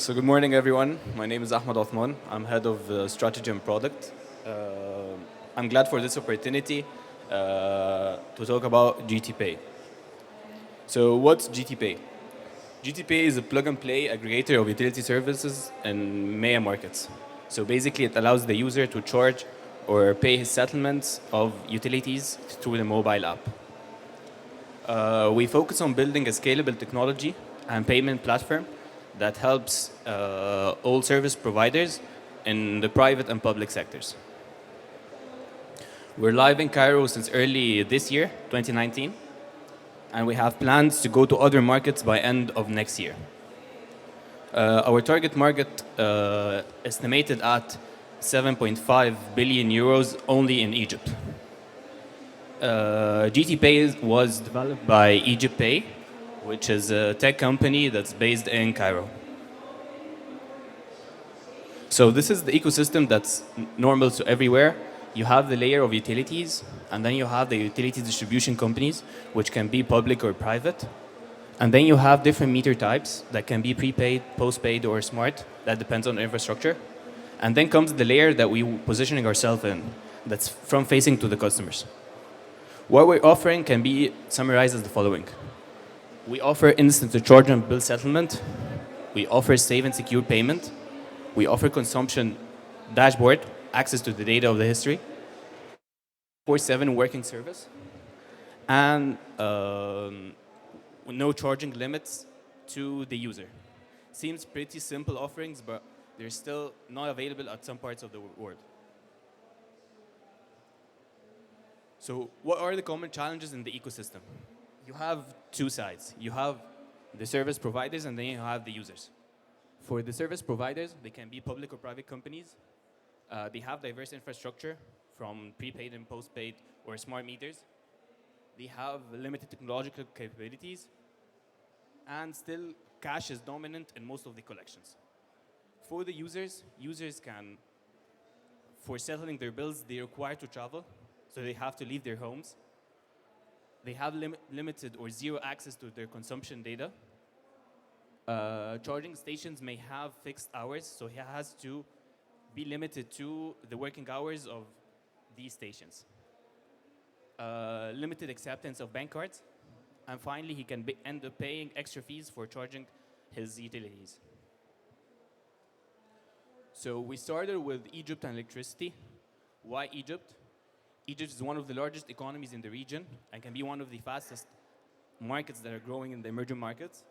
So good morning, everyone. My name is Ahmed Othman. I'm head of strategy and product. I'm glad for this opportunity to talk about GTPay. So what's GTPay? GTPay is a plug-and-play aggregator of utility services in MEA markets. So basically, it allows the user to charge or pay his settlements of utilities through the mobile app. We focus on building a scalable technology and payment platform that helps all service providers in the private and public sectors. We're live in Cairo since early this year, 2019, and we have plans to go to other markets by end of next year. Our target market estimated at 7.5 billion euros only in Egypt. GTPay was developed by EgyptPay, which is a tech company that's based in Cairo. So this is the ecosystem that's normal to everywhere. You have the layer of utilities, and then you have the utility distribution companies, which can be public or private. And then you have different meter types that can be prepaid, postpaid, or smart. That depends on the infrastructure. And then comes the layer that we're positioning ourselves in, that's from facing to the customers. What we're offering can be summarized as the following. We offer instant to charge and bill settlement. We offer safe and secure payment. We offer consumption dashboard, access to the data of the history, 24/7 working service, and no charging limits to the user. Seems pretty simple offerings, but they're still not available at some parts of the world. So what are the common challenges in the ecosystem? You have two sides. You have the service providers, and then you have the users. For the service providers, they can be public or private companies. They have diverse infrastructure from prepaid and postpaid or smart meters. They have limited technological capabilities. And still, cash is dominant in most of the collections. For the users can, for settling their bills, they require to travel, so they have to leave their homes. They have limited or zero access to their consumption data. Charging stations may have fixed hours, so he has to be limited to the working hours of these stations. Limited acceptance of bank cards. And finally, he can end up paying extra fees for charging his utilities. So we started with Egypt and electricity. Why Egypt? Egypt is one of the largest economies in the region and can be one of the fastest markets that are growing in the emerging markets.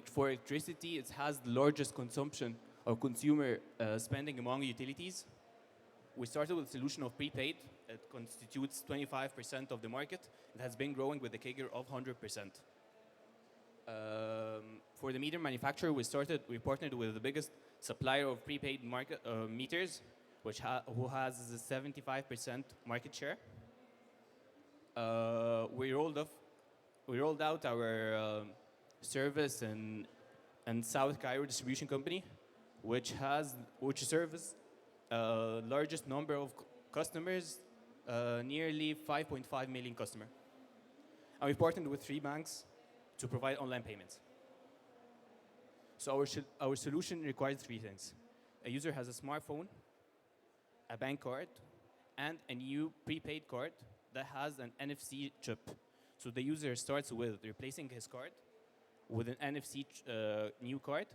For electricity, it has the largest consumption or consumer spending among utilities. We started with a solution of prepaid. It constitutes 25% of the market. It has been growing with a CAGR of 100%. For the meter manufacturer, we partnered with the biggest supplier of prepaid meters, who has a 75% market share. We rolled out our service in South Cairo distribution company, which serves largest number of customers, nearly 5.5 million customers. And we partnered with 3 banks to provide online payments. So our solution requires 3 things. A user has a smartphone, a bank card, and a new prepaid card that has an NFC chip. So the user starts with replacing his card with an NFC new card.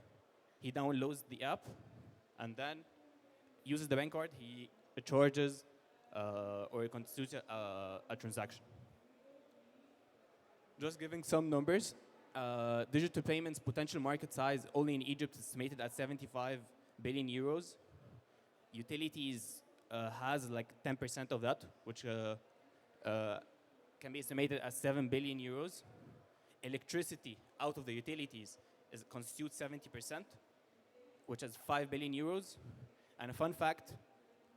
He downloads the app and then uses the bank card. He charges or constitutes a transaction. Just giving some numbers. Digital payments potential market size only in Egypt is estimated at 75 billion euros. Utilities has like 10% of that, which can be estimated as 7 billion euros. Electricity out of the utilities constitutes 70%, which is 5 billion euros. And a fun fact,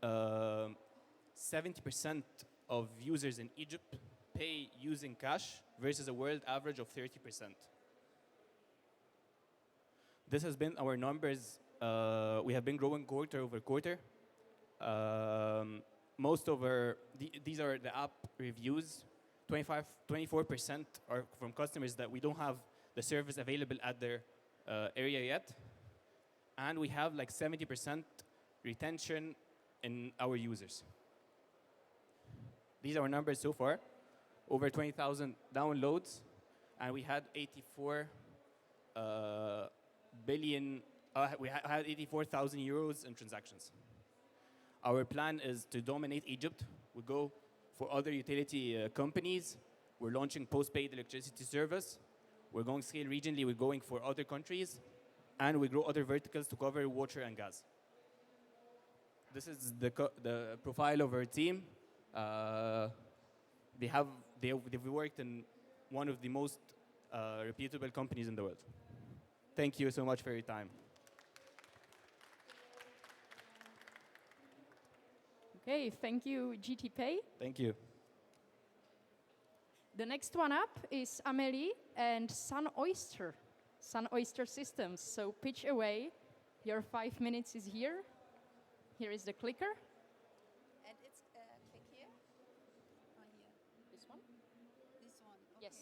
70% of users in Egypt pay using cash versus a world average of 30%. This has been our numbers. We have been growing quarter over quarter. These are the app reviews. 24% are from customers that we don't have the service available at their area yet. and we have like 70% retention in our users. These are our numbers so far. Over 20,000 downloads, and we had 84 billion. We had 84,000 euros in transactions. Our plan is to dominate Egypt. We go for other utility companies. We're launching postpaid electricity service. We're going to scale regionally. We're going for other countries, and we grow other verticals to cover water and gas. This is the profile of our team. They've worked in one of the most reputable companies in the world. Thank you so much for your time. Okay, thank you, GTPay. Thank you. The next one up is Amélie and Sun Oyster Systems. So pitch away. Your 5 minutes is here. Here is the clicker. And it's click here or here? This one? This one, okay. Yes.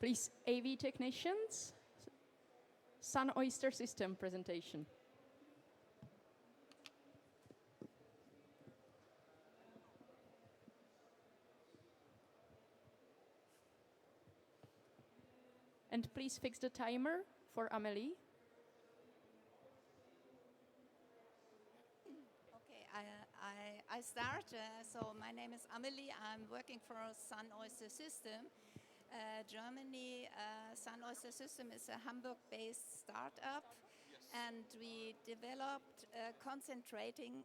Please, AV technicians, Sun Oyster System presentation. And please fix the timer for Amélie. Okay, I start. So my name is Amélie. I'm working for Sun Oyster System. Germany, Sun Oyster System is a Hamburg-based startup, and we developed concentrating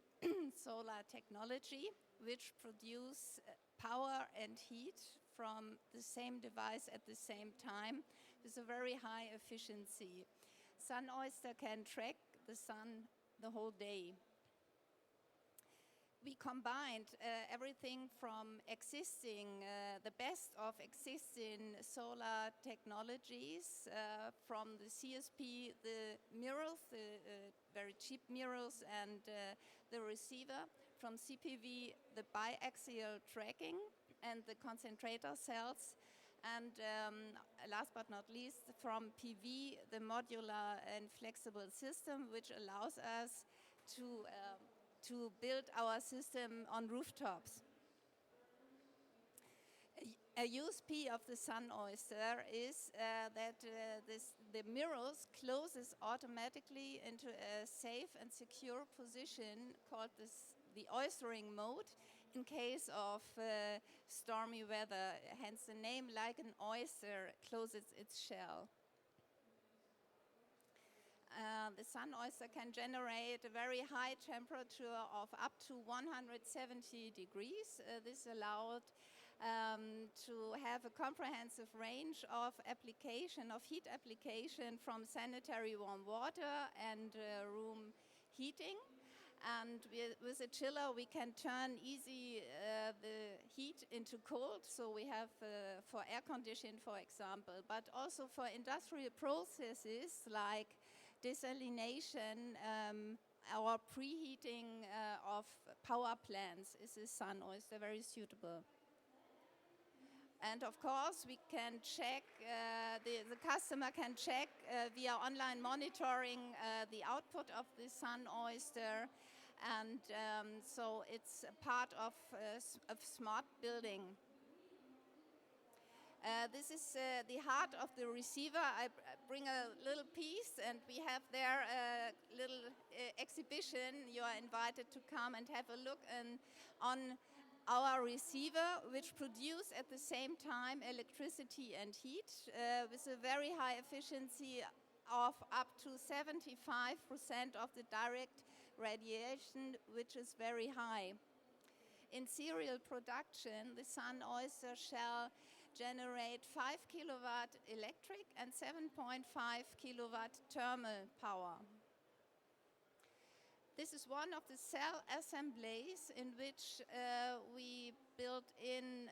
solar technology, which produce power and heat from the same device at the same time with a very high efficiency. Sun Oyster can track the sun the whole day. We combined everything from the best of existing solar technologies, from the CSP, the mirrors, the very cheap mirrors, and the receiver, from CPV, the biaxial tracking, and the concentrator cells, and last but not least, from PV, the modular and flexible system, which allows us to build our system on rooftops. A USP of the Sun Oyster is that the mirrors closes automatically into a safe and secure position called the oystering mode in case of stormy weather. Hence the name, like an oyster closes its shell. The Sun Oyster can generate a very high temperature of up to 170 degrees. This allowed to have a comprehensive range of heat application from sanitary warm water and room heating. And with a chiller, we can turn easy the heat into cold. So we have for air conditioning, for example, but also for industrial processes like desalination or preheating of power plants is a Sun Oyster very suitable. And of course, we can check, the customer can check via online monitoring the output of the Sun Oyster. And so it's a part of smart building. This is the heart of the receiver. I bring a little piece, and we have there a little exhibition. You are invited to come and have a look on our receiver, which produce at the same time electricity and heat with a very high efficiency of up to 75% of the direct radiation, which is very high. In serial production, the Sun Oyster shall generate 5 kilowatt electric and 7.5 kilowatt thermal power. This is one of the cell assemblies in which we built in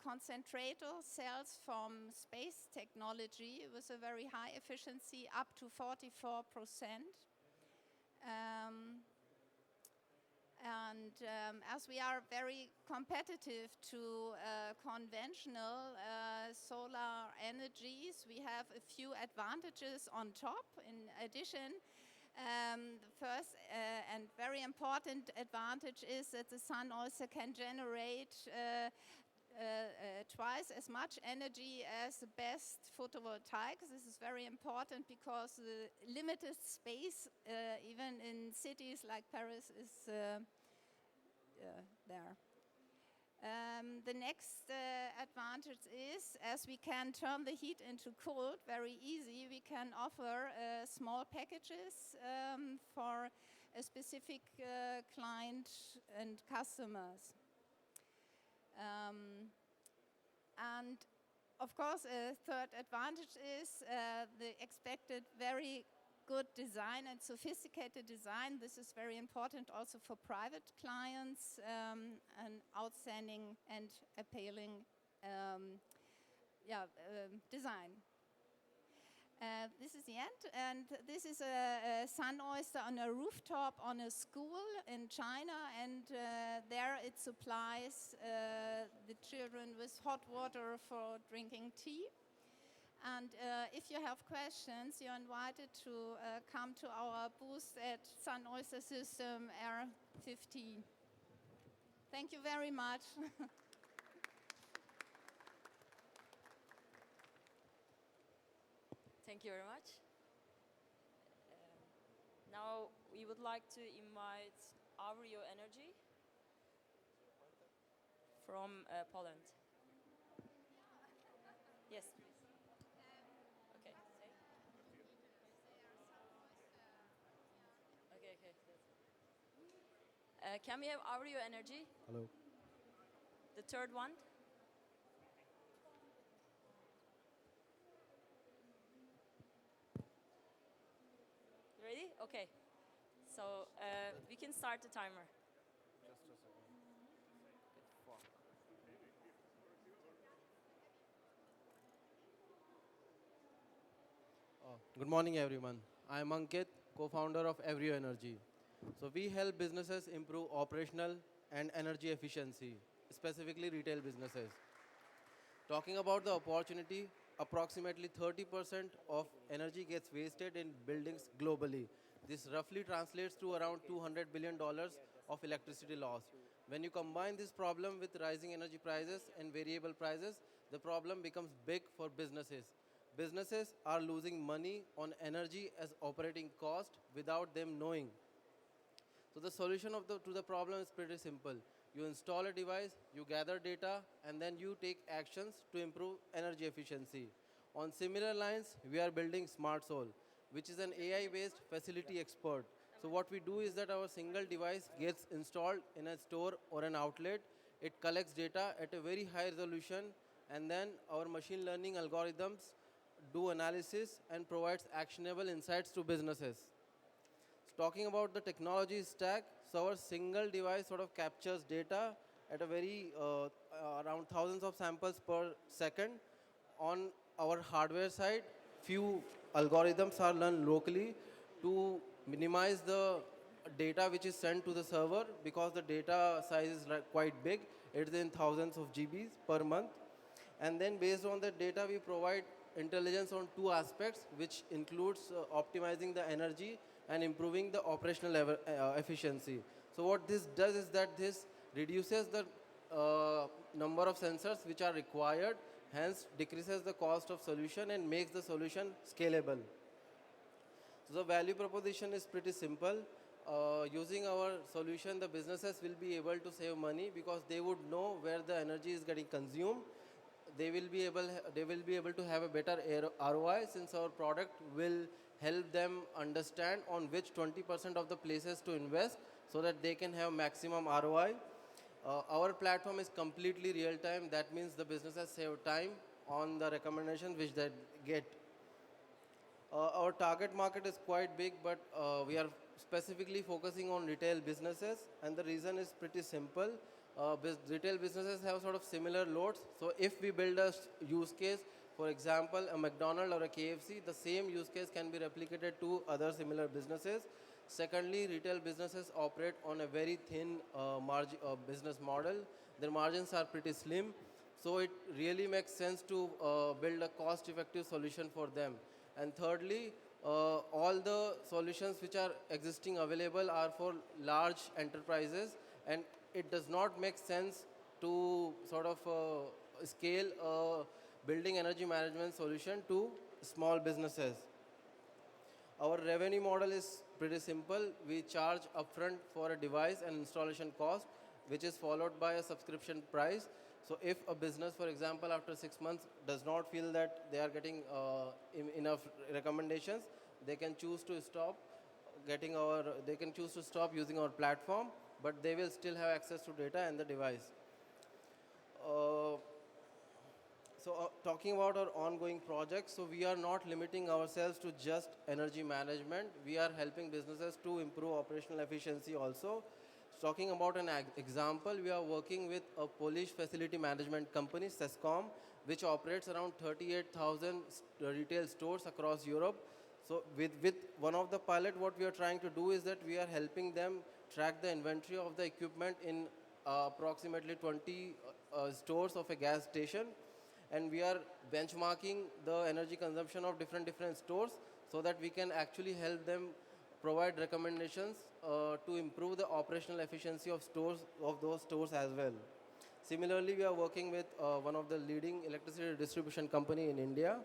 concentrator cells from space technology with a very high efficiency, up to 44%. And as we are very competitive to conventional solar energies, we have a few advantages on top. In addition, the first and very important advantage is that the sun also can generate twice as much energy as the best photovoltaics. This is very important because the limited space, even in cities like Paris, is there. The next advantage is, as we can turn the heat into cold very easy, we can offer small packages for a specific client and customers. And of course, a third advantage is the expected very good design and sophisticated design. This is very important also for private clients, an outstanding and appealing design. This is the end, and this is a sun oyster on a rooftop on a school in China, and there it supplies the children with hot water for drinking tea. And if you have questions, you're invited to come to our booth at Sun Oyster System R15. Thank you very much. Thank you very much. Now we would like to invite Avrio Energy from Poland. Yes, please. Okay, say. Okay. Can we have Avrio Energy? Hello. The third one. Ready? Okay. So we can start the timer. Just a second. Good morning, everyone. I am Ankit, co-founder of Evrio Energy. So we help businesses improve operational and energy efficiency, specifically retail businesses. Talking about the opportunity, approximately 30% of energy gets wasted in buildings globally. This roughly translates to around $200 billion of electricity loss. When you combine this problem with rising energy prices and variable prices, the problem becomes big for businesses. Businesses are losing money on energy as operating cost without them knowing. So the solution to the problem is pretty simple. You install a device, you gather data, and then you take actions to improve energy efficiency. On similar lines, we are building SmartSol, which is an AI-based facility expert. So what we do is that our single device gets installed in a store or an outlet. It collects data at a very high resolution, and then our machine learning algorithms do analysis and provides actionable insights to businesses. Talking about the technology stack, so our single device sort of captures data at a very around thousands of samples per second. On our hardware side, few algorithms are learned locally to minimize the data which is sent to the server because the data size is quite big. It's in thousands of GBs per month. And then based on the data, we provide intelligence on two aspects, which includes optimizing the energy and improving the operational efficiency. So what this does is that this reduces the number of sensors which are required, hence decreases the cost of solution and makes the solution scalable. So the value proposition is pretty simple. Using our solution, the businesses will be able to save money because they would know where the energy is getting consumed. They will be able to have a better ROI, since our product will help them understand on which 20% of the places to invest so that they can have maximum ROI. Our platform is completely real time. That means the businesses save time on the recommendations which they get. Our target market is quite big, but we are specifically focusing on retail businesses, and the reason is pretty simple. Retail businesses have sort of similar loads. So if we build a use case, for example, a McDonald's or a KFC, the same use case can be replicated to other similar businesses. Secondly, retail businesses operate on a very thin business model. Their margins are pretty slim, so it really makes sense to build a cost-effective solution for them. And thirdly, all the solutions which are existing available are for large enterprises, and it does not make sense to sort of scale a building energy management solution to small businesses. Our revenue model is pretty simple. We charge upfront for a device and installation cost, which is followed by a subscription price. So if a business, for example, after 6 months does not feel that they are getting enough recommendations, they can choose to stop they can choose to stop using our platform, but they will still have access to data and the device. Uh, talking about our ongoing projects, so we are not limiting ourselves to just energy management. We are helping businesses to improve operational efficiency also. Talking about an example, we are working with a Polish facility management company, Sescom, which operates around 38,000 retail stores across Europe. So with one of the pilot, what we are trying to do is that we are helping them track the inventory of the equipment in approximately 20 stores of a gas station, and we are benchmarking the energy consumption of different stores so that we can actually help them provide recommendations to improve the operational efficiency of those stores as well. Similarly, we are working with one of the leading electricity distribution company in India.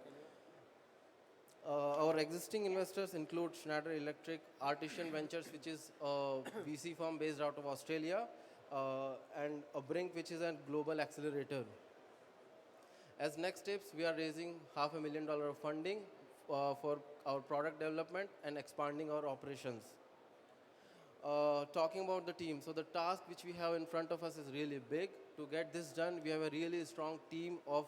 Our existing investors include Schneider Electric, Artisan Ventures, which is a VC firm based out of Australia, and a Brink, which is a global accelerator. As next steps, we are raising $500,000 of funding for our product development and expanding our operations. Talking about the team, so the task which we have in front of us is really big. To get this done, we have a really strong team of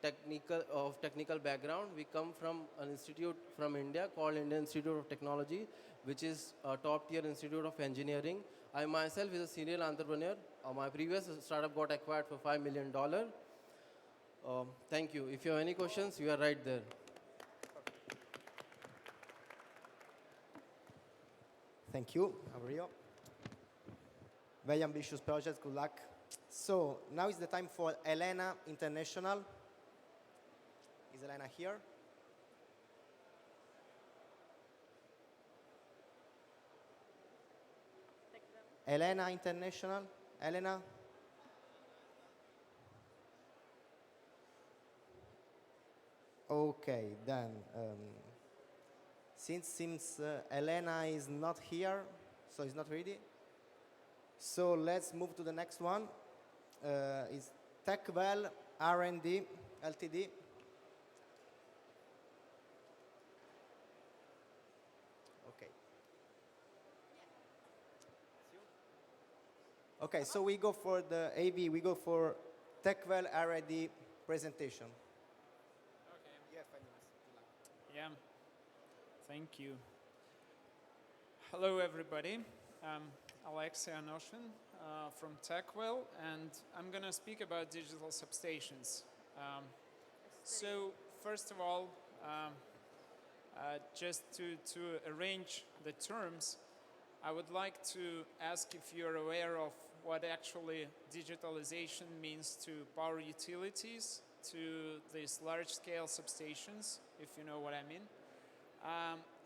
technical background. We come from an institute from India called Indian Institute of Technology, which is a top-tier institute of engineering. I myself is a serial entrepreneur. My previous startup got acquired for $5 million. Thank you. If you have any questions, you are right there. Thank you, Aurelio. Very ambitious project, good luck. So now is the time for Elena International. Is Elena here? Elena International, Elena? Okay, then, since Elena is not here, so it's not ready, so let's move to the next one. It's TechWell R&D Ltd. Okay. Okay, so we go for the AV, we go for TechWell R&D presentation. Yeah, thank you. Hello, everybody. I'm Alexei Anoshin from TechWell, and I'm going to speak about digital substations. So, first of all, just to arrange the terms, I would like to ask if you're aware of what actually digitalization means to power utilities, to these large-scale substations, if you know what I mean.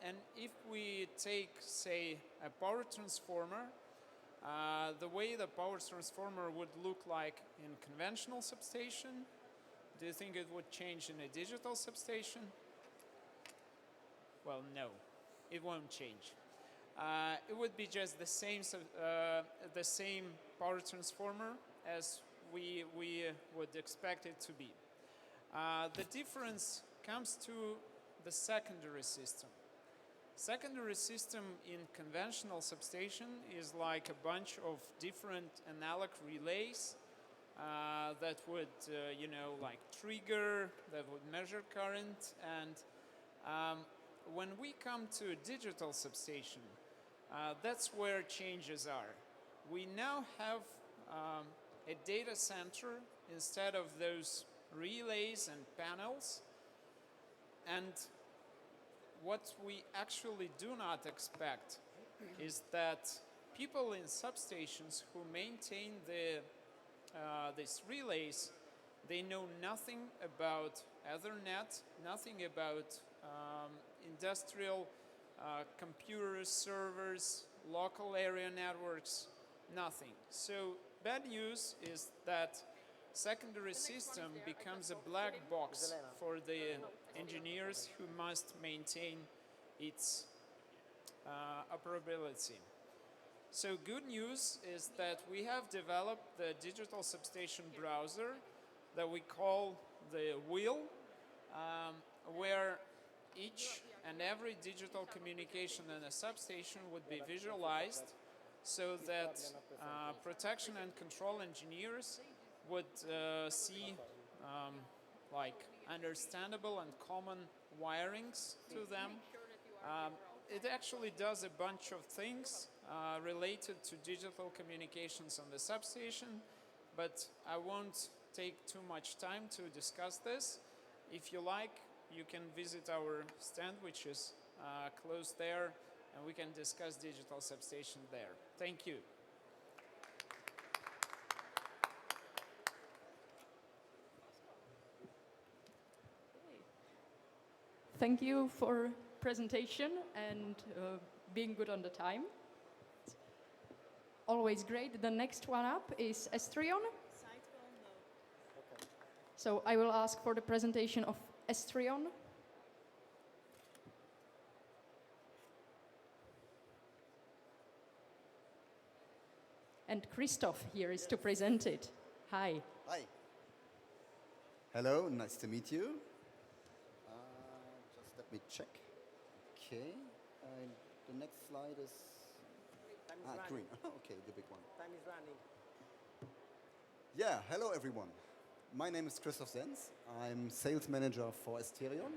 And if we take, say, a power transformer, the way the power transformer would look like in conventional substation, do you think it would change in a digital substation? Well, no, it won't change. It would be just the same power transformer as we would expect it to be. The difference comes to the secondary system. Secondary system in conventional substation is like a bunch of different analog relays that would, like trigger, that would measure current. And when we come to a digital substation, that's where changes are. We now have a data center instead of those relays and panels, and what we actually do not expect is that people in substations who maintain these relays, they know nothing about Ethernet, nothing about industrial computers, servers, local area networks, nothing. So bad news is that secondary system becomes a black box for the engineers who must maintain its operability. So good news is that we have developed the digital substation browser that we call the wheel, where each and every digital communication in a substation would be visualized so that protection and control engineers would see like understandable and common wirings to them. It actually does a bunch of things related to digital communications on the substation, but I won't take too much time to discuss this. If you like, you can visit our stand, which is close there, and we can discuss digital substation there. Thank you. Thank you for presentation and being good on the time. Always great. The next one up is Estrion. So I will ask for the presentation of Estrion. And Christoph here is to present it. Hi. Hi. Hello, nice to meet you. Just let me check. Okay. The next slide is green. Okay, the big one. Time is running. Yeah, hello everyone. My name is Christoph Senz. I'm sales manager for Esterion.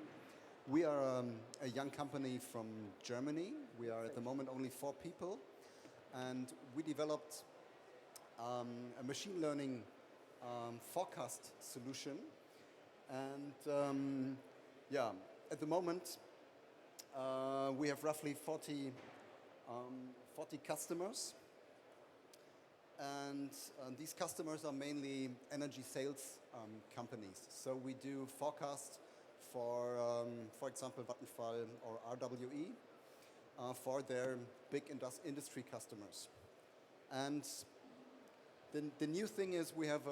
We are a young company from Germany. We are at the moment only 4 people, and we developed a machine learning forecast solution. And yeah, at the moment we have roughly 40 customers, and these customers are mainly energy sales companies. So we do forecasts for example, Vattenfall or RWE for their big industry customers. And the new thing is we have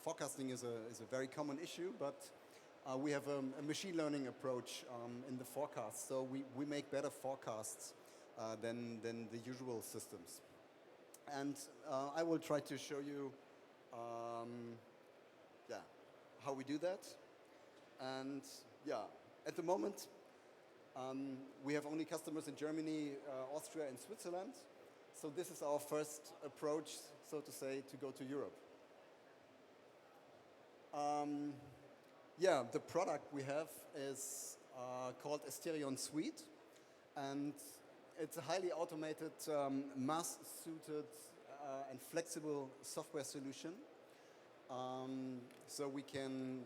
forecasting is a very common issue, but we have a machine learning approach in the forecast. So we make better forecasts than the usual systems. And I will try to show you how we do that. And yeah, at the moment we have only customers in Germany, Austria and Switzerland. So this is our first approach, so to say, to go to Europe. Yeah, the product we have is called Esterion Suite, and it's a highly automated, mass-suited and flexible software solution. So we can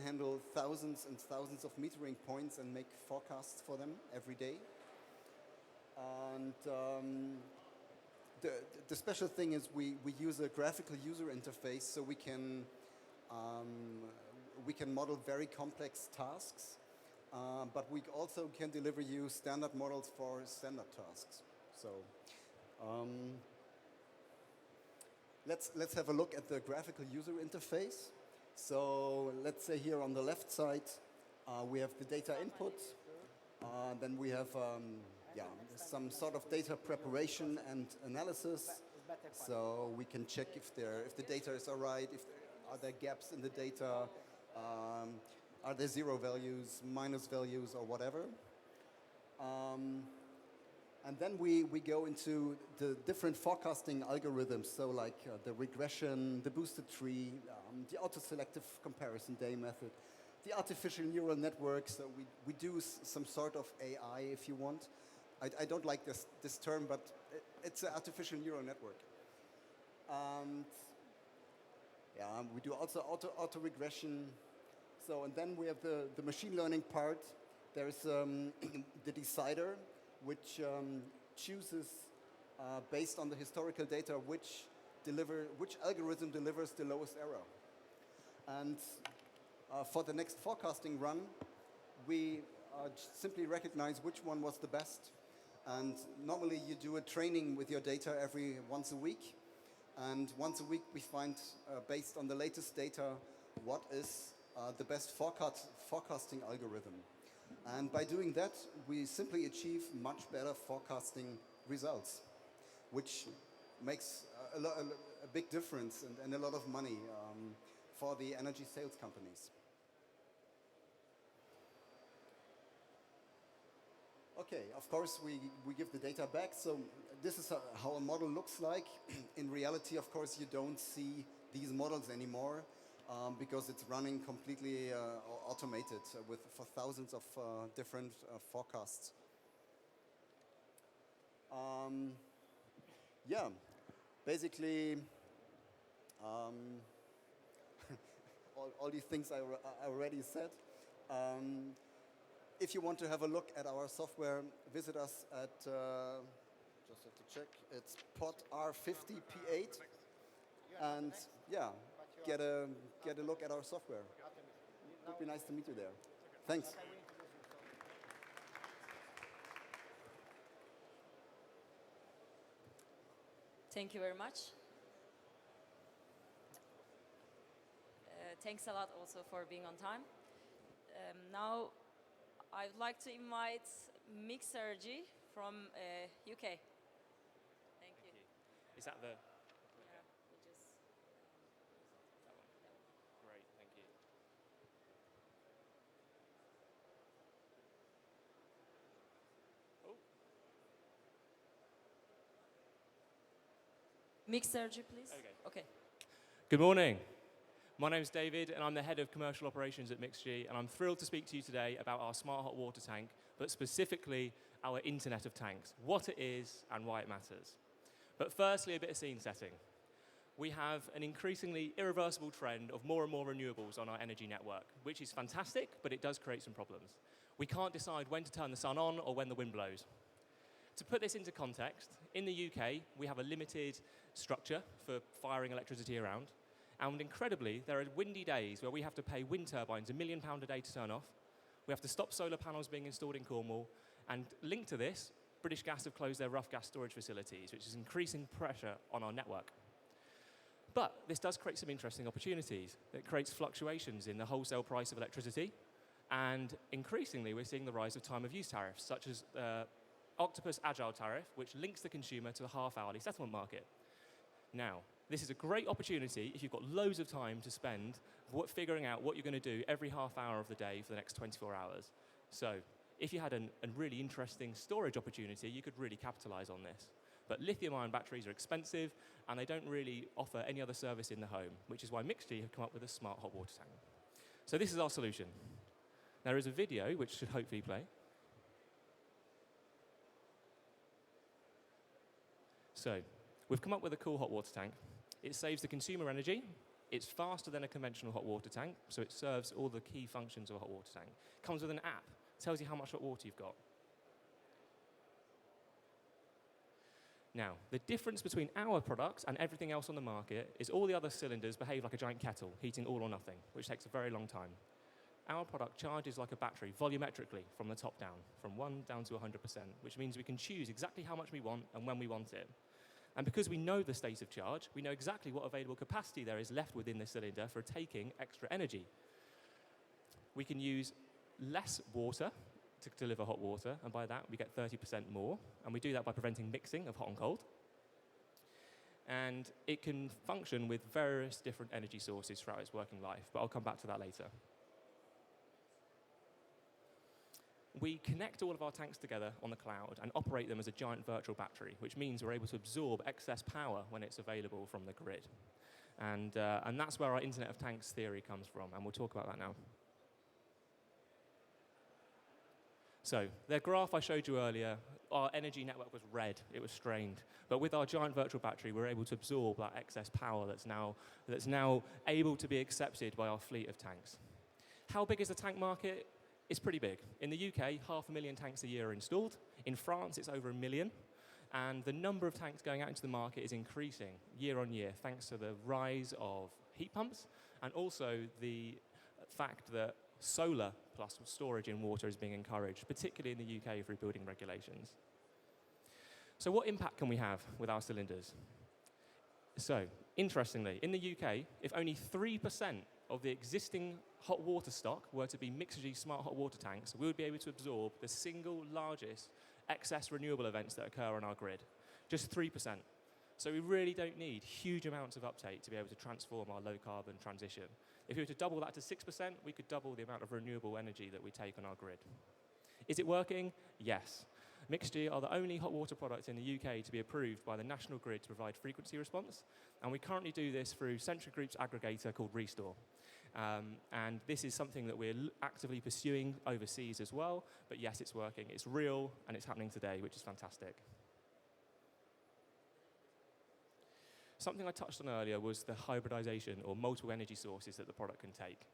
handle thousands and thousands of metering points and make forecasts for them every day. And the special thing is we use a graphical user interface, so we can model very complex tasks, but we also can deliver you standard models for standard tasks. So let's have a look at the graphical user interface. So let's say here on the left side we have the data input, then we have some sort of data preparation and analysis. So we can check if the data is all right, are there gaps in the data, are there zero values, minus values, or whatever. And then we go into the different forecasting algorithms, so like the regression, the boosted tree, the auto-selective comparison day method, the artificial neural network. So we do some sort of AI, if you want. I don't like this term, but it's an artificial neural network. And yeah, we do also auto-regression. So, and then we have the machine learning part. There is the decider, which chooses, based on the historical data, which algorithm delivers the lowest error. And for the next forecasting run, we simply recognize which one was the best. And normally you do a training with your data once a week. And once a week we find, based on the latest data, what is the best forecasting algorithm. And by doing that, we simply achieve much better forecasting results, which makes a big difference and a lot of money for the energy sales companies. Okay, of course, we give the data back. So this is how a model looks like. In reality, of course, you don't see these models anymore because it's running completely automated for thousands of different forecasts. Yeah, basically, all these things I already said. If you want to have a look at our software, visit us at, just have to check, it's pod R50P8. And yeah, get a look at our software. It would be nice to meet you there. Thanks. Thank you very much. Thanks a lot also for being on time. Now, I would like to invite Mixergy from UK. Thank you. Is that the? Yeah, we just. That one. Great, thank you. Oh. Mixergy, please. Okay. Okay. Good morning. My name is David, and I'm the head of commercial operations at MixG, and I'm thrilled to speak to you today about our smart hot water tank, but specifically our Internet of Tanks, what it is and why it matters. But firstly, a bit of scene setting. We have an increasingly irreversible trend of more and more renewables on our energy network, which is fantastic, but it does create some problems. We can't decide when to turn the sun on or when the wind blows. To put this into context, in the UK, we have a limited structure for firing electricity around. And incredibly, there are windy days where we have to pay wind turbines £1 million a day to turn off. We have to stop solar panels being installed in Cornwall. And linked to this, British Gas have closed their rough gas storage facilities, which is increasing pressure on our network. But this does create some interesting opportunities. It creates fluctuations in the wholesale price of electricity. And increasingly, we're seeing the rise of time of use tariffs, such as Octopus Agile tariff, which links the consumer to the half-hourly settlement market. Now, this is a great opportunity if you've got loads of time to spend figuring out what you're going to do every half hour of the day for the next 24 hours. So if you had a really interesting storage opportunity, you could really capitalize on this. But lithium-ion batteries are expensive, and they don't really offer any other service in the home, which is why MixG have come up with a smart hot water tank. So this is our solution. There is a video which should hopefully play. So we've come up with a cool hot water tank. It saves the consumer energy. It's faster than a conventional hot water tank, so it serves all the key functions of a hot water tank. It comes with an app. It tells you how much hot water you've got. Now, the difference between our products and everything else on the market is all the other cylinders behave like a giant kettle, heating all or nothing, which takes a very long time. Our product charges like a battery, volumetrically, from the top down, from 1 down to 100%, which means we can choose exactly how much we want and when we want it. And because we know the state of charge, we know exactly what available capacity there is left within the cylinder for taking extra energy. We can use less water to deliver hot water, and by that we get 30% more, and we do that by preventing mixing of hot and cold. And it can function with various different energy sources throughout its working life, but I'll come back to that later. We connect all of our tanks together on the cloud and operate them as a giant virtual battery, which means we're able to absorb excess power when it's available from the grid. And that's where our Internet of Tanks theory comes from, and we'll talk about that now. So the graph I showed you earlier, our energy network was red, it was strained. But with our giant virtual battery, we're able to absorb that excess power that's now able to be accepted by our fleet of tanks. How big is the tank market? It's pretty big. In the UK, 500,000 tanks a year are installed. In France, it's over 1 million. And the number of tanks going out into the market is increasing year on year thanks to the rise of heat pumps and also the fact that solar plus storage in water is being encouraged, particularly in the UK through building regulations. So what impact can we have with our cylinders? So, interestingly, in the UK, if only 3% of the existing hot water stock were to be Mixergy smart hot water tanks, we would be able to absorb the single largest excess renewable events that occur on our grid. Just 3%. So we really don't need huge amounts of uptake to be able to transform our low carbon transition. If we were to double that to 6%, we could double the amount of renewable energy that we take on our grid. Is it working? Yes. Mixergy are the only hot water product in the UK to be approved by the National Grid to provide frequency response, and we currently do this through Centric Group's aggregator called Restore. And this is something that we're actively pursuing overseas as well, but yes, it's working, it's real, and it's happening today, which is fantastic. Something I touched on earlier was the hybridization or multiple energy sources that the product can take.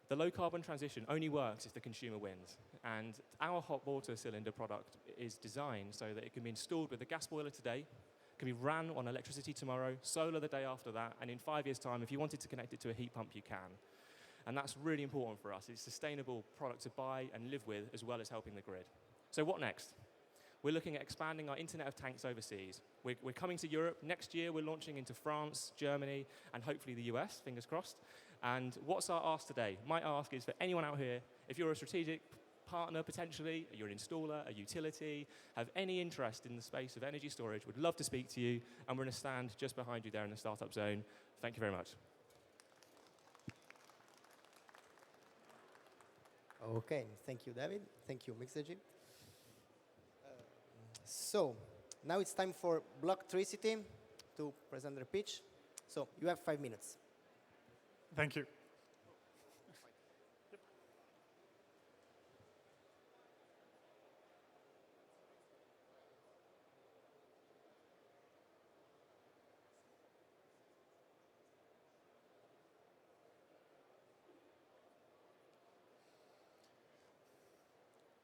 The low carbon transition only works if the consumer wins. And our hot water cylinder product is designed so that it can be installed with a gas boiler today, can be ran on electricity tomorrow, solar the day after that, and in 5 years' time, if you wanted to connect it to a heat pump, you can. And that's really important for us. It's a sustainable product to buy and live with, as well as helping the grid. So what next? We're looking at expanding our Internet of Tanks overseas. We're coming to Europe. Next year, we're launching into France, Germany, and hopefully the US, fingers crossed. And what's our ask today? My ask is for anyone out here, if you're a strategic partner potentially, you're an installer, a utility, have any interest in the space of energy storage, would love to speak to you, and we're going to stand just behind you there in the startup zone. Thank you very much. Okay, thank you, David. Thank you, Mixergy. So, now it's time for Blocktricity to present their pitch. So, you have 5 minutes. Thank you.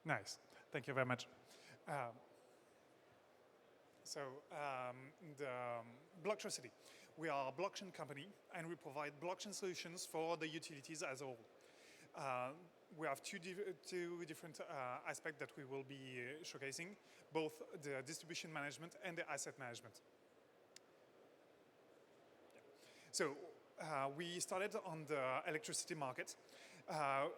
Nice. Thank you very much. The Blocktricity. We are a blockchain company, and we provide blockchain solutions for the utilities as a whole. We have two different aspects that we will be showcasing, both the distribution management and the asset management. So we started on the electricity market.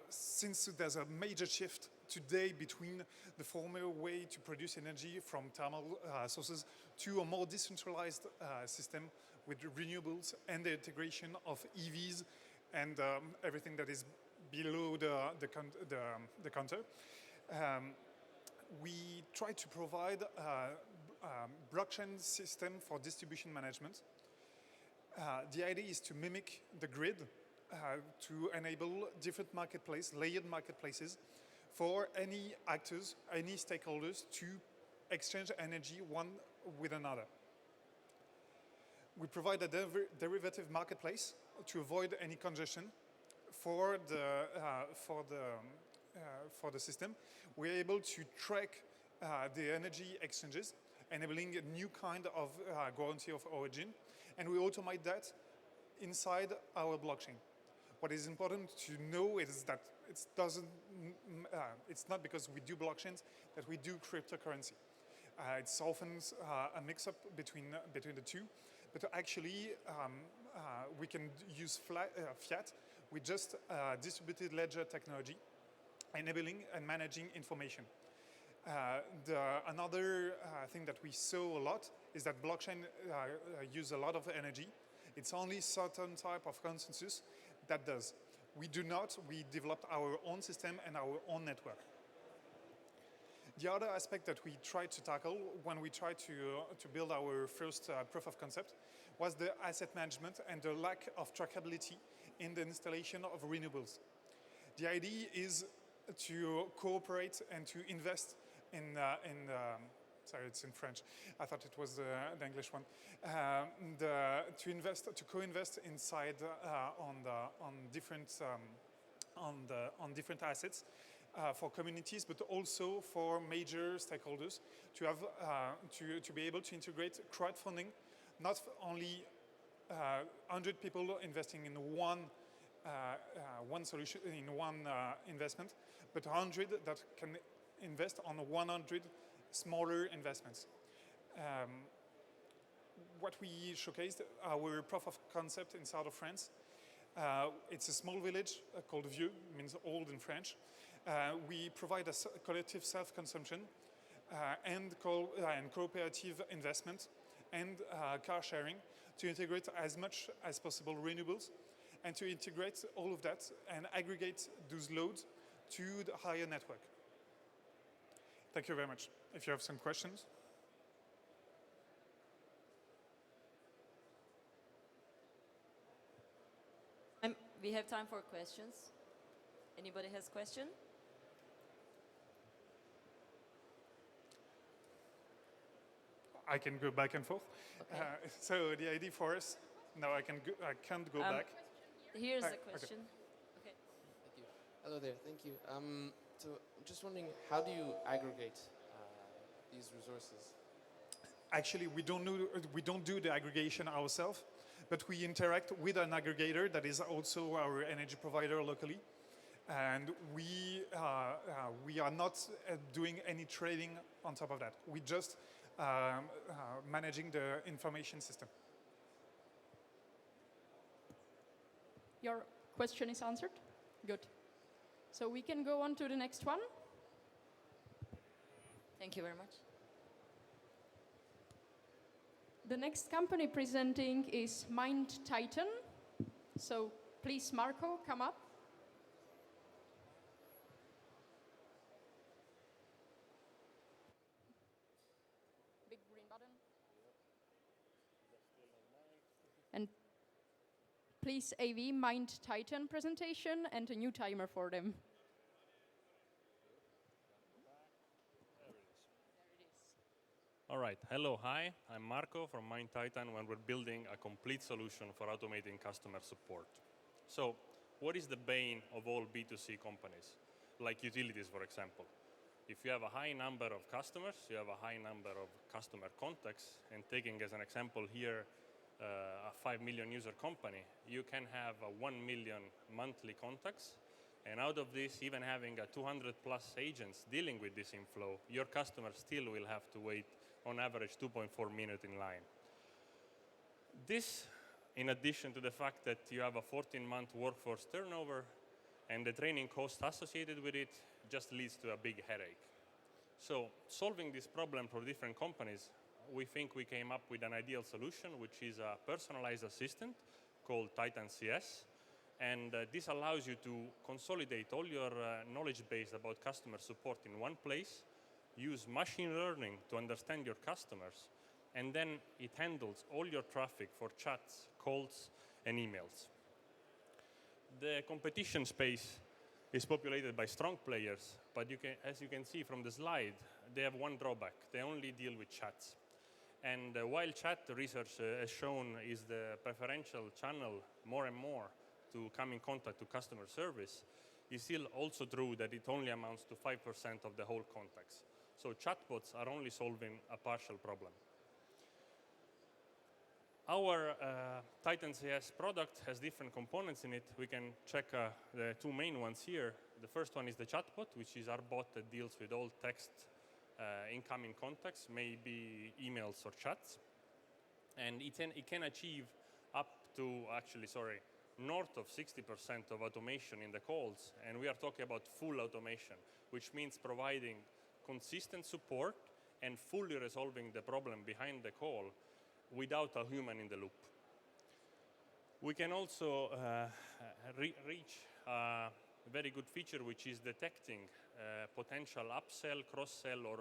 Since there's a major shift today between the former way to produce energy from thermal sources to a more decentralized system with renewables and the integration of EVs and everything that is below the counter. We try to provide a blockchain system for distribution management. The idea is to mimic the grid to enable different layered marketplaces for any actors, any stakeholders to exchange energy one with another. We provide a derivative marketplace to avoid any congestion for the system. We're able to track the energy exchanges, enabling a new kind of guarantee of origin, and we automate that inside our blockchain. What is important to know is that it's not because we do blockchains that we do cryptocurrency. It's often a mix-up between the two, but actually we can use fiat with just distributed ledger technology, enabling and managing information. Another thing that we saw a lot is that blockchain use a lot of energy. It's only certain type of consensus that does. We do not. We developed our own system and our own network. The other aspect that we tried to tackle when we tried to build our first proof of concept was the asset management and the lack of trackability in the installation of renewables. The idea is to cooperate and to invest in sorry, it's in French. I thought it was the English one. To co-invest inside on different assets, for communities, but also for major stakeholders to have to be able to integrate crowdfunding, not only 100 people investing in one solution, in one investment, but 100 that can invest on 100 smaller investments. What we showcased, our proof of concept in south of France. It's a small village called Vieux, means old in French. We provide a collective self-consumption and cooperative investment and car sharing to integrate as much as possible renewables and to integrate all of that and aggregate those loads to the higher network. Thank you very much. If you have some questions. We have time for questions. Anybody has question? I can go back and forth. Okay. So the idea for us, no, I can't go back. Here's Hi, a question. Okay. Thank you. Hello there. Thank you. So I'm just wondering, how do you aggregate these resources? Actually, we don't do the aggregation ourselves, but we interact with an aggregator that is also our energy provider locally, and we are not doing any trading on top of that. We just managing the information system. Your question is answered? Good. So we can go on to the next one. Thank you very much. The next company presenting is Mind Titan. So please, Marco, come up. Big green button. And please, AV, Mind Titan presentation and a new timer for them. All right, hello, hi, I'm Marco from Mind Titan, when we're building a complete solution for automating customer support. So, what is the bane of all B2C companies, like utilities, for example? If you have a high number of customers, you have a high number of customer contacts, and taking as an example here, a 5 million user company, you can have 1 million monthly contacts, and out of this, even having a 200 plus agents dealing with this inflow, your customers still will have to wait on average 2.4 minutes in line. This, in addition to the fact that you have a 14-month workforce turnover and the training cost associated with it, just leads to a big headache. So solving this problem for different companies, we think we came up with an ideal solution, which is a personalized assistant called Titan CS. And this allows you to consolidate all your knowledge base about customer support in one place, use machine learning to understand your customers, and then it handles all your traffic for chats, calls, and emails. The competition space is populated by strong players, but as you can see from the slide, they have one drawback. They only deal with chats. And while chat research has shown is the preferential channel more and more to come in contact to customer service, it's still also true that it only amounts to 5% of the whole contacts. So chatbots are only solving a partial problem. Our Titan CS product has different components in it. We can check the two main ones here. The first one is the chatbot, which is our bot that deals with all text incoming contacts, maybe emails or chats. And it can achieve up to, north of 60% of automation in the calls. And we are talking about full automation, which means providing consistent support and fully resolving the problem behind the call without a human in the loop. We can also reach a very good feature, which is detecting potential upsell, cross-sell, or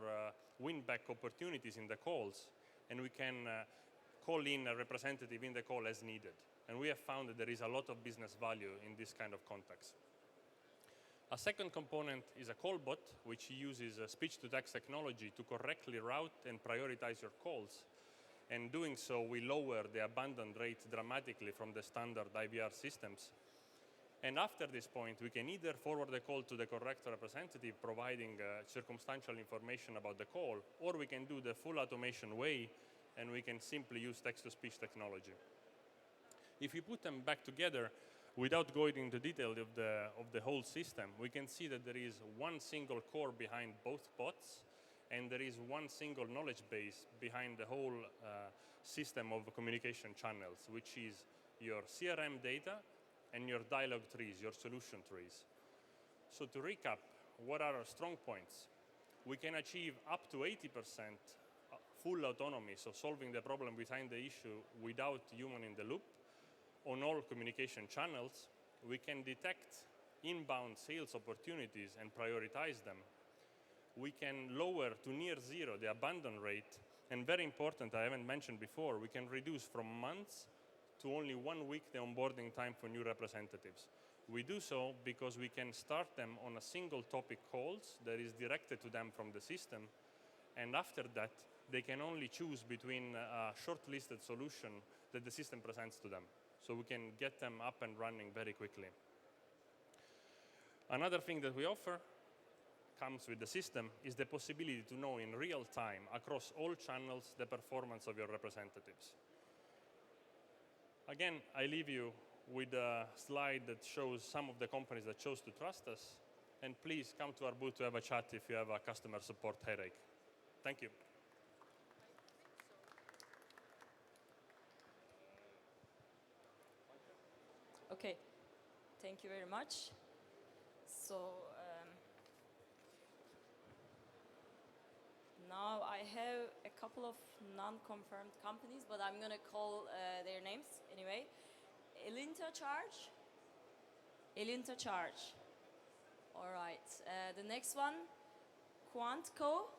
win-back opportunities in the calls, and we can call in a representative in the call as needed. And we have found that there is a lot of business value in this kind of context. A second component is a call bot, which uses speech-to-text technology to correctly route and prioritize your calls. And doing so, we lower the abandon rate dramatically from the standard IVR systems. And after this point, we can either forward the call to the correct representative, providing circumstantial information about the call, or we can do the full automation way, and we can simply use text-to-speech technology. If you put them back together, without going into detail of the whole system, we can see that there is one single core behind both bots, and there is one single knowledge base behind the whole system of communication channels, which is your CRM data and your dialogue trees, your solution trees. So to recap, what are our strong points? We can achieve up to 80% full autonomy, so solving the problem behind the issue without human in the loop. On all communication channels, we can detect inbound sales opportunities and prioritize them. We can lower to near zero the abandon rate, and very important, I haven't mentioned before, we can reduce from months to only 1 week the onboarding time for new representatives. We do so because we can start them on a single topic calls that is directed to them from the system, and after that, they can only choose between a shortlisted solution that the system presents to them. So we can get them up and running very quickly. Another thing that we offer comes with the system is the possibility to know in real time across all channels the performance of your representatives. Again, I leave you with a slide that shows some of the companies that chose to trust us, and please come to our booth to have a chat if you have a customer support headache. Thank you. Okay, thank you very much. So now I have a couple of non-confirmed companies, but I'm going to call their names anyway. Elinta Charge. Elinta Charge. All right. The next one, Quantco.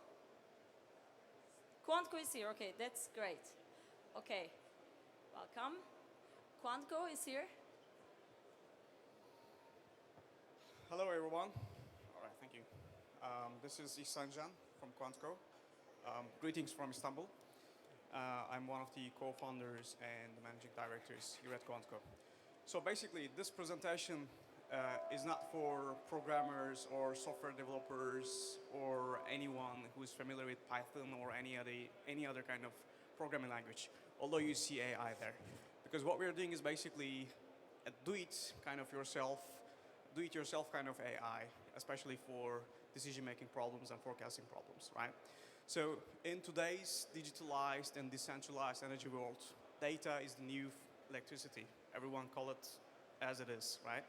Quantco is here. Okay, that's great. Okay, welcome. Quantco is here. Hello, everyone. All right, thank you. This is Ihsanjan from Quantco. Greetings from Istanbul. I'm one of the co-founders and the managing directors here at Quantco. So basically, this presentation is not for programmers or software developers or anyone who is familiar with Python or any other kind of programming language, although you see AI there. Because what we're doing is basically a do-it-yourself kind of AI, especially for decision-making problems and forecasting problems, right? So in today's digitalized and decentralized energy world, data is the new electricity. Everyone call it as it is, right?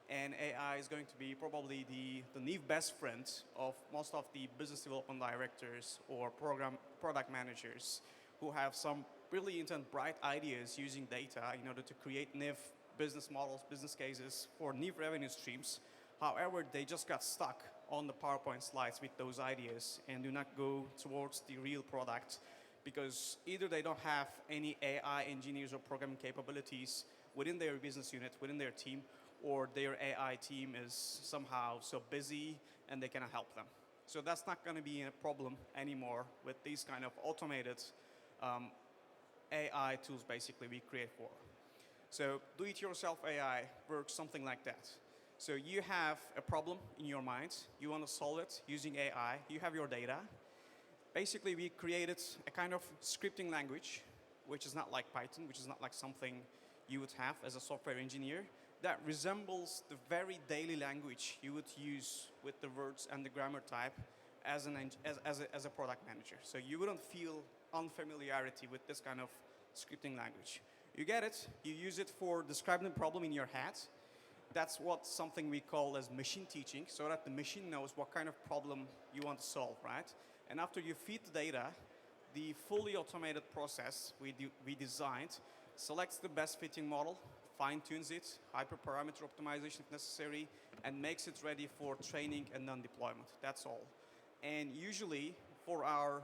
And AI is going to be probably the new best friend of most of the business development directors or product managers who have some brilliant and bright ideas using data in order to create new business models, business cases for new revenue streams. However, they just got stuck on the PowerPoint slides with those ideas and do not go towards the real product because either they don't have any AI engineers or programming capabilities within their business unit, within their team, or their AI team is somehow so busy and they cannot help them. So that's not going to be a problem anymore with these kind of automated AI tools basically we create for. So do-it-yourself AI works something like that. So you have a problem in your mind, you want to solve it using AI, you have your data. Basically, we created a kind of scripting language, which is not like Python, which is not like something you would have as a software engineer, that resembles the very daily language you would use with the words and the grammar type as a product manager. So you wouldn't feel unfamiliarity with this kind of scripting language. You get it, you use it for describing the problem in your head. That's what something we call as machine teaching, so that the machine knows what kind of problem you want to solve, right? And after you feed the data, the fully automated process we designed selects the best fitting model, fine-tunes it, hyperparameter optimization if necessary, and makes it ready for training and non-deployment. That's all. And usually, for our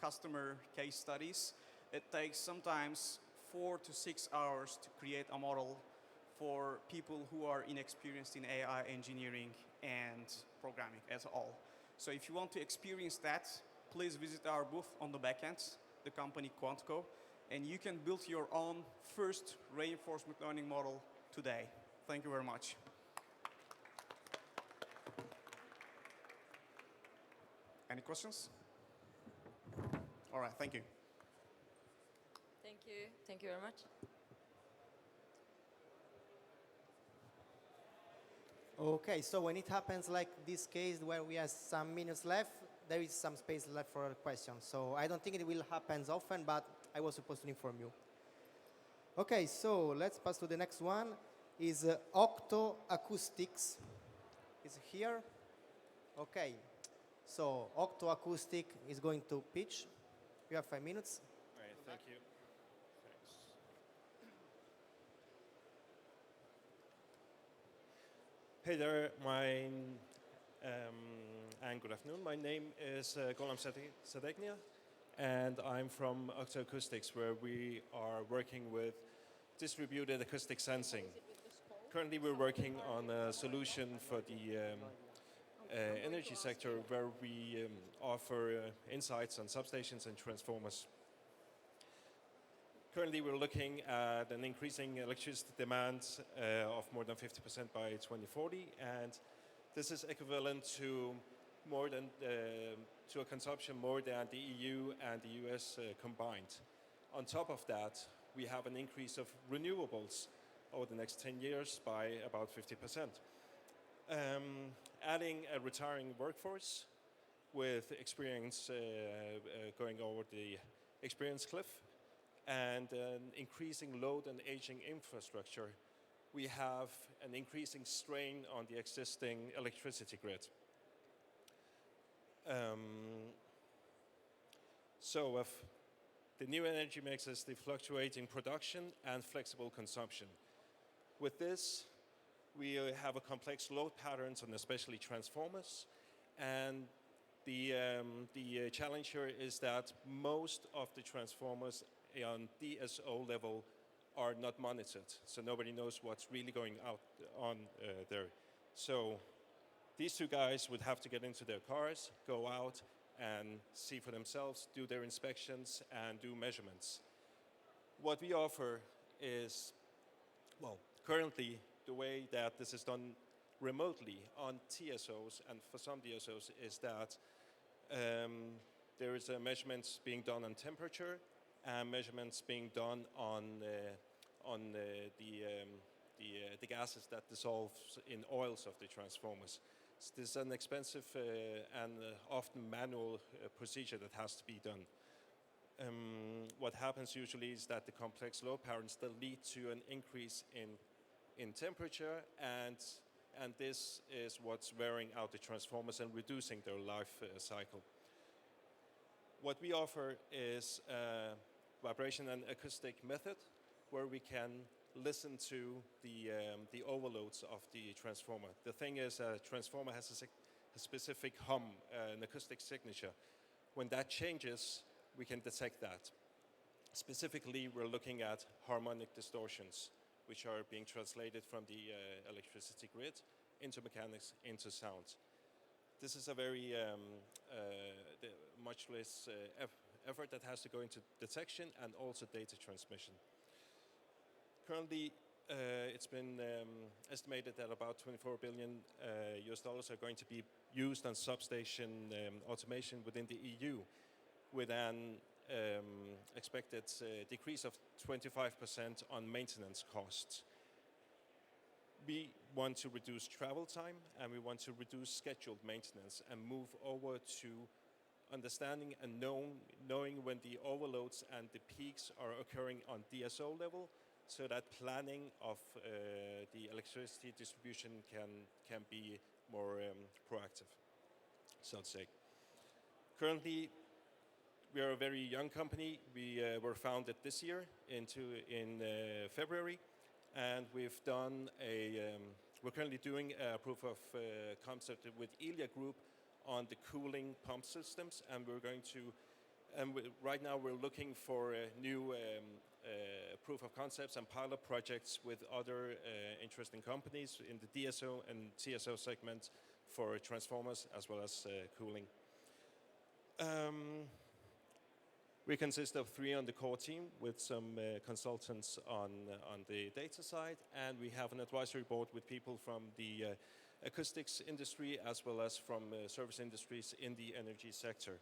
customer case studies, it takes sometimes 4 to 6 hours to create a model for people who are inexperienced in AI engineering and programming as all. So if you want to experience that, please visit our booth on the back end, the company Quantco, and you can build your own first reinforcement learning model today. Thank Thank you very much. Any questions? All right, thank you. Thank you. Thank you very much. Okay, so when it happens like this case where we have some minutes left, there is some space left for a question. So I don't think it will happen often, but I was supposed to inform you. Okay, so let's pass to the next one. Is Octo Acoustics. Is here. Okay, so Octo Acoustic is going to pitch. You have 5 minutes. All right, thank you. Thanks. Hey there, and good afternoon. My name is Golam Sadegnia, and I'm from Octo Acoustics, where we are working with distributed acoustic sensing. Currently, we're working on a solution for the energy sector where we offer insights on substations and transformers. Currently, we're looking at an increasing electricity demand of more than 50% by 2040, and this is equivalent to more than to a consumption more than the EU and the US combined. On top of that, we have an increase of renewables over the next 10 years by about 50%. Adding a retiring workforce with experience going over the experience cliff, and an increasing load and aging infrastructure, we have an increasing strain on the existing electricity grid. So if the new energy mix is the fluctuating production and flexible consumption. With this, we have a complex load patterns on especially transformers, and the challenge here is that most of the transformers on DSO level are not monitored, so nobody knows what's really going on there. So these two guys would have to get into their cars, go out and see for themselves, do their inspections and do measurements. What we offer is, well, currently the way that this is done remotely on TSOs and for some DSOs is that there is a measurements being done on temperature and measurements being done on the gases that dissolve in oils of the transformers. So this is an expensive and often manual procedure that has to be done. What happens usually is that the complex load patterns that lead to an increase in temperature, and this is what's wearing out the transformers and reducing their life cycle. What we offer is a vibration and acoustic method where we can listen to the overloads of the transformer. The thing is, a transformer has a specific hum, an acoustic signature. When that changes, we can detect that. Specifically, we're looking at harmonic distortions, which are being translated from the electricity grid into mechanics, into sound. This is a very much less effort that has to go into detection and also data transmission. Currently, it's been estimated that about $24 billion US dollars are going to be used on substation automation within the EU, with an expected decrease of 25% on maintenance costs. We want to reduce travel time, and we want to reduce scheduled maintenance and move over to understanding and knowing when the overloads and the peaks are occurring on DSO level, so that planning of the electricity distribution can be more proactive, so to say. Currently, we are a very young company. We were founded this year in February, and we've done we're currently doing a proof of concept with Elia Group on the cooling pump systems, and we're going to, right now we're looking for new proof of concepts and pilot projects with other interesting companies in the DSO and TSO segment for transformers as well as cooling. We consist of 3 on the core team with some consultants on the data side, and we have an advisory board with people from the acoustics industry as well as from service industries in the energy sector.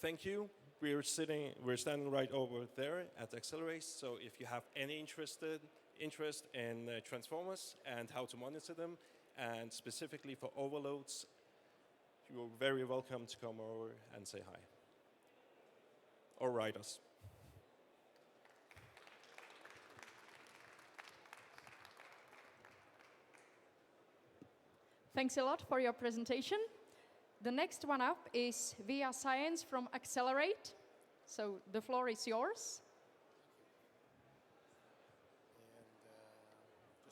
Thank you. We're standing right over there at Accelerate, so if you have any interest in transformers and how to monitor them, and specifically for overloads, you're very welcome to come over and say hi. Or write us. Thanks a lot for your presentation. The next one up is Via Science from Accelerate. So the floor is yours.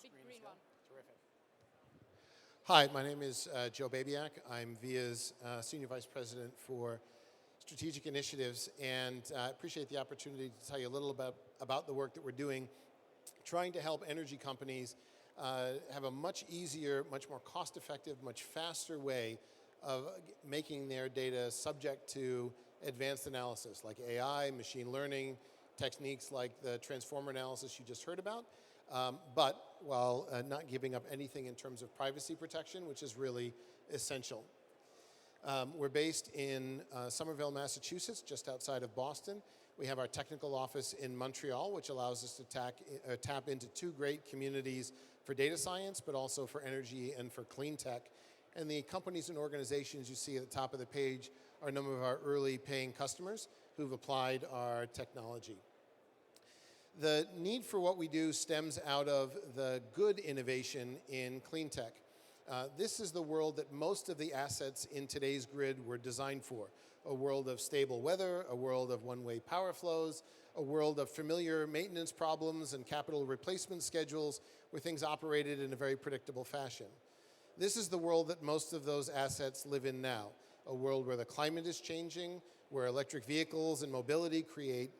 Big green one. Terrific. Hi, my name is Joe Babiak. I'm VIA's Senior Vice President for Strategic Initiatives, and I appreciate the opportunity to tell you a little about the work that we're doing, trying to help energy companies have a much easier, much more cost-effective, much faster way of making their data subject to advanced analysis, like AI, machine learning, techniques like the transformer analysis you just heard about, but while not giving up anything in terms of privacy protection, which is really essential. We're based in Somerville, Massachusetts, just outside of Boston. We have our technical office in Montreal, which allows us to tap into 2 great communities for data science, but also for energy and for clean tech. And the companies and organizations you see at the top of the page are a number of our early paying customers who've applied our technology. The need for what we do stems out of the good innovation in clean tech. This is the world that most of the assets in today's grid were designed for. A world of stable weather, a world of one-way power flows, a world of familiar maintenance problems and capital replacement schedules where things operated in a very predictable fashion. This is the world that most of those assets live in now, a world where the climate is changing, where electric vehicles and mobility create,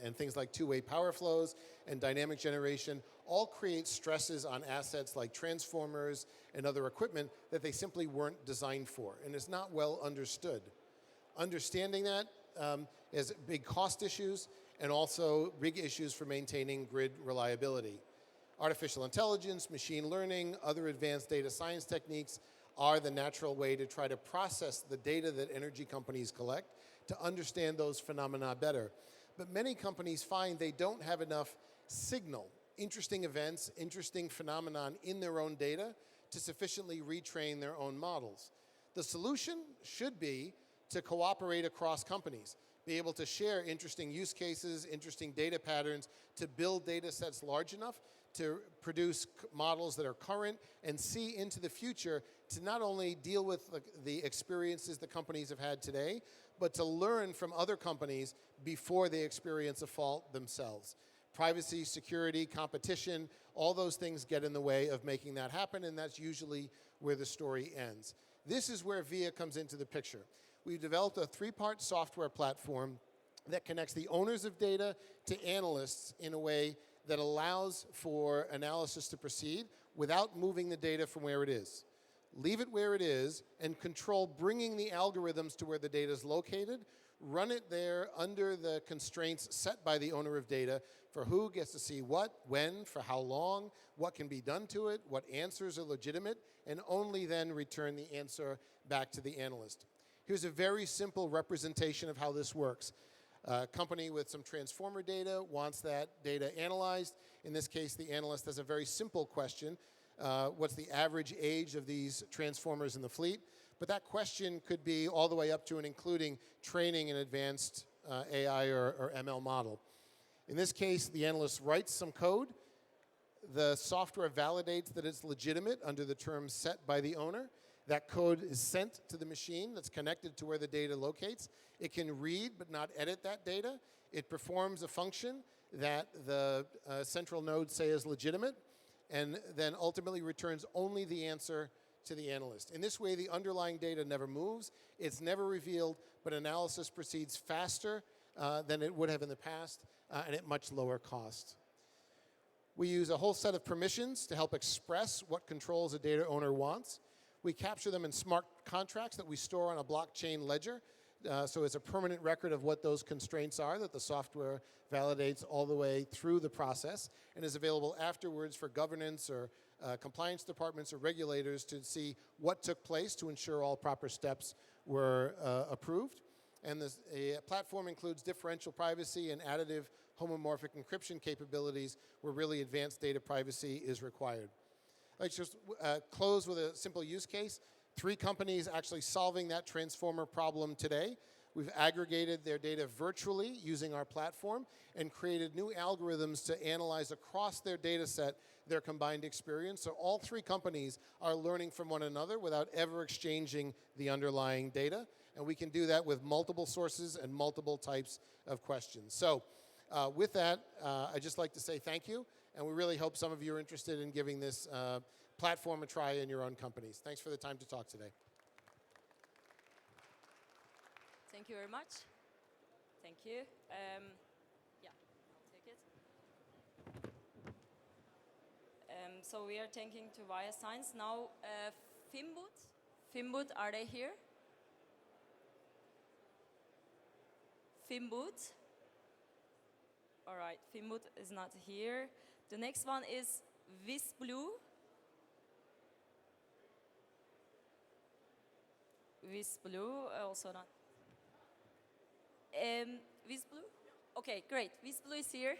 and things like two-way power flows and dynamic generation, all create stresses on assets like transformers and other equipment that they simply weren't designed for, and it's not well understood. Understanding that is big cost issues and also big issues for maintaining grid reliability. Artificial intelligence, machine learning, other advanced data science techniques are the natural way to try to process the data that energy companies collect to understand those phenomena better. But many companies find they don't have enough signal, interesting events, interesting phenomenon in their own data to sufficiently retrain their own models. The solution should be to cooperate across companies, be able to share interesting use cases, interesting data patterns, to build data sets large enough to produce models that are current and see into the future to not only deal with the experiences the companies have had today, but to learn from other companies before they experience a fault themselves. Privacy, security, competition, all those things get in the way of making that happen, and that's usually where the story ends. This is where VIA comes into the picture. We've developed a 3-part software platform that connects the owners of data to analysts in a way that allows for analysis to proceed without moving the data from where it is. Leave it where it is and control bringing the algorithms to where the data is located, run it there under the constraints set by the owner of data for who gets to see what, when, for how long, what can be done to it, what answers are legitimate, and only then return the answer back to the analyst. Here's a very simple representation of how this works. A company with some transformer data wants that data analyzed. In this case, the analyst has a very simple question. What's the average age of these transformers in the fleet? But that question could be all the way up to and including training an advanced AI or ML model. In this case, the analyst writes some code. The software validates that it's legitimate under the terms set by the owner. That code is sent to the machine that's connected to where the data locates. It can read but not edit that data. It performs a function that the central nodes say is legitimate, and then ultimately returns only the answer to the analyst. In this way, the underlying data never moves, it's never revealed, but analysis proceeds faster than it would have in the past and at much lower cost. We use a whole set of permissions to help express what controls a data owner wants. We capture them in smart contracts that we store on a blockchain ledger So it's a permanent record of what those constraints are that the software validates all the way through the process and is available afterwards for governance or compliance departments or regulators to see what took place to ensure all proper steps were approved. And the platform includes differential privacy and additive homomorphic encryption capabilities where really advanced data privacy is required. Let's just close with a simple use case. 3 companies actually solving that transformer problem today. We've aggregated their data virtually using our platform and created new algorithms to analyze across their data set their combined experience. So all 3 companies are learning from one another without ever exchanging the underlying data. And we can do that with multiple sources and multiple types of questions. So with that, I'd just like to say thank you. And we really hope some of you are interested in giving this platform a try in your own companies. Thanks for the time to talk today. Thank you very much. Thank you. Yeah, I'll take it. So we are taking to Via Science now. Fimbut, are they here? Fimbut. All right, Fimbut is not here. The next one is Visblue. Visblue, also not. Visblue? Okay, great. Visblue is here.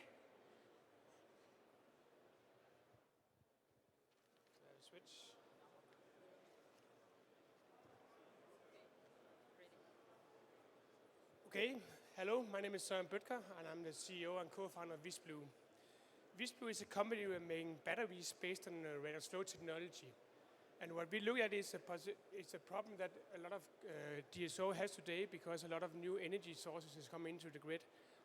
Switch. Okay, hello, my name is Søren Bødker, and I'm the CEO and co-founder of Visblue. Visblue is a company who are making batteries based on redox flow technology. And what we look at is a problem that a lot of DSO has today because a lot of new energy sources is coming into the grid.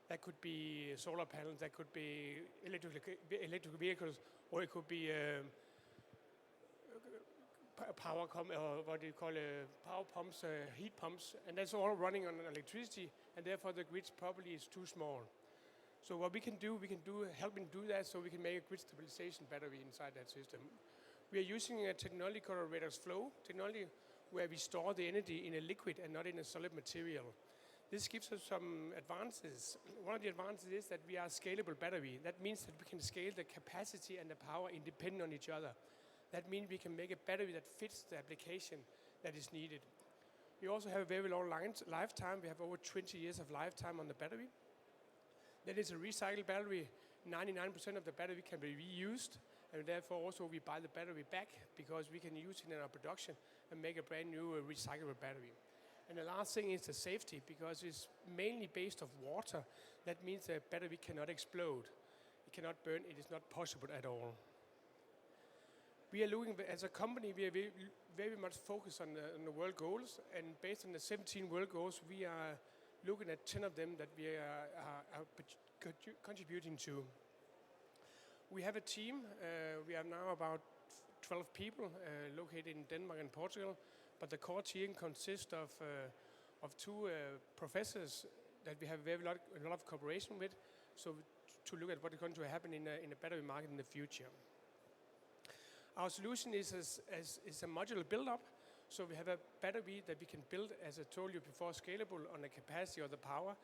That could be solar panels, that could be electric vehicles, or it could be power pumps, heat pumps, and that's all running on electricity, and therefore the grid probably is too small. So what we can do help them do that, so we can make a grid stabilization battery inside that system. We are using a technology called redox flow technology, where we store the energy in a liquid and not in a solid material. This gives us some advances. One of the advantages is that we are a scalable battery. That means that we can scale the capacity and the power independent on each other. That means we can make a battery that fits the application that is needed. We also have a very long lifetime. We have over 20 years of lifetime on the battery. That is a recycled battery. 99% of the battery can be reused, and therefore also we buy the battery back because we can use it in our production and make a brand new recyclable battery. And the last thing is the safety, because it's mainly based on water. That means the battery cannot explode. It cannot burn. It is not possible at all. We are looking, as a company, we are very much focused on the world goals, and based on the 17 world goals, we are looking at 10 of them that we are contributing to. We have a team. We are now about 12 people located in Denmark and Portugal, but the core team consists of 2 professors that we have a lot of cooperation with, so to look at what is going to happen in the battery market in the future. Our solution is a modular build-up, so we have a battery that we can build, as I told you before, scalable on the capacity or the power,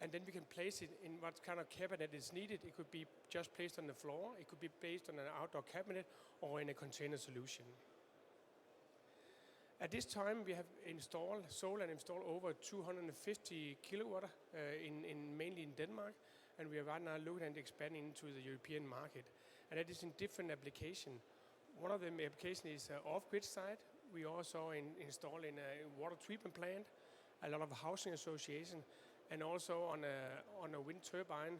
and then we can place it in what kind of cabinet is needed. It could be just placed on the floor, it could be placed on an outdoor cabinet, or in a container solution. At this time, we have sold and installed over 250 kilowatt mainly in Denmark, and we are right now looking at expanding into the European market. And that is in different applications. One of the applications is off-grid side. We also install in a water treatment plant, a lot of housing association, and also on a wind turbine,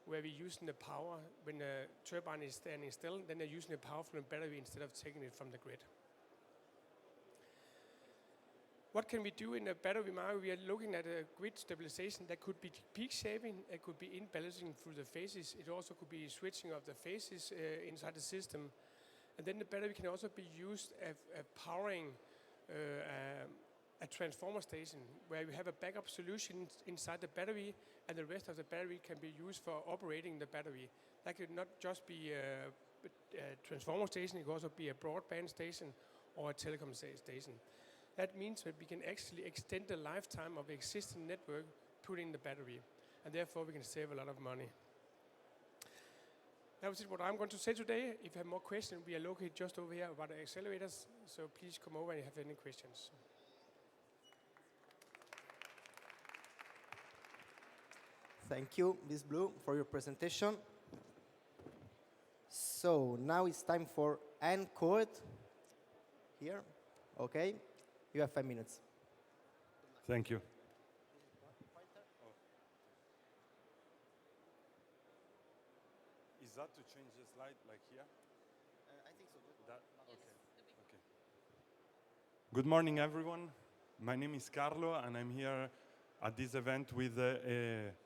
where we're using the power when the turbine is standing still. Then they're using the power from the battery instead of taking it from the grid. What can we do in the battery market? We are looking at a grid stabilization that could be peak shaving, it could be in-balancing through the phases, it also could be switching of the phases inside the system. And then the battery can also be used as powering a transformer station, where we have a backup solution inside the battery, and the rest of the battery can be used for operating the battery. That could not just be a transformer station, it could also be a broadband station or a telecom station. That means that we can actually extend the lifetime of the existing network putting the battery, and therefore we can save a lot of money. That was what I'm going to say today. If you have more questions, we are located just over here about the accelerators, so please come over if you have any questions. Thank you, Ms. Blue, for your presentation. So now it's time for Anne Court. Here, okay. You have 5 minutes. Thank you. Is that to change the slide like here? I think so. Okay. Good morning, everyone. My name is Carlo, and I'm here at this event with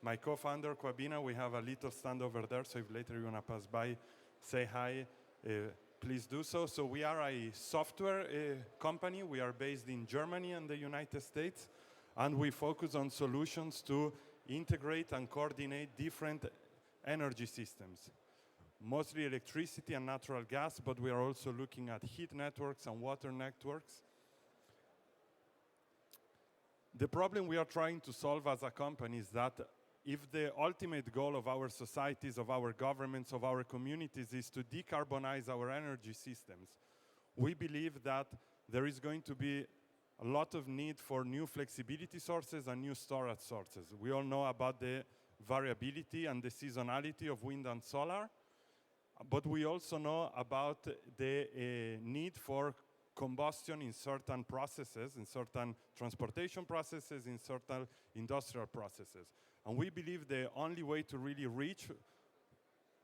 my co-founder, Quabina. We have a little stand over there, so if later you want to pass by, say hi, please do so. So we are a software company. We are based in Germany and the United States, and we focus on solutions to integrate and coordinate different energy systems, mostly electricity and natural gas, but we are also looking at heat networks and water networks. The problem we are trying to solve as a company is that if the ultimate goal of our societies, of our governments, of our communities is to decarbonize our energy systems, we believe that there is going to be a lot of need for new flexibility sources and new storage sources. We all know about the variability and the seasonality of wind and solar, but we also know about the need for combustion in certain processes, in certain transportation processes, in certain industrial processes. And we believe the only way to really reach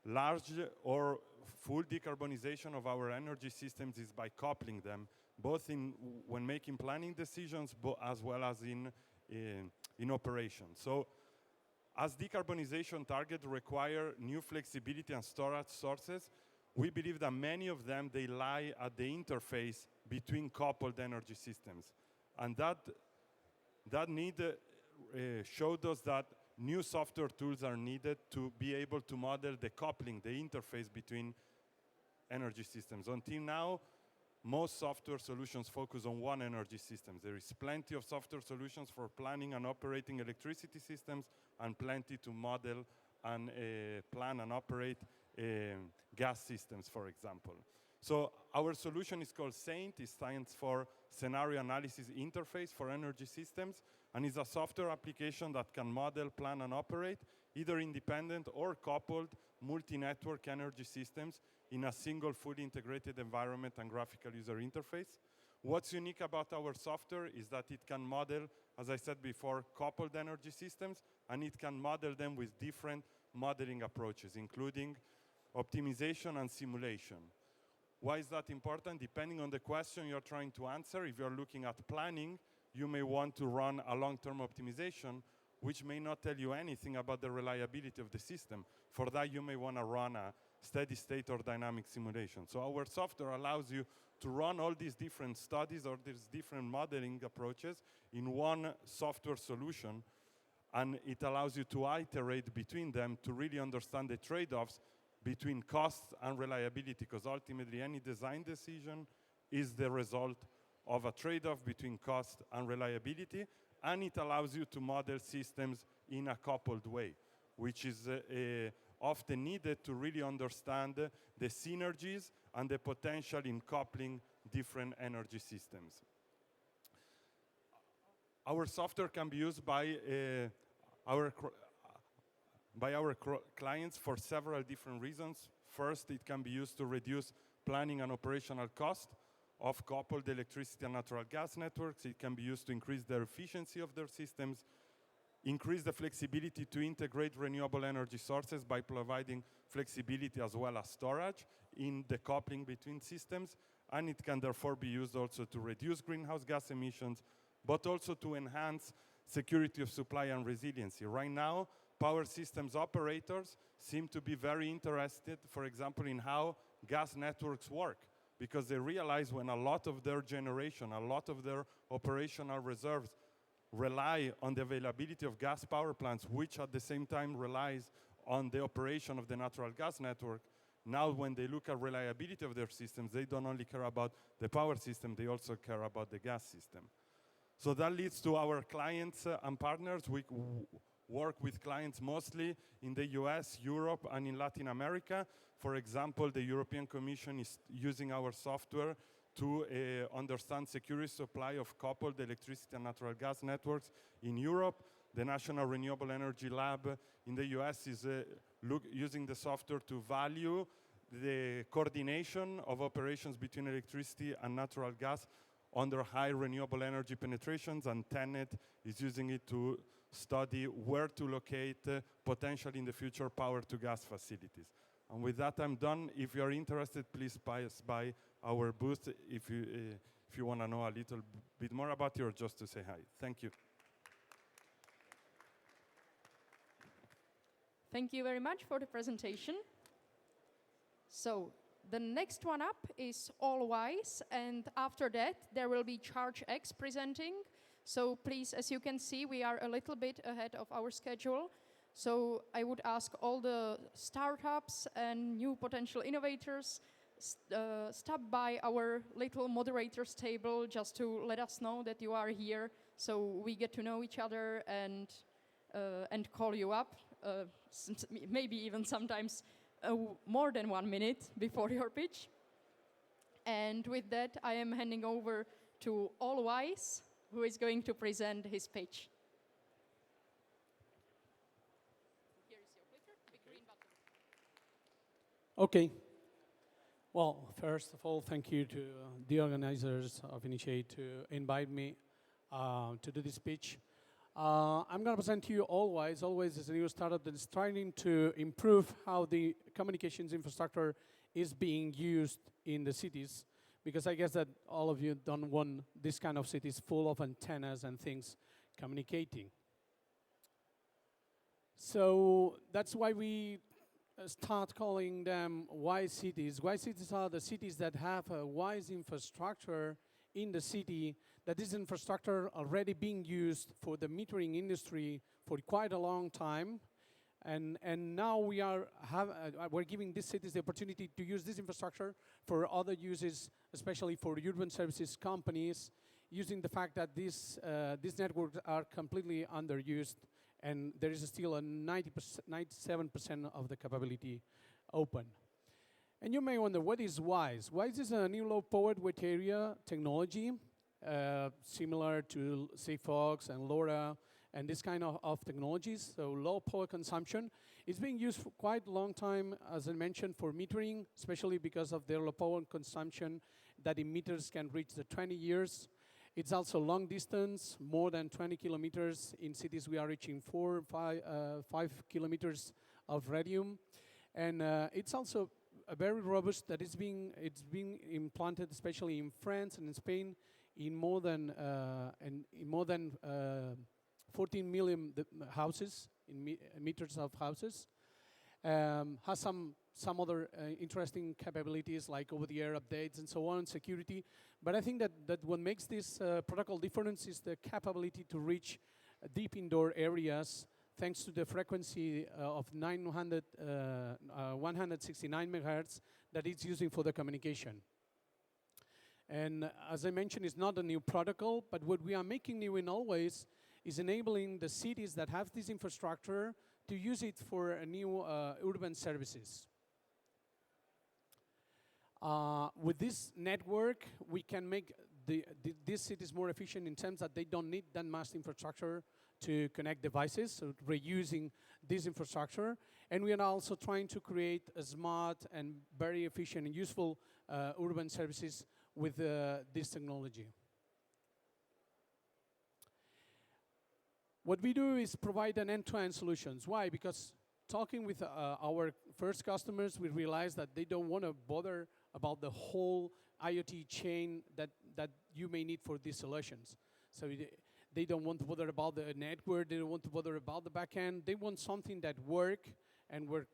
large or full decarbonization of our energy systems is by coupling them, both when making planning decisions, as well as in operation. So as decarbonization targets require new flexibility and storage sources, we believe that many of them, they lie at the interface between coupled energy systems. And that need showed us that new software tools are needed to be able to model the coupling, the interface between energy systems. Until now, most software solutions focus on one energy system. There is plenty of software solutions for planning and operating electricity systems, and plenty to model and plan and operate gas systems, for example. So our solution is called SAINT. It stands for Scenario Analysis Interface for Energy Systems, and is a software application that can model, plan, and operate either independent or coupled multi-network energy systems in a single fully integrated environment and graphical user interface. What's unique about our software is that it can model, as I said before, coupled energy systems, and it can model them with different modeling approaches, including optimization and simulation. Why is that important? Depending on the question you're trying to answer, if you're looking at planning, you may want to run a long-term optimization, which may not tell you anything about the reliability of the system. For that, you may want to run a steady state or dynamic simulation. So our software allows you to run all these different studies or these different modeling approaches in one software solution, and it allows you to iterate between them to really understand the trade-offs between costs and reliability, because ultimately any design decision is the result of a trade-off between cost and reliability, and it allows you to model systems in a coupled way, which is often needed to really understand the synergies and the potential in coupling different energy systems. Our software can be used by our clients for several different reasons. First, it can be used to reduce planning and operational cost of coupled electricity and natural gas networks. It can be used to increase their efficiency of their systems, increase the flexibility to integrate renewable energy sources by providing flexibility as well as storage in the coupling between systems, and it can therefore be used also to reduce greenhouse gas emissions, but also to enhance security of supply and resiliency. Right now, power systems operators seem to be very interested, for example, in how gas networks work, because they realize when a lot of their generation, a lot of their operational reserves rely on the availability of gas power plants, which at the same time relies on the operation of the natural gas network, Now, when they look at reliability of their systems, they don't only care about the power system, they also care about the gas system. So that leads to our clients and partners. We work with clients mostly in the US, Europe, and in Latin America. For example, the European Commission is using our software to understand security supply of coupled electricity and natural gas networks in Europe. The National Renewable Energy Lab in the US is using the software to value the coordination of operations between electricity and natural gas under high renewable energy penetrations, and TenneT is using it to study where to locate potentially in the future power-to-gas facilities. And with that, I'm done. If you're interested, please pass by our booth if you want to know a little bit more about it or just to say hi. Thank you. Thank you very much for the presentation. So the next one up is Allwise, and after that there will be ChargeX presenting. So please, as you can see, we are a little bit ahead of our schedule. So I would ask all the startups and new potential innovators stop by our little moderators table just to let us know that you are here, so we get to know each other and call you up. Maybe even sometimes more than 1 minute before your pitch. And with that, I am handing over to Allwise, who is going to present his pitch. Here is your clicker, big green button. Okay. Well, first of all, thank you to the organizers of Initiate to invite me to do this pitch. I'm going to present to you Allwise. Allwise is a new startup that is trying to improve how the communications infrastructure is being used in the cities, because I guess that all of you don't want this kind of cities full of antennas and things communicating. So that's why we start calling them wise cities. Wise cities are the cities that have a wise infrastructure in the city, that this infrastructure already being used for the metering industry for quite a long time. And now we're giving these cities the opportunity to use this infrastructure for other uses, especially for urban services companies, using the fact that these networks are completely underused, and there is still a 97% of the capability open. And you may wonder, what is WISE? WISE is a new low-powered wet area technology, similar to Sigfox and LoRa, and this kind of technologies, so low power consumption. It's being used for quite a long time, as I mentioned, for metering, especially because of their low power consumption that emitters can reach the 20 years. It's also long distance, more than 20 kilometers. In cities, we are reaching 4, 5 kilometers of radium. And it's also very robust, that it's being implanted, especially in France and in Spain, in more than 14 million houses, in meters of houses. Has some other interesting capabilities like over-the-air updates and so on, security. But I think that what makes this protocol different is the capability to reach deep indoor areas thanks to the frequency of 169 megahertz that it's using for the communication. And as I mentioned, it's not a new protocol, but what we are making new in Allwise is enabling the cities that have this infrastructure to use it for a new urban services. With this network, we can make these cities more efficient in terms that they don't need that much infrastructure to connect devices, so reusing this infrastructure. And we are also trying to create a smart and very efficient and useful urban services with this technology. What we do is provide an end-to-end solutions. Why? Because talking with our first customers, we realized that they don't want to bother about the whole IoT chain that you may need for these solutions. So they don't want to bother about the network, they don't want to bother about the backend, they want something that work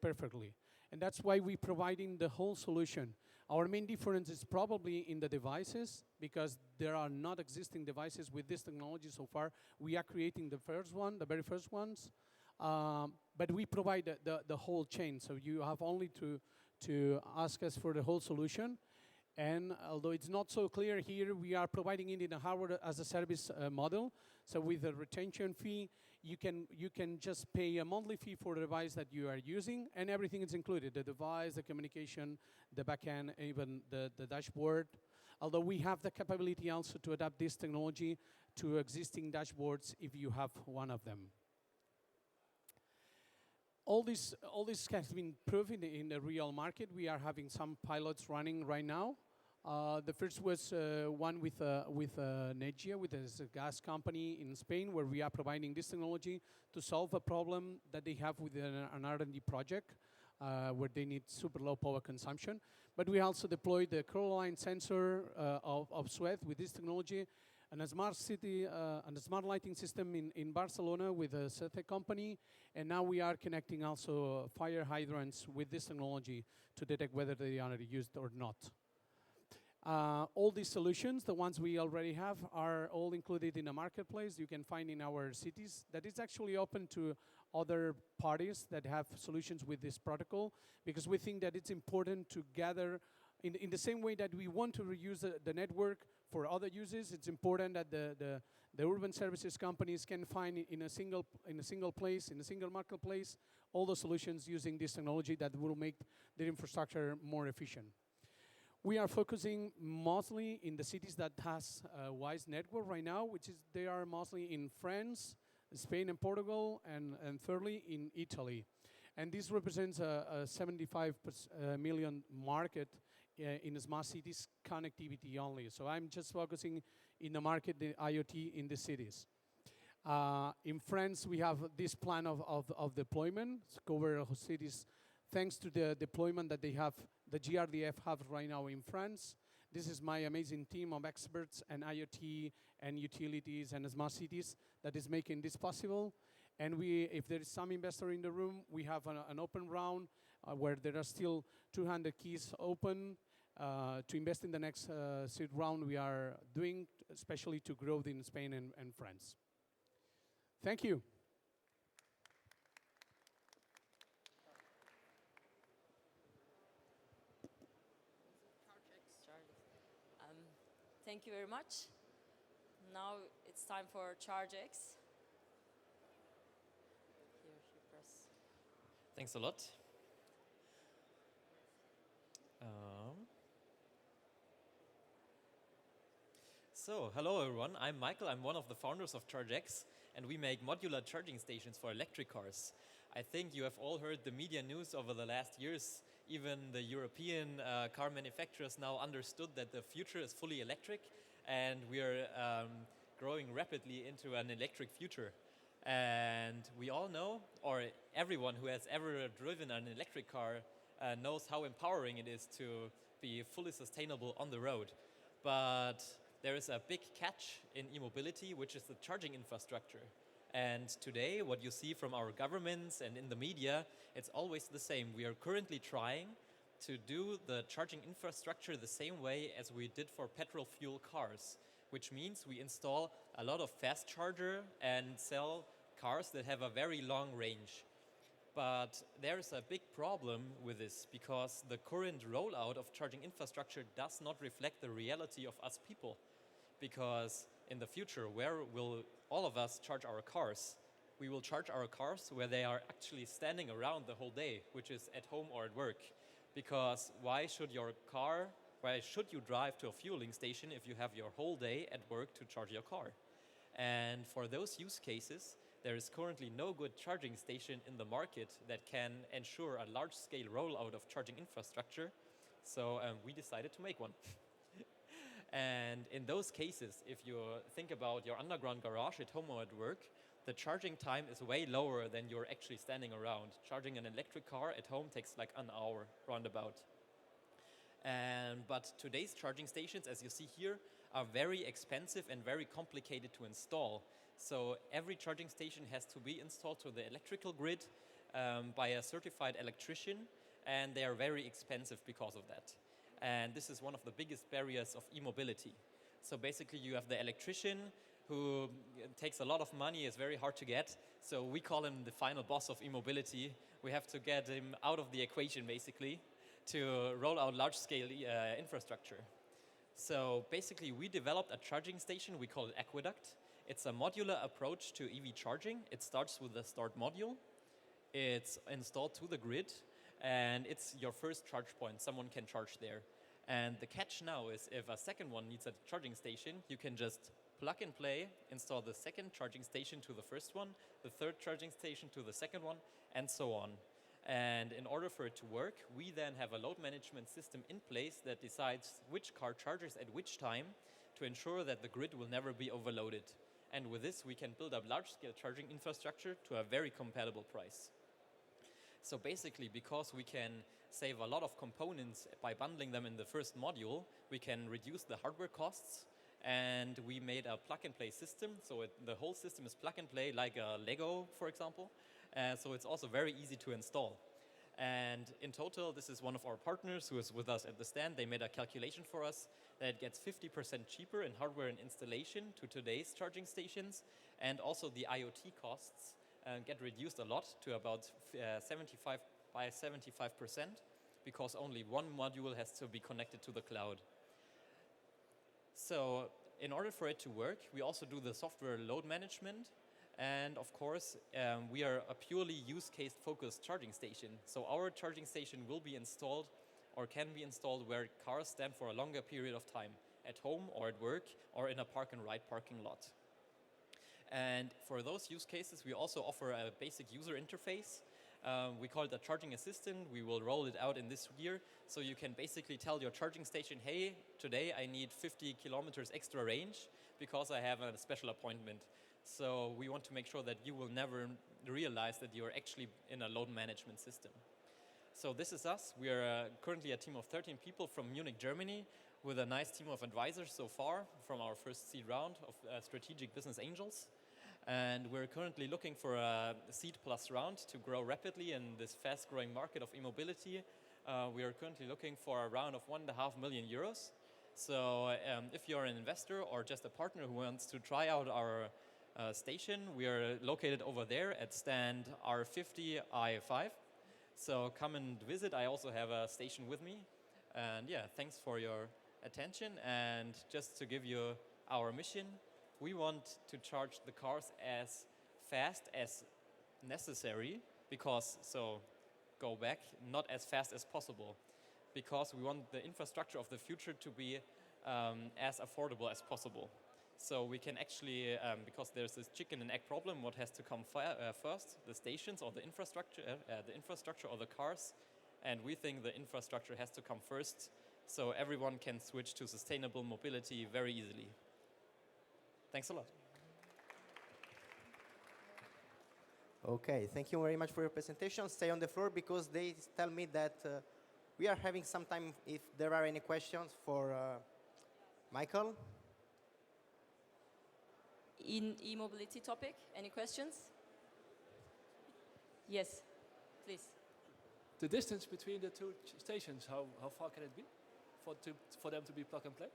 perfectly. And that's why we're providing the whole solution. Our main difference is probably in the devices, because there are not existing devices with this technology so far. We are creating the very first ones. But we provide the whole chain, so you have only to to ask us for the whole solution. And although it's not so clear here, we are providing it in a hardware as a service model. So with a retention fee, you can just pay a monthly fee for the device that you are using, and everything is included: the device, the communication, the backend, even the dashboard. Although we have the capability also to adapt this technology to existing dashboards if you have one of them. All this has been proven in the real market. We are having some pilots running right now. The first was one with Negia, with a gas company in Spain, where we are providing this technology to solve a problem that they have with an R&D project, where they need super low power consumption. But we also deployed the Caroline sensor of Suez with this technology, and a smart city and a smart lighting system in Barcelona with a Sete company. And now we are connecting also fire hydrants with this technology to detect whether they are used or not. All these solutions, the ones we already have, are all included in a marketplace you can find in our cities that is actually open to other parties that have solutions with this protocol, because we think that it's important to gather, in the same way that we want to reuse the network for other uses, it's important that the urban services companies can find in a single place, in a single marketplace, all the solutions using this technology that will make their infrastructure more efficient. We are focusing mostly in the cities that has a WISE network right now, which is they are mostly in France, Spain and Portugal, and thirdly in Italy. And this represents a 75 million market in smart cities connectivity only. So I'm just focusing in the market, the IoT in the cities. In France, we have this plan of deployment, cover cities, thanks to the deployment that they have, the GRDF have right now in France. This is my amazing team of experts and IoT and utilities and smart cities that is making this possible. And if there is some investor in the room, we have an open round where there are still 200 keys open to invest in the next seed round we are doing, especially to grow in Spain and France. Thank you. Thank you very much. Now it's time for ChargeX. Here you press. Thanks a lot. So, hello everyone. I'm Michael. I'm one of the founders of ChargeX, and we make modular charging stations for electric cars. I think you have all heard the media news over the last years. Even the European car manufacturers now understood that the future is fully electric, and we are growing rapidly into an electric future. And we all know, or everyone who has ever driven an electric car knows how empowering it is to be fully sustainable on the road. But there is a big catch in e-mobility, which is the charging infrastructure. And today, what you see from our governments and in the media, it's always the same. We are currently trying to do the charging infrastructure the same way as we did for petrol fuel cars, which means we install a lot of fast charger and sell cars that have a very long range. But there's a big problem with this, because the current rollout of charging infrastructure does not reflect the reality of us people. Because in the future, where will all of us charge our cars? We will charge our cars where they are actually standing around the whole day, which is at home or at work. Because why should you drive to a fueling station if you have your whole day at work to charge your car? And for those use cases, there is currently no good charging station in the market that can ensure a large-scale rollout of charging infrastructure. So we decided to make one. And in those cases, if you think about your underground garage at home or at work, the charging time is way lower than you're actually standing around. Charging an electric car at home takes like an hour, roundabout. But today's charging stations, as you see here, are very expensive and very complicated to install. So every charging station has to be installed to the electrical grid by a certified electrician, and they are very expensive because of that. And this is one of the biggest barriers of e-mobility. So basically you have the electrician who takes a lot of money, is very hard to get. So we call him the final boss of e-mobility. We have to get him out of the equation basically to roll out large-scale infrastructure. So basically, we developed a charging station we call it Aqueduct. It's a modular approach to EV charging. It starts with a start module. It's installed to the grid, and it's your first charge point. Someone can charge there. And the catch now is if a second one needs a charging station, you can just plug and play, install the second charging station to the first one, the third charging station to the second one, and so on. And in order for it to work, we then have a load management system in place that decides which car charges at which time to ensure that the grid will never be overloaded. And with this, we can build up large-scale charging infrastructure to a very compatible price. So basically, because we can save a lot of components by bundling them in the first module, we can reduce the hardware costs, and we made a plug-and-play system. So the whole system is plug-and-play, like a Lego, for example. So it's also very easy to install. And in total, this is one of our partners who is with us at the stand. They made a calculation for us that it gets 50% cheaper in hardware and installation to today's charging stations. And also the IoT costs get reduced a lot to about 75% because only one module has to be connected to the cloud. So in order for it to work, we also do the software load management. And of course, we are a purely use case focused charging station. So our charging station will be installed or can be installed where cars stand for a longer period of time, at home or at work or in a park and ride parking lot. And for those use cases, we also offer a basic user interface. We call it a charging assistant. We will roll it out in this year. So you can basically tell your charging station, hey, today I need 50 kilometers extra range because I have a special appointment. So we want to make sure that you will never realize that you're actually in a load management system. So this is us. We are currently a team of 13 people from Munich, Germany, with a nice team of advisors so far from our first seed round of strategic business angels. And we're currently looking for a seed plus round to grow rapidly in this fast-growing market of e-mobility. We are currently looking for a round of 1.5 million euros. So if you're an investor or just a partner who wants to try out our station, we are located over there at stand R50I5. So come and visit. I also have a station with me. And yeah, thanks for your attention. And just to give you our mission, we want to charge the cars as fast as necessary because, so go back, not as fast as possible, because we want the infrastructure of the future to be as affordable as possible. So we can actually, because there's this chicken and egg problem, what has to come first, the stations or the infrastructure or the cars? And we think the infrastructure has to come first, so everyone can switch to sustainable mobility very easily. Thanks a lot. Okay, thank you very much for your presentation. Stay on the floor because they tell me that we are having some time if there are any questions for Michael. In e-mobility topic, any questions? Yes, please. The distance between the two stations, how far can it be for them to be plug and play?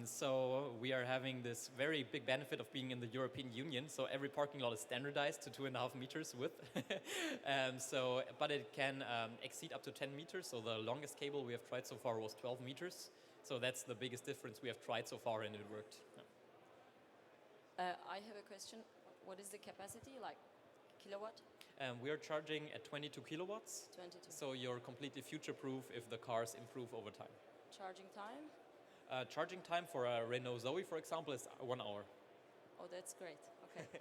So we are having this very big benefit of being in the European Union. So every parking lot is standardized to 2.5 meters width. But it can exceed up to 10 meters. So the longest cable we have tried so far was 12 meters. So that's the biggest difference we have tried so far, and it worked. I have a question. What is the capacity, like kilowatt? We are charging at 22 kilowatts. 22. So you're completely future-proof if the cars improve over time. Charging time? Charging time for a Renault Zoe, for example, is 1 hour. Oh, that's great. Okay.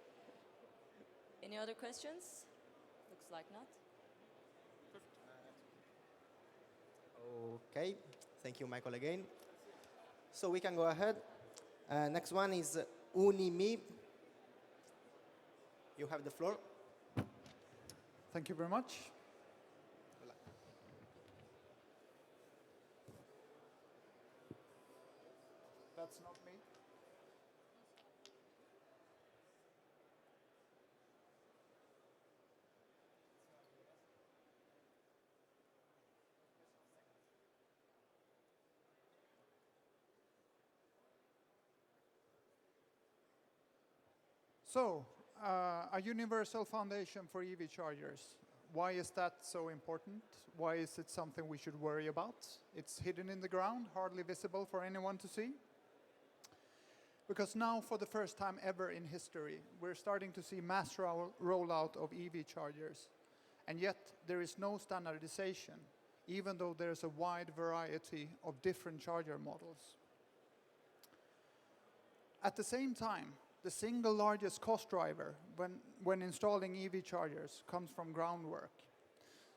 Any other questions? Looks like not. Okay, thank you, Michael, again. So we can go ahead. Next one is Unimi. You have the floor. Thank you very much. That's not me. So, a universal foundation for EV chargers. Why is that so important? Why is it something we should worry about? It's hidden in the ground, hardly visible for anyone to see. Because now, for the first time ever in history, we're starting to see mass rollout of EV chargers. And yet, there is no standardization, even though there's a wide variety of different charger models. At the same time, the single largest cost driver when installing EV chargers comes from groundwork.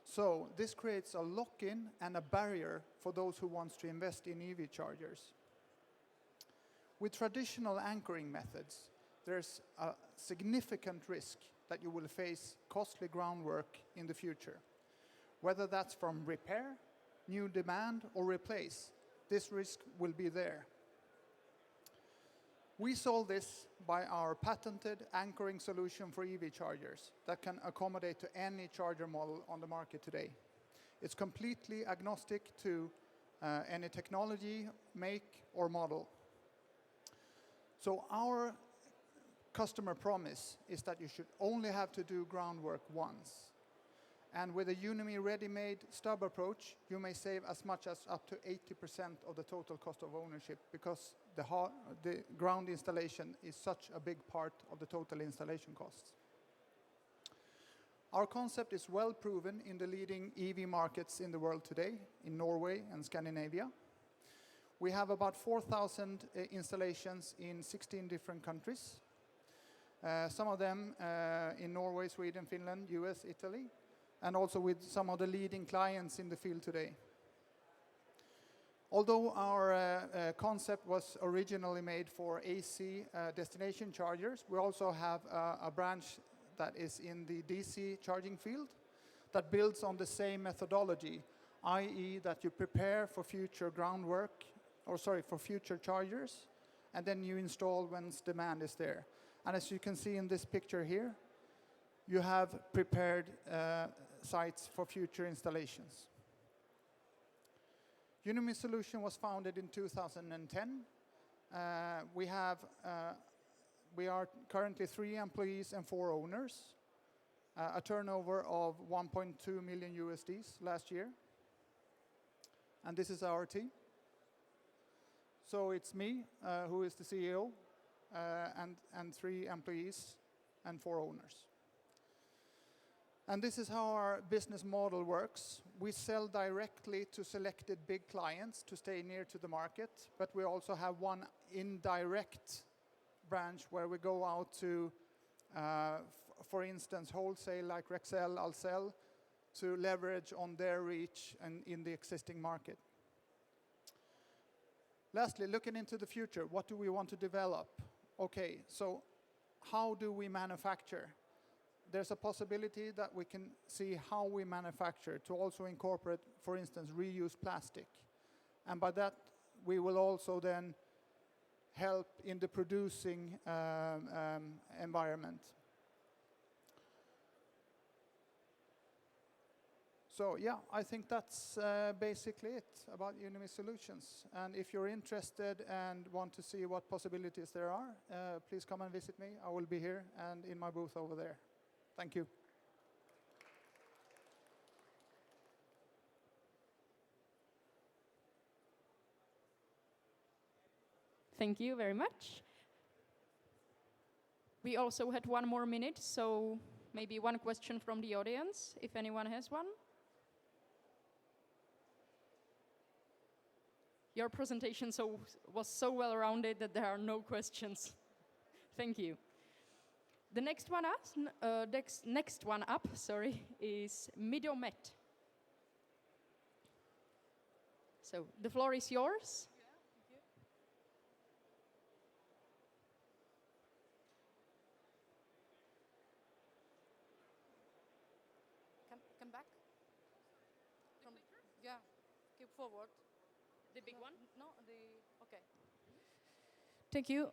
So this creates a lock-in and a barrier for those who want to invest in EV chargers. With traditional anchoring methods, there's a significant risk that you will face costly groundwork in the future. Whether that's from repair, new demand, or replace, this risk will be there. We solve this by our patented anchoring solution for EV chargers that can accommodate to any charger model on the market today. It's completely agnostic to any technology, make, or model. So our customer promise is that you should only have to do groundwork once. And with a Unimi ready-made stub approach, you may save as much as up to 80% of the total cost of ownership because the ground installation is such a big part of the total installation costs. Our concept is well proven in the leading EV markets in the world today, in Norway and Scandinavia. We have about 4,000 installations in 16 different countries. Some of them in Norway, Sweden, Finland, US, Italy, and also with some of the leading clients in the field today. Although our concept was originally made for AC destination chargers, we also have a branch that is in the DC charging field that builds on the same methodology, i.e. that you prepare for future for future chargers, and then you install when demand is there. And as you can see in this picture here, you have prepared sites for future installations. Unimi Solution was founded in 2010. We are currently 3 employees and 4 owners, a turnover of 1.2 million USDs last year. And this is our team. So it's me, who is the CEO, and 3 employees and 4 owners. And this is how our business model works. We sell directly to selected big clients to stay near to the market, but we also have one indirect branch where we go out to, for instance, wholesale like Rexel, Ahlsell, to leverage on their reach and in the existing market. Lastly, looking into the future, what do we want to develop? Okay, so how do we manufacture? There's a possibility that we can see how we manufacture to also incorporate, for instance, reused plastic. And by that, we will also then help in the producing environment. So yeah, I think that's basically it about Unimi Solutions. And if you're interested and want to see what possibilities there are, please come and visit me. I will be here and in my booth over there. Thank you. Thank you very much. We also had 1 more minute, so maybe 1 question from the audience, if anyone has one. Your presentation was so well-rounded that there are no questions. Thank you. The next one up, is Midomet. So the floor is yours. Come back. Yeah, keep forward. The big one? No, okay. Thank you.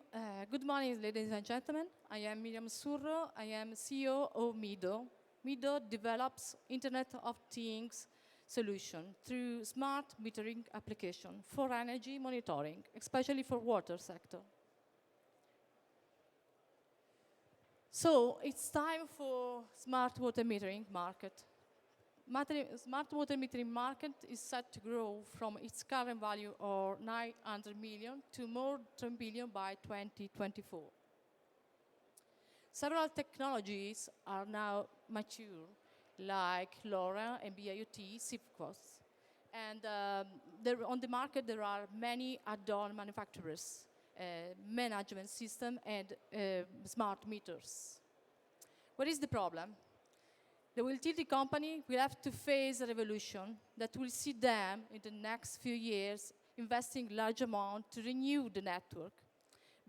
Good morning, ladies and gentlemen. I am Miriam Surro. I am CEO of Mido. Mido develops Internet of Things solution through smart metering application for energy monitoring, especially for water sector. So it's time for smart water metering market. Smart water metering market is set to grow from its current value of 900 million to more than 10 billion by 2024. Several technologies are now mature, like LoRa and BIoT, SIFCOS. And on the market, there are many add-on manufacturers, management system, and smart meters. What is the problem? The utility company will have to face a revolution that will see them in the next few years investing large amount to renew the network.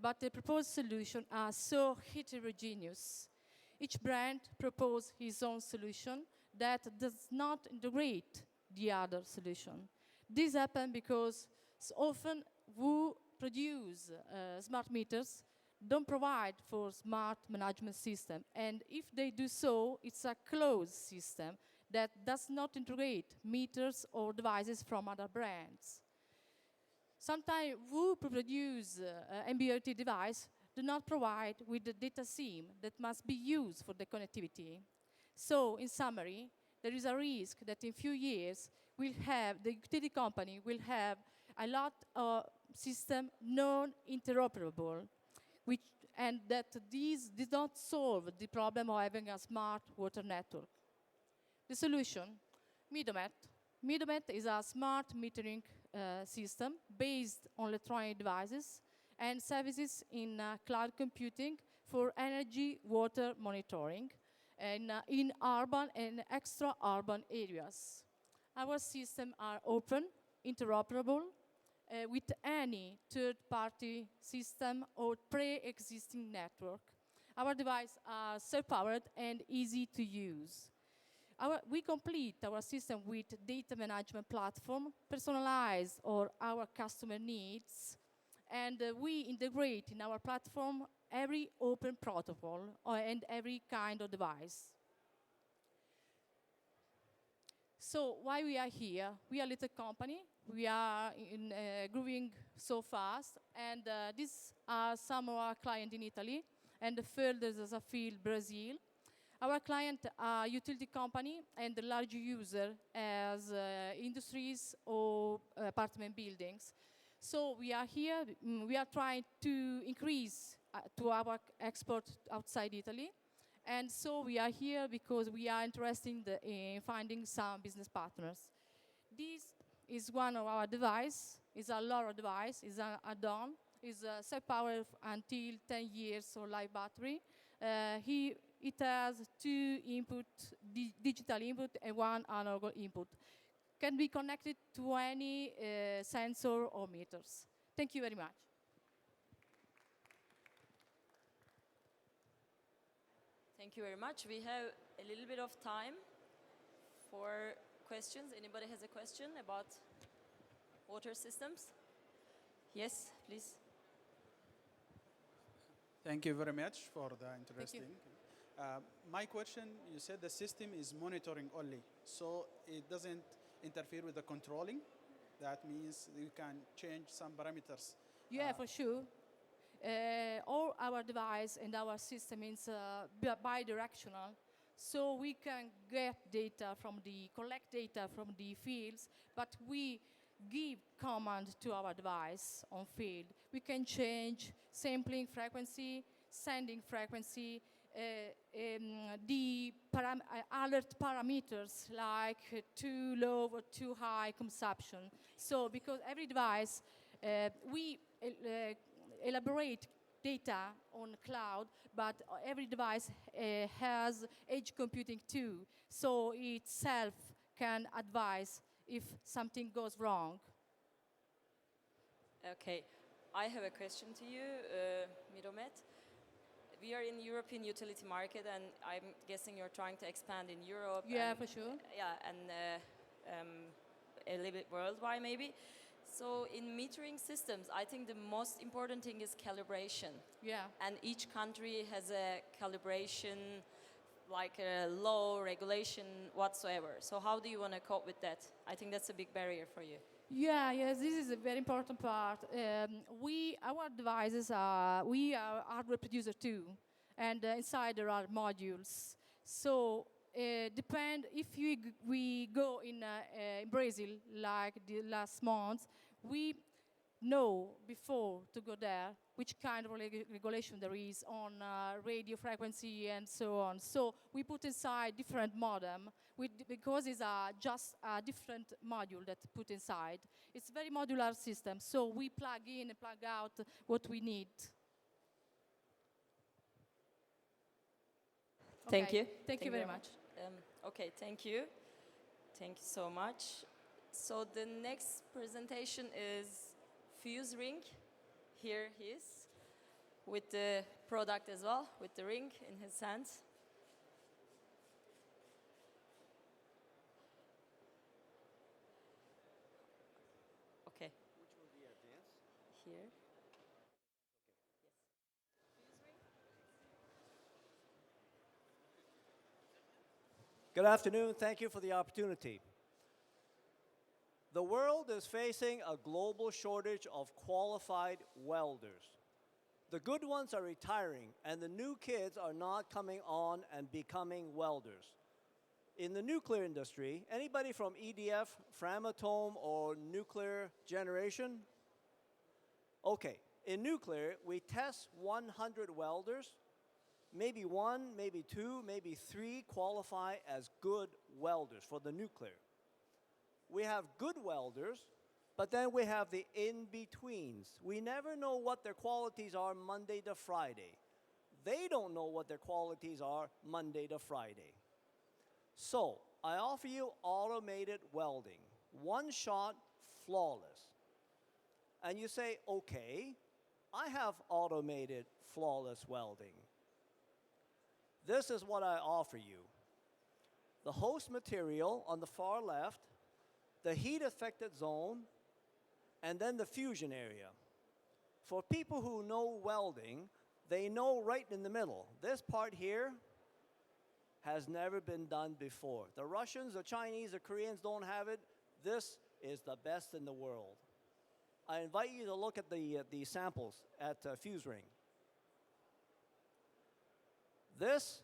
But the proposed solutions are so heterogeneous. Each brand proposes his own solution that does not integrate the other solution. This happens because often who produce smart meters don't provide for smart management system. And if they do so, it's a closed system that does not integrate meters or devices from other brands. Sometimes who produce MBOT device do not provide with the data SIM that must be used for the connectivity. So in summary, there is a risk that in few years the utility company will have a lot of system non-interoperable, and that these did not solve the problem of having a smart water network. The solution, Midomet. Midomet is a smart metering system based on electronic devices and services in cloud computing for energy water monitoring and, in urban and extra-urban areas. Our systems are open, interoperable, with any third-party system or pre-existing network. Our devices are self-powered and easy to use. We complete our system with data management platform, personalized or our customer needs, and we integrate in our platform every open protocol and every kind of device. So why we are here? We are a little company. We are growing so fast, and these are some of our clients in Italy, and the further as a field, Brazil. Our client are utility company and the large user as industries or apartment buildings. So we are here. We are trying to increase to our export outside Italy. And so we are here because we are interested in finding some business partners. This is one of our devices. It's a LoRa device. It's an add-on. It's self-powered until 10 years of live battery. It has two digital input and one analog input. Can be connected to any sensor or meters. Thank you very much. Thank you very much. We have a little bit of time for questions. Anybody has a question about water systems? Yes, please. Thank you very much for the interesting. My question, you said the system is monitoring only, so it doesn't interfere with the controlling. That means you can change some parameters. Yeah, for sure. All our device and our system is bi-directional, so we can collect data from the fields, but we give command to our device on field. We can change sampling frequency, sending frequency, the alert parameters like too low or too high consumption. So because every device, we elaborate data on cloud, but every device has edge computing too, so itself can advise if something goes wrong. Okay, I have a question to you, Midomet. We are in European utility market, and I'm guessing you're trying to expand in Europe. Yeah, for sure. Yeah, and a little bit worldwide maybe. So in metering systems, I think the most important thing is calibration. Yeah. And each country has a calibration, like a law, regulation, whatsoever. So how do you want to cope with that? I think that's a big barrier for you. Yeah, yes, this is a very important part. Our devices we are hardware producer too, and inside there are modules. So depend if we go in Brazil like the last month, we know before to go there which kind of regulation there is on radio frequency and so on. So we put inside different modem because it's just a different module that put inside. It's a very modular system, so we plug in and plug out what we need. Thank you. Thank you very much. Okay, thank you. Thank you so much. So the next presentation is Fuse Ring. Here he is with the product as well, with the ring in his hands. Okay. Which will be advanced? Here. Good afternoon. Thank you for the opportunity. The world is facing a global shortage of qualified welders. The good ones are retiring, and the new kids are not coming on and becoming welders. In the nuclear industry, anybody from EDF, Framatome, or nuclear generation? Okay, in nuclear, we test 100 welders. Maybe one, maybe two, maybe three qualify as good welders for the nuclear. We have good welders, but then we have the in-betweens. We never know what their qualities are Monday to Friday. They don't know what their qualities are Monday to Friday. So I offer you automated welding, one shot, flawless. And you say, okay, I have automated flawless welding. This is what I offer you. The host material on the far left, the heat affected zone, and then the fusion area. For people who know welding, they know right in the middle. This part here has never been done before. The Russians, the Chinese, the Koreans don't have it. This is the best in the world. I invite you to look at the samples at Fuse Ring. This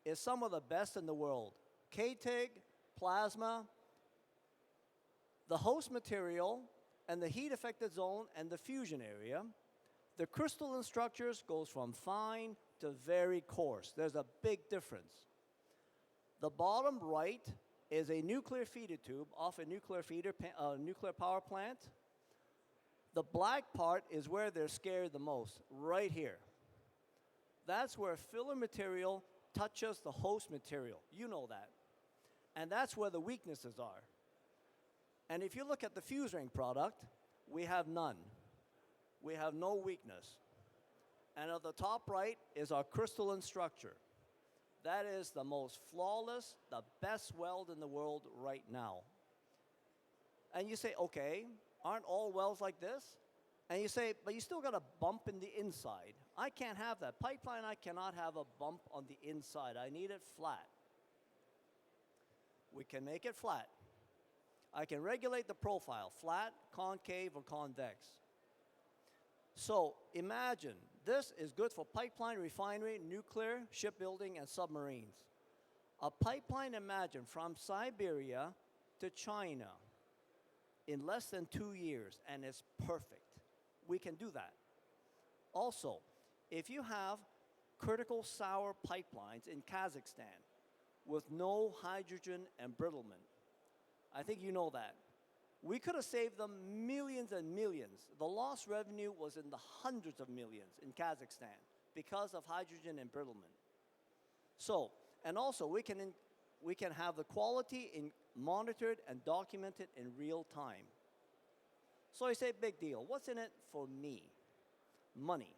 is some of the best in the world. K-TIG, plasma, the host material, and the heat affected zone and the fusion area. The crystalline structures goes from fine to very coarse. There's a big difference. The bottom right is a nuclear feeder tube off a nuclear power plant. The black part is where they're scared the most, right here. That's where filler material touches the host material. You know that. And that's where the weaknesses are. And if you look at the Fuse Ring product, we have none. We have no weakness. And at the top right is our crystalline structure. That is the most flawless, the best weld in the world right now. And you say, okay, aren't all welds like this? And you say, but you still got a bump in the inside. I can't have that. Pipeline, I cannot have a bump on the inside. I need it flat. We can make it flat. I can regulate the profile, flat, concave, or convex. So imagine, this is good for pipeline, refinery, nuclear, shipbuilding, and submarines. A pipeline, imagine, from Siberia to China in less than 2 years, and it's perfect. We can do that. Also, if you have critical sour pipelines in Kazakhstan with no hydrogen embrittlement, I think you know that. We could have saved them millions and millions. The lost revenue was in the hundreds of millions in Kazakhstan because of hydrogen embrittlement. So, and also we can have the quality monitored and documented in real time. So I say, big deal. What's in it for me? Money.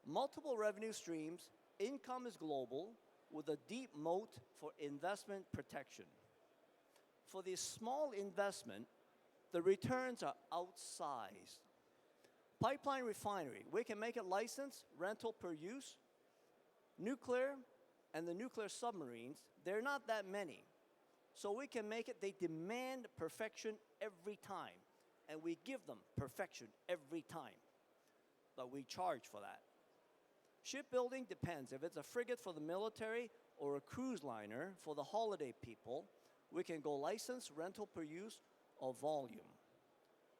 Multiple revenue streams, income is global, with a deep moat for investment protection. For this small investment, the returns are outsized. Pipeline refinery, we can make it licensed, rental per use. Nuclear and the nuclear submarines, they're not that many. So we can make it, they demand perfection every time. And we give them perfection every time. But we charge for that. Shipbuilding depends. If it's a frigate for the military or a cruise liner for the holiday people, we can go license, rental per use, or volume.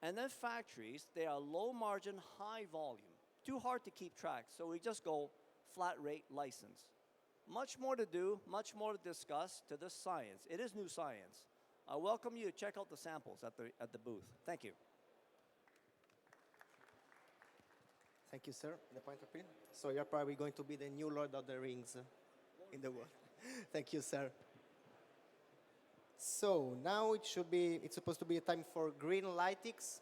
And then factories, they are low margin, high volume. Too hard to keep track, so we just go flat rate license. Much more to do, much more to discuss to this science. It is new science. I welcome you to check out the samples at the booth. Thank you. Thank you, sir. The point of view. So you're probably going to be the new Lord of the Rings in the world. Thank you, sir. So now it's supposed to be a time for green lightings,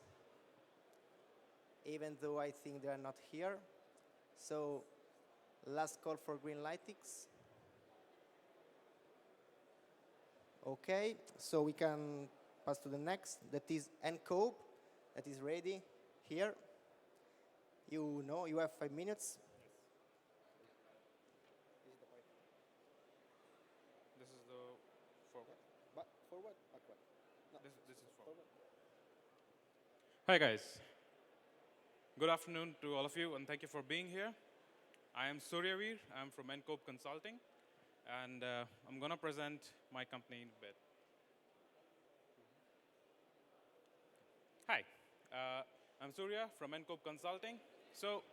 even though I think they are not here. So last call for green lightings. Okay, so we can pass to the next. That is NCOPE, that is ready here. You know, you have 5 minutes. This is the forward. But forward, backward. No. This is forward. Hi guys. Good afternoon to all of you, and thank you for being here. I am Suryaveer. I'm from NCOPE Consulting, and I'm going to present my company in a bit. Hi, I'm Surya from NCOPE Consulting. So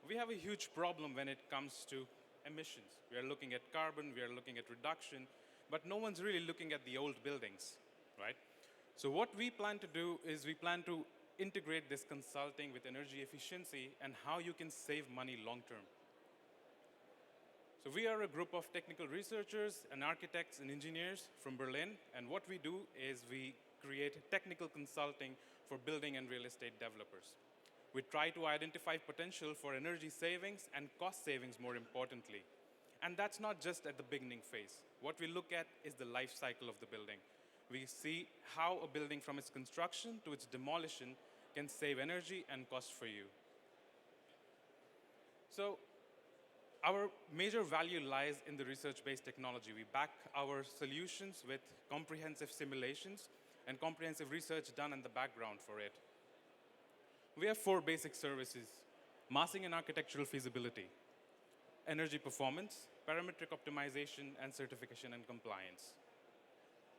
we have a huge problem when it comes to emissions. We are looking at carbon, we are looking at reduction, but no one's really looking at the old buildings, right? So what we plan to do is we plan to integrate this consulting with energy efficiency and how you can save money long term. So we are a group of technical researchers and architects and engineers from Berlin, and what we do is we create technical consulting for building and real estate developers. We try to identify potential for energy savings and cost savings, more importantly. And that's not just at the beginning phase. What we look at is the life cycle of the building. We see how a building from its construction to its demolition can save energy and cost for you. So our major value lies in the research-based technology. We back our solutions with comprehensive simulations and comprehensive research done in the background for it. We have 4 basic services: massing and architectural feasibility, energy performance, parametric optimization, and certification and compliance.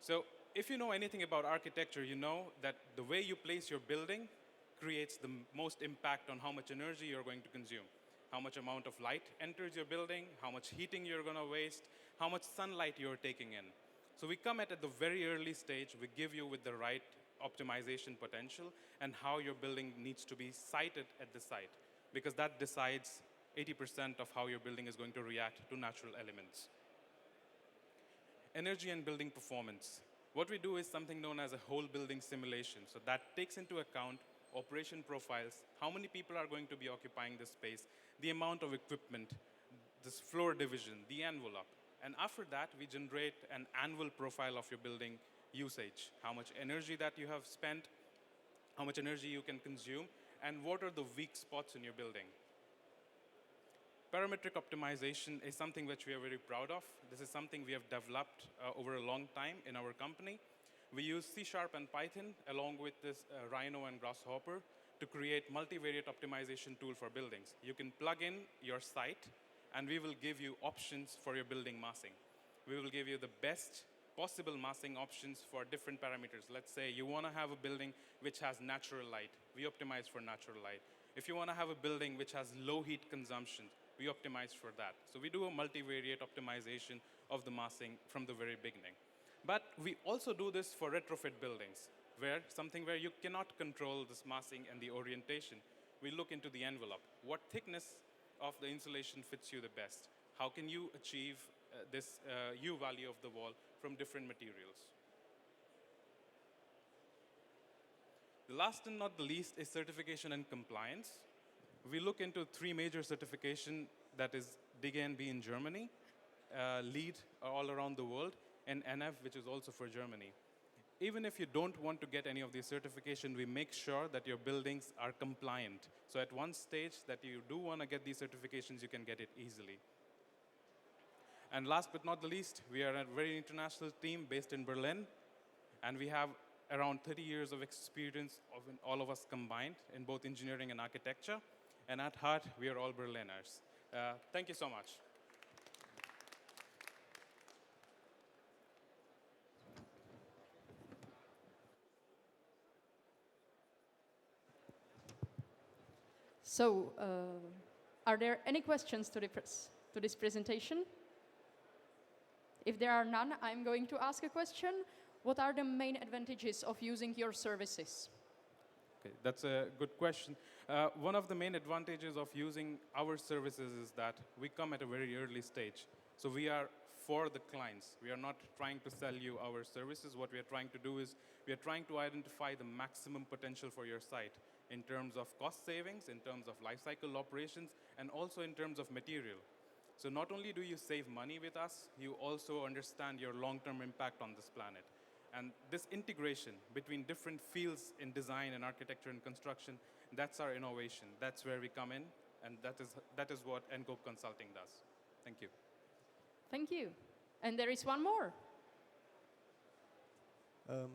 So if you know anything about architecture, you know that the way you place your building creates the most impact on how much energy you're going to consume, how much amount of light enters your building, how much heating you're going to waste, how much sunlight you're taking in. So we come at the very early stage, we give you with the right optimization potential and how your building needs to be sited at the site, because that decides 80% of how your building is going to react to natural elements. Energy and building performance. What we do is something known as a whole building simulation. So that takes into account operation profiles, how many people are going to be occupying this space, the amount of equipment, this floor division, the envelope. And after that, we generate an annual profile of your building usage, how much energy that you have spent, how much energy you can consume, and what are the weak spots in your building. Parametric optimization is something which we are very proud of. This is something we have developed over a long time in our company. We use C# and Python along with this Rhino and Grasshopper to create multivariate optimization tool for buildings. You can plug in your site, and we will give you options for your building massing. We will give you the best possible massing options for different parameters. Let's say you want to have a building which has natural light. We optimize for natural light. If you want to have a building which has low heat consumption, we optimize for that. So we do a multivariate optimization of the massing from the very beginning. But we also do this for retrofit buildings, where you cannot control this massing and the orientation. We look into the envelope. What thickness of the insulation fits you the best? How can you achieve this U value of the wall from different materials? The last and not the least is certification and compliance. We look into 3 major certification, that is DGNB in Germany, LEED all around the world, and NF, which is also for Germany. Even if you don't want to get any of these certification, we make sure that your buildings are compliant. So at one stage that you do want to get these certifications, you can get it easily. And last but not the least, we are a very international team based in Berlin, and we have around 30 years of experience of all of us combined in both engineering and architecture. And at heart, we are all Berliners. Thank you so much. So, are there any questions to this presentation? If there are none, I'm going to ask a question. What are the main advantages of using your services? Okay, that's a good question. One of the main advantages of using our services is that we come at a very early stage. So we are for the clients. We are not trying to sell you our services. What we are trying to do is we are trying to identify the maximum potential for your site in terms of cost savings, in terms of lifecycle operations, and also in terms of material. So not only do you save money with us, you also understand your long-term impact on this planet. And this integration between different fields in design and architecture and construction, that's our innovation. That's where we come in, and that is what Encope Consulting does. Thank you. Thank you. And there is one more.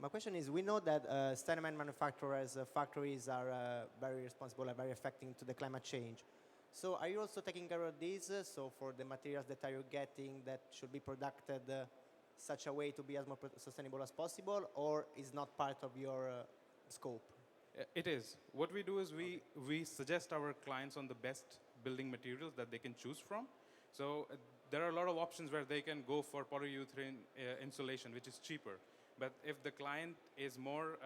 My question is, we know that Steinman manufacturers' factories are very responsible and very affecting to the climate change. So are you also taking care of these? So for the materials that are you getting that should be produced such a way to be as more sustainable as possible, or is not part of your scope? It is. What we do is we suggest our clients on the best building materials that they can choose from. So there are a lot of options where they can go for polyurethane insulation, which is cheaper. But if the client is more,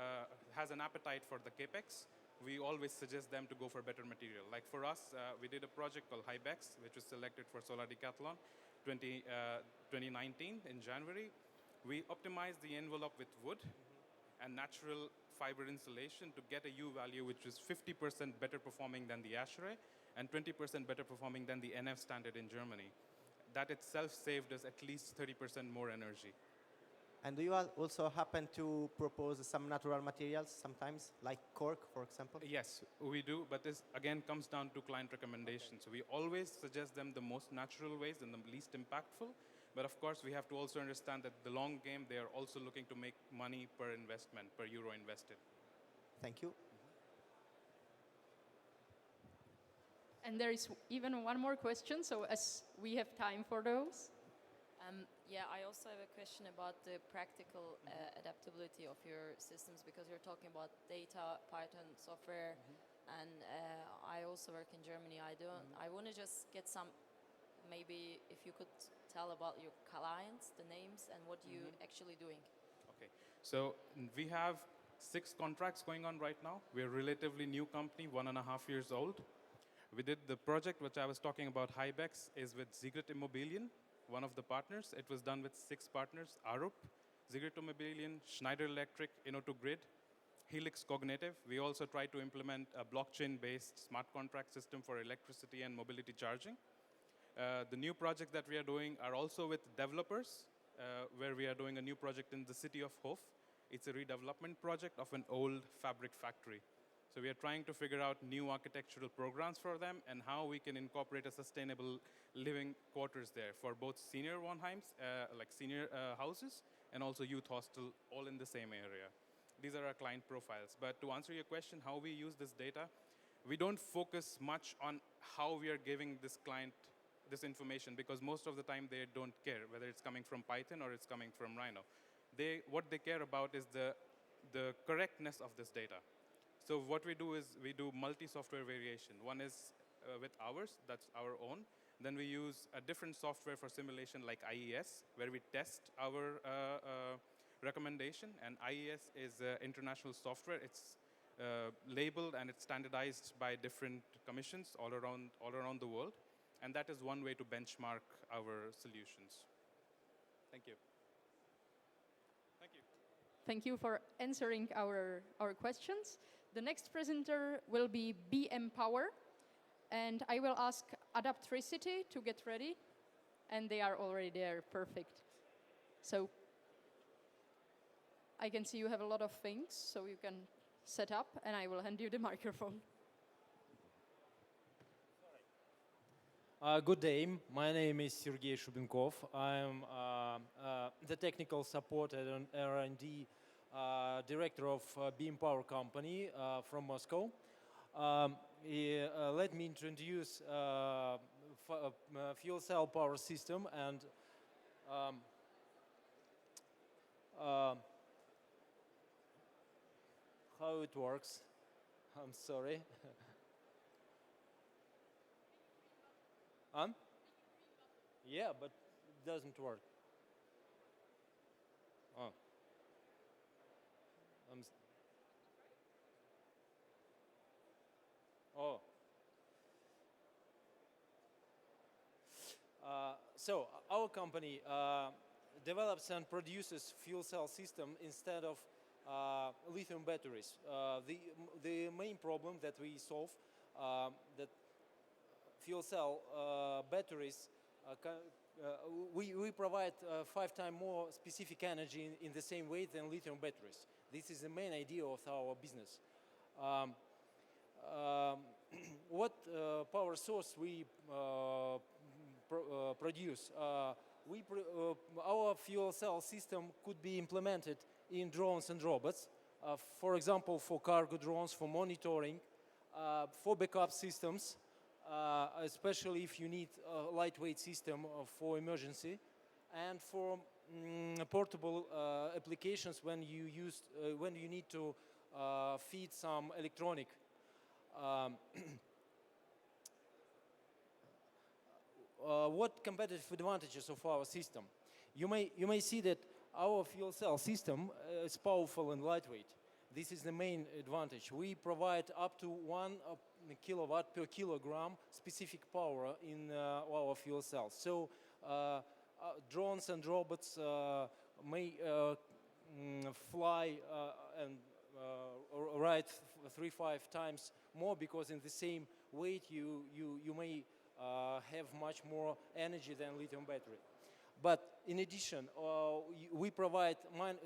has an appetite for the capex, we always suggest them to go for better material. Like for us, we did a project called Hybex, which was selected for Solar Decathlon 2019 in January. We optimized the envelope with wood and natural fiber insulation to get a U value which was 50% better performing than the ASHRAE and 20% better performing than the NF standard in Germany. That itself saved us at least 30% more energy. And do you also happen to propose some natural materials sometimes, like cork, for example? Yes, we do, but this again comes down to client recommendations. So we always suggest them the most natural ways and the least impactful. But of course, we have to also understand that the long game, they are also looking to make money per investment, per euro invested. Thank you. And there is even one more question, so as we have time for those. Yeah, I also have a question about the practical adaptability of your systems, because you're talking about data, Python software, and I also work in Germany. I want to just get some, maybe if you could tell about your clients, the names, and what you actually doing. Okay, so we have 6 contracts going on right now. We're a relatively new company, 1.5 years old. We did the project which I was talking about, Hybex, is with Ziegler Immobilien, one of the partners. It was done with 6 partners: Arup, Ziegler Immobilien, Schneider Electric, Inno2Grid, Helix Cognitive. We also tried to implement a blockchain-based smart contract system for electricity and mobility charging. The new projects that we are doing are also with developers, where we are doing a new project in the city of Hof. It's a redevelopment project of an old fabric factory. So we are trying to figure out new architectural programs for them and how we can incorporate a sustainable living quarters there for both senior Wohnheims, like senior houses, and also youth hostel, all in the same area. These are our client profiles. But to answer your question, how we use this data, we don't focus much on how we are giving this client this information, because most of the time they don't care whether it's coming from Python or it's coming from Rhino. What they care about is the correctness of this data. So what we do is we do multi-software variation. One is with ours, that's our own. Then we use a different software for simulation like IES, where we test our recommendation. And IES is international software. It's labeled and it's standardized by different commissions all around the world. And that is one way to benchmark our solutions. Thank you. Thank you. Thank you for answering our questions. The next presenter will be BM Power, and I will ask Adaptricity to get ready, and they are already there. Perfect. So I can see you have a lot of things, so you can set up, and I will hand you the microphone. Good day. My name is Sergey Shubinkov. I'm the technical support and R&D director of Beam Power Company from Moscow. Let me introduce fuel cell power system and how it works. I'm sorry. Yeah, but it doesn't work. Oh. Oh. So our company develops and produces fuel cell system instead of lithium batteries. The main problem that we solve that fuel cell batteries we provide 5 times more specific energy in the same way than lithium batteries. This is the main idea of our business. What power source we produce? Our fuel cell system could be implemented in drones and robots. For example, for cargo drones, for monitoring, for backup systems, especially if you need a lightweight system for emergency, and for portable applications when you need to feed some electronic. What competitive advantages of our system? You may see that our fuel cell system is powerful and lightweight. This is the main advantage. We provide up to 1 kilowatt per kilogram specific power in our fuel cells. So drones and robots may fly and ride 3-5 times more, because in the same weight you may have much more energy than lithium battery. But in addition, we provide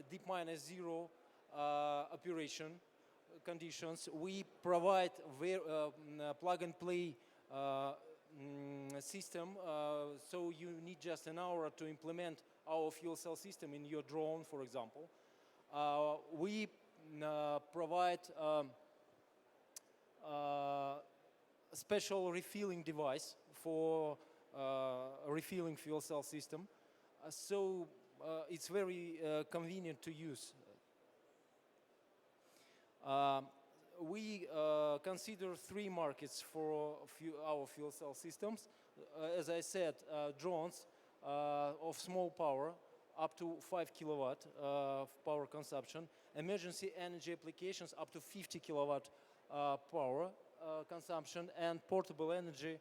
deep minus zero operation conditions. We provide plug and play system, so you need just an hour to implement our fuel cell system in your drone, for example. We provide a special refilling device for refilling fuel cell system, so it's very convenient to use. We consider 3 markets for our fuel cell systems. As I said, drones of small power, up to 5 kilowatt of power consumption. Emergency energy applications up to 50 kilowatt power consumption, and portable energy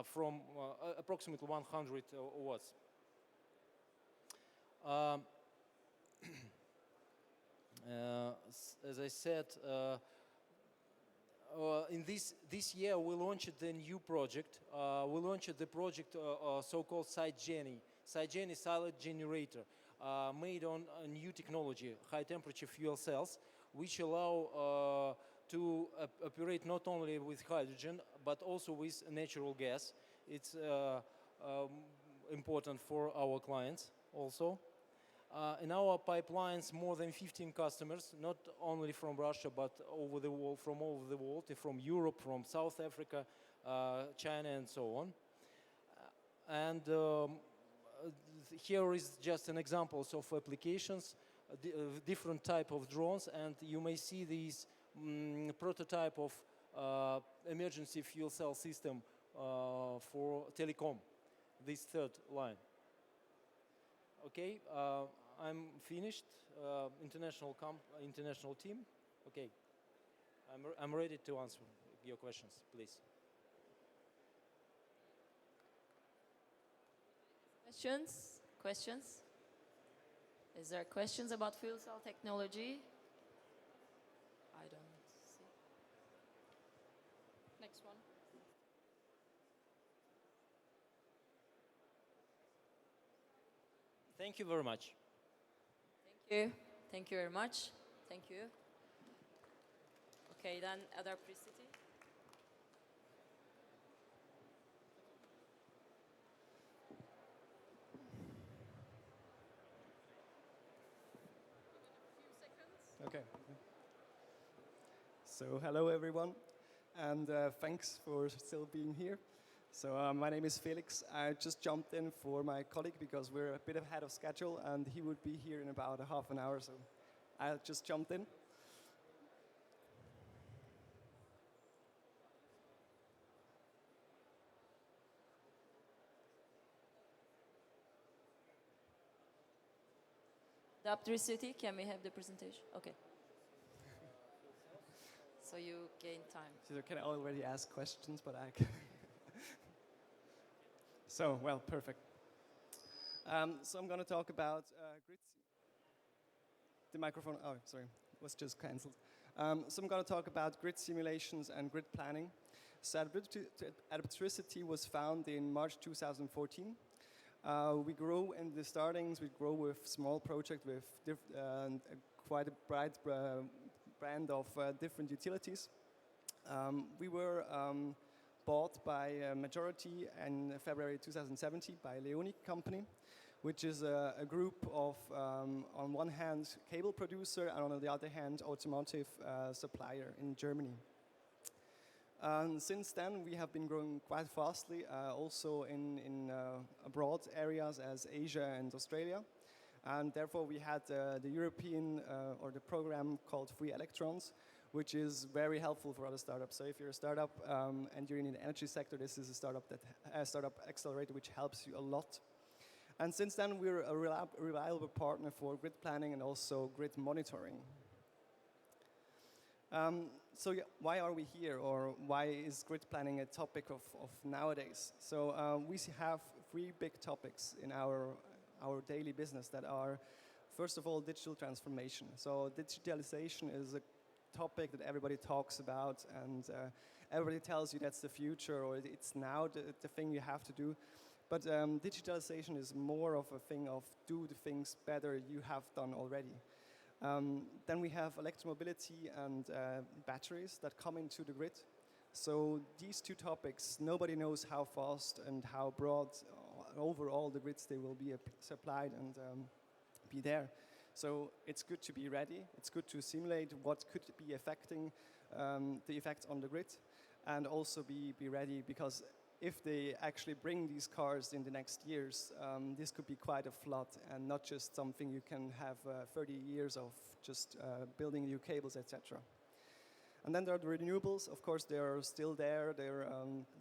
from approximately 100 watts. As I said, in this year we launched a new project. We launched the project so-called SiteGeni. SiteGeni silent generator, made on a new technology, high temperature fuel cells, which allow to operate not only with hydrogen but also with natural gas. It's important for our clients also. In our pipelines, more than 15 customers, not only from Russia but over the world, from all over the world, from Europe, from South Africa, China, and so on. And here is just an example of applications, different type of drones, and you may see these prototype of emergency fuel cell system for telecom, this 3rd line. Okay, I'm finished. International team. Okay, I'm ready to answer your questions, please. Questions? Is there questions about fuel cell technology? I don't see. Next one. Thank you very much. Thank you. Thank you very much. Thank you. Okay, then other city. Okay. So hello everyone, and thanks for still being here. So my name is Felix. I just jumped in for my colleague because we're a bit ahead of schedule, and he would be here in about a half an hour, so I just jumped in. The Uptricity, can we have the presentation? Okay. So you gain time. So can I already ask questions, but I can. So, well, perfect. So I'm going to talk about grid. The microphone, oh, sorry, was just cancelled. So I'm going to talk about grid simulations and grid planning. So Adaptricity was founded in March 2014. We grow in the startings, we grow with small project with quite a bright brand of different utilities. We were bought by a majority in February 2017 by Leoni company, which is a group of, on one hand, cable producer, and on the other hand, automotive supplier in Germany. Since then, we have been growing quite fastly, also in abroad areas as Asia and Australia. And therefore, we had the European, or the program called Free Electrons, which is very helpful for other startups. So if you're a startup and you're in the energy sector, this is a startup accelerator which helps you a lot. And since then, we're a reliable partner for grid planning and also grid monitoring. So yeah, why are we here, or why is grid planning a topic of nowadays? So we have three big topics in our daily business that are, first of all, digital transformation. So digitalization is a topic that everybody talks about, and everybody tells you that's the future, or it's now the thing you have to do. But digitalization is more of a thing of do the things better you have done already. Then we have electromobility and batteries that come into the grid. So these two topics, nobody knows how fast and how broad overall the grids they will be supplied and be there. So it's good to be ready. It's good to simulate what could be affecting the effect on the grid, and also be ready, because if they actually bring these cars in the next years, this could be quite a flood, and not just something you can have 30 years of just building new cables, etc. And then there are the renewables. Of course, they're still there. They're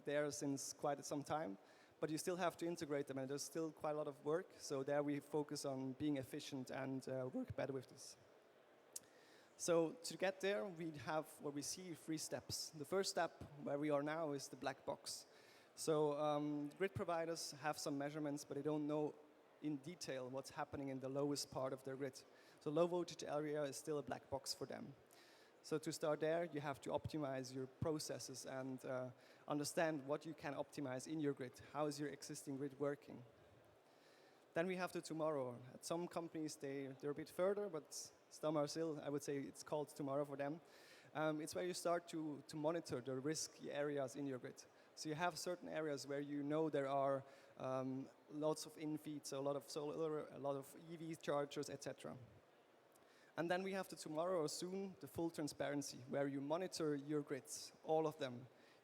there since quite some time, but you still have to integrate them, and there's still quite a lot of work. So there we focus on being efficient and work better with this. So to get there, we have what we see 3 steps. The first step, where we are now, is the black box. So grid providers have some measurements, but they don't know in detail what's happening in the lowest part of their grid. So low voltage area is still a black box for them. So to start there, you have to optimize your processes and understand what you can optimize in your grid. How is your existing grid working? Then we have the tomorrow. At some companies, they're a bit further, but some are still, I would say it's called tomorrow for them. It's where you start to monitor the risky areas in your grid. So you have certain areas where you know there are lots of in-feeds, a lot of solar, a lot of EV chargers, etc. And then we have the tomorrow or soon, the full transparency, where you monitor your grids, all of them.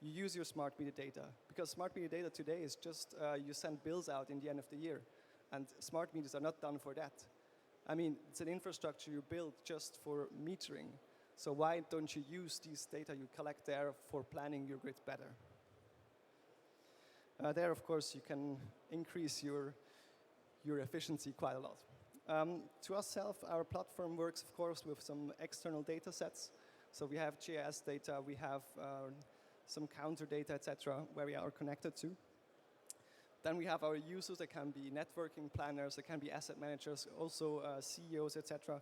You use your smart meter data, because smart meter data today is just you send bills out in the end of the year, and smart meters are not done for that. I mean, it's an infrastructure you build just for metering. So why don't you use these data you collect there for planning your grid better? There, of course, you can increase your efficiency quite a lot. To ourselves, our platform works, of course, with some external data sets. So we have GIS data, we have some counter data, etc., where we are connected to. Then we have our users. They can be networking planners, they can be asset managers, also CEOs, etc.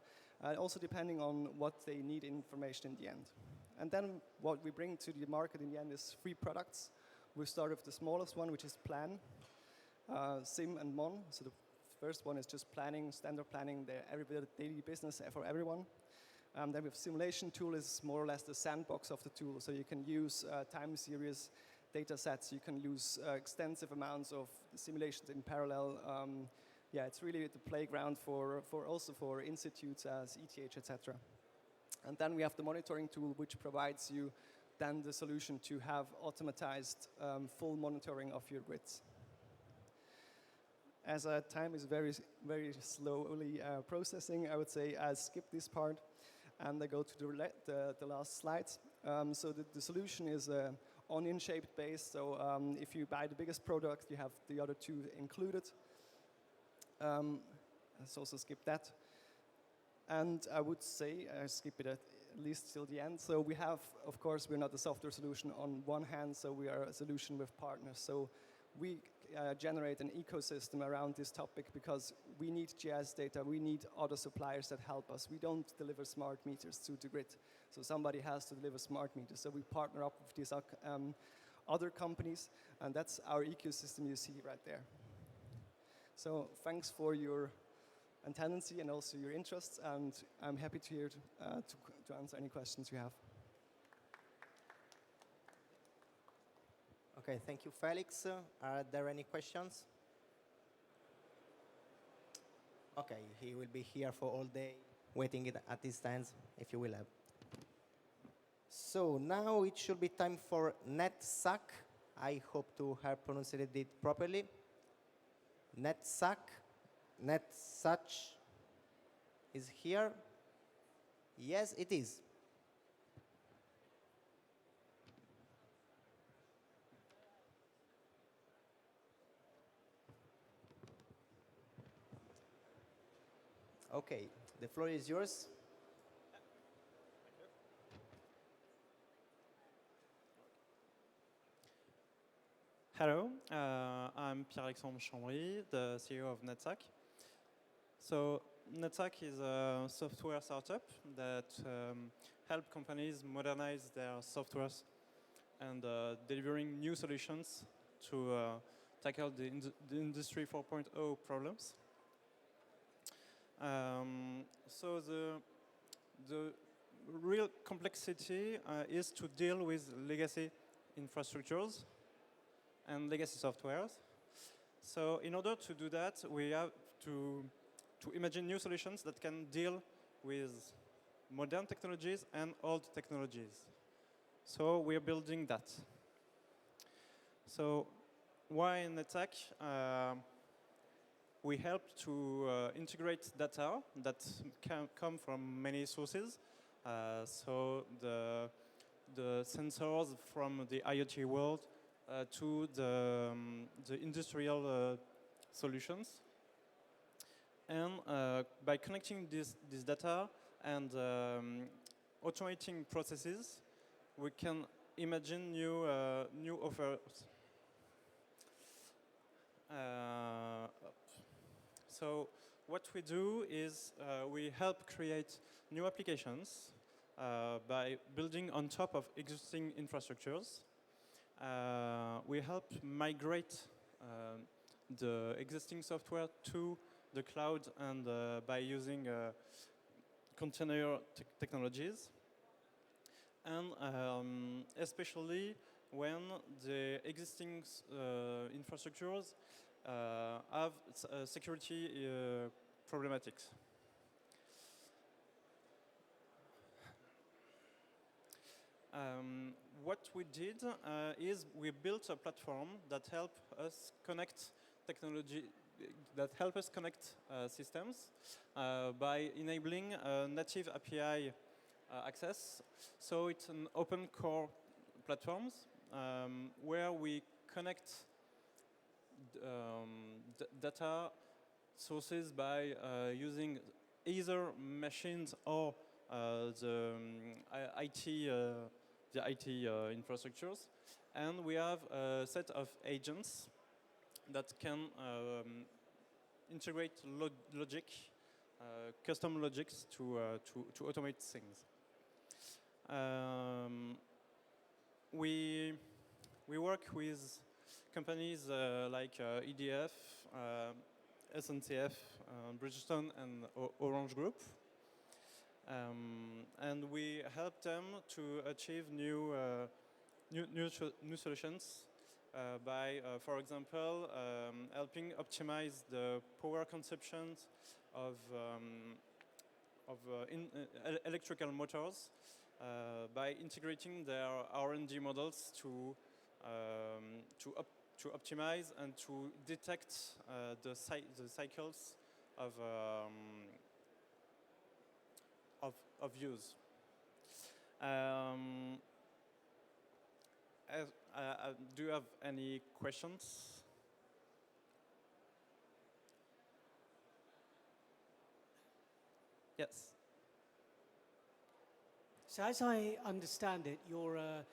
Also depending on what they need information in the end. And then what we bring to the market in the end is 3 products. We start with the smallest one, which is Plan, Sim and Mon. So the first one is just planning, standard planning, the everyday daily business for everyone. Then we have Simulation Tool is more or less the sandbox of the tool. So you can use time series data sets. You can use extensive amounts of simulations in parallel. Yeah, it's really the playground for also for institutes as ETH, etc. And then we have the monitoring tool, which provides you then the solution to have automatized full monitoring of your grids. As time is very, very slowly processing, I would say I'll skip this part and I go to the last slide. So the solution is onion-shaped base. So if you buy the biggest product, you have the other 2 included. Let's also skip that. And I would say, skip it at least till the end. So we have, of course, we're not a software solution on one hand, so we are a solution with partners. So we generate an ecosystem around this topic because we need GIS data, we need other suppliers that help us. We don't deliver smart meters to the grid. So somebody has to deliver smart meters. So we partner up with these other companies, and that's our ecosystem you see right there. So thanks for your tendency and also your interests, and I'm happy to hear to answer any questions you have. Okay, thank you, Felix. Are there any questions? Okay, he will be here for all day, waiting at his stands, if you will have. So now it should be time for NetSac. I hope to have pronounced it properly. NetSac. NetSac is here. Yes, it is. Okay, the floor is yours. Hello, I'm Pierre-Alexandre Chambry, the CEO of NetSac. So NetSac is a software startup that help companies modernize their softwares and delivering new solutions to tackle the Industry 4.0 problems. So the real complexity is to deal with legacy infrastructures and legacy softwares. So in order to do that, we have to imagine new solutions that can deal with modern technologies and old technologies. So we are building that. So why NetSac? We help to integrate data that can come from many sources. So the sensors from the IoT world to the industrial solutions. And by connecting this data and automating processes, we can imagine new offers. So what we do is we help create new applications by building on top of existing infrastructures. We help migrate the existing software to the cloud and by using container technologies. And especially when the existing infrastructures have security problematics. What we did is we built a platform that help us connect technology, that help us connect systems by enabling native API access. So it's an open core platforms where we connect data sources by using either machines or the IT infrastructures. And we have a set of agents that can integrate logic, custom logics to automate things. We work with companies like EDF, SNCF, Bridgestone, and Orange Group. And we help them to achieve new solutions by, for example, helping optimize the power consumption of electrical motors by integrating their R&D models to optimize and to detect the cycles of use. Do you have any questions? Yes. So as I understand it, you're a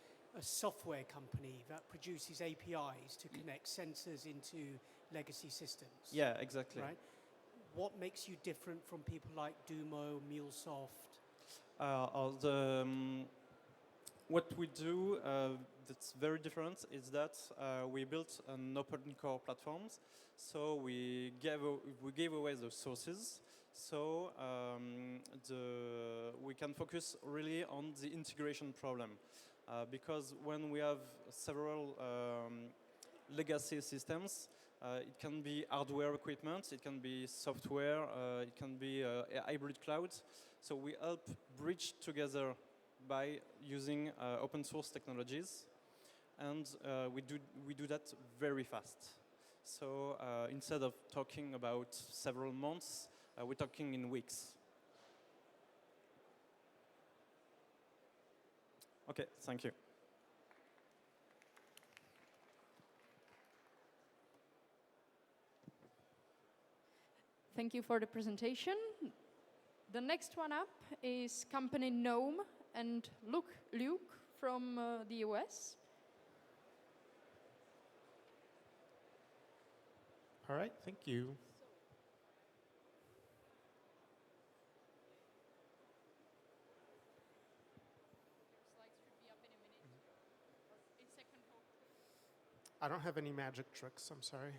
software company that produces APIs to connect sensors into legacy systems. Yeah, exactly. Right? What makes you different from people like Dumo, MuleSoft? What we do that's very different is that we built an open core platform. So we gave away the sources. So we can focus really on the integration problem. Because when we have several legacy systems, it can be hardware equipment, it can be software, it can be a hybrid cloud. So we help bridge together by using open source technologies, and we do that very fast. So instead of talking about several months, we're talking in weeks. Okay, thank you. Thank you for the presentation. The next one up is company Gnome and Luke from the US. All right, thank you. I don't have any magic tricks, I'm sorry.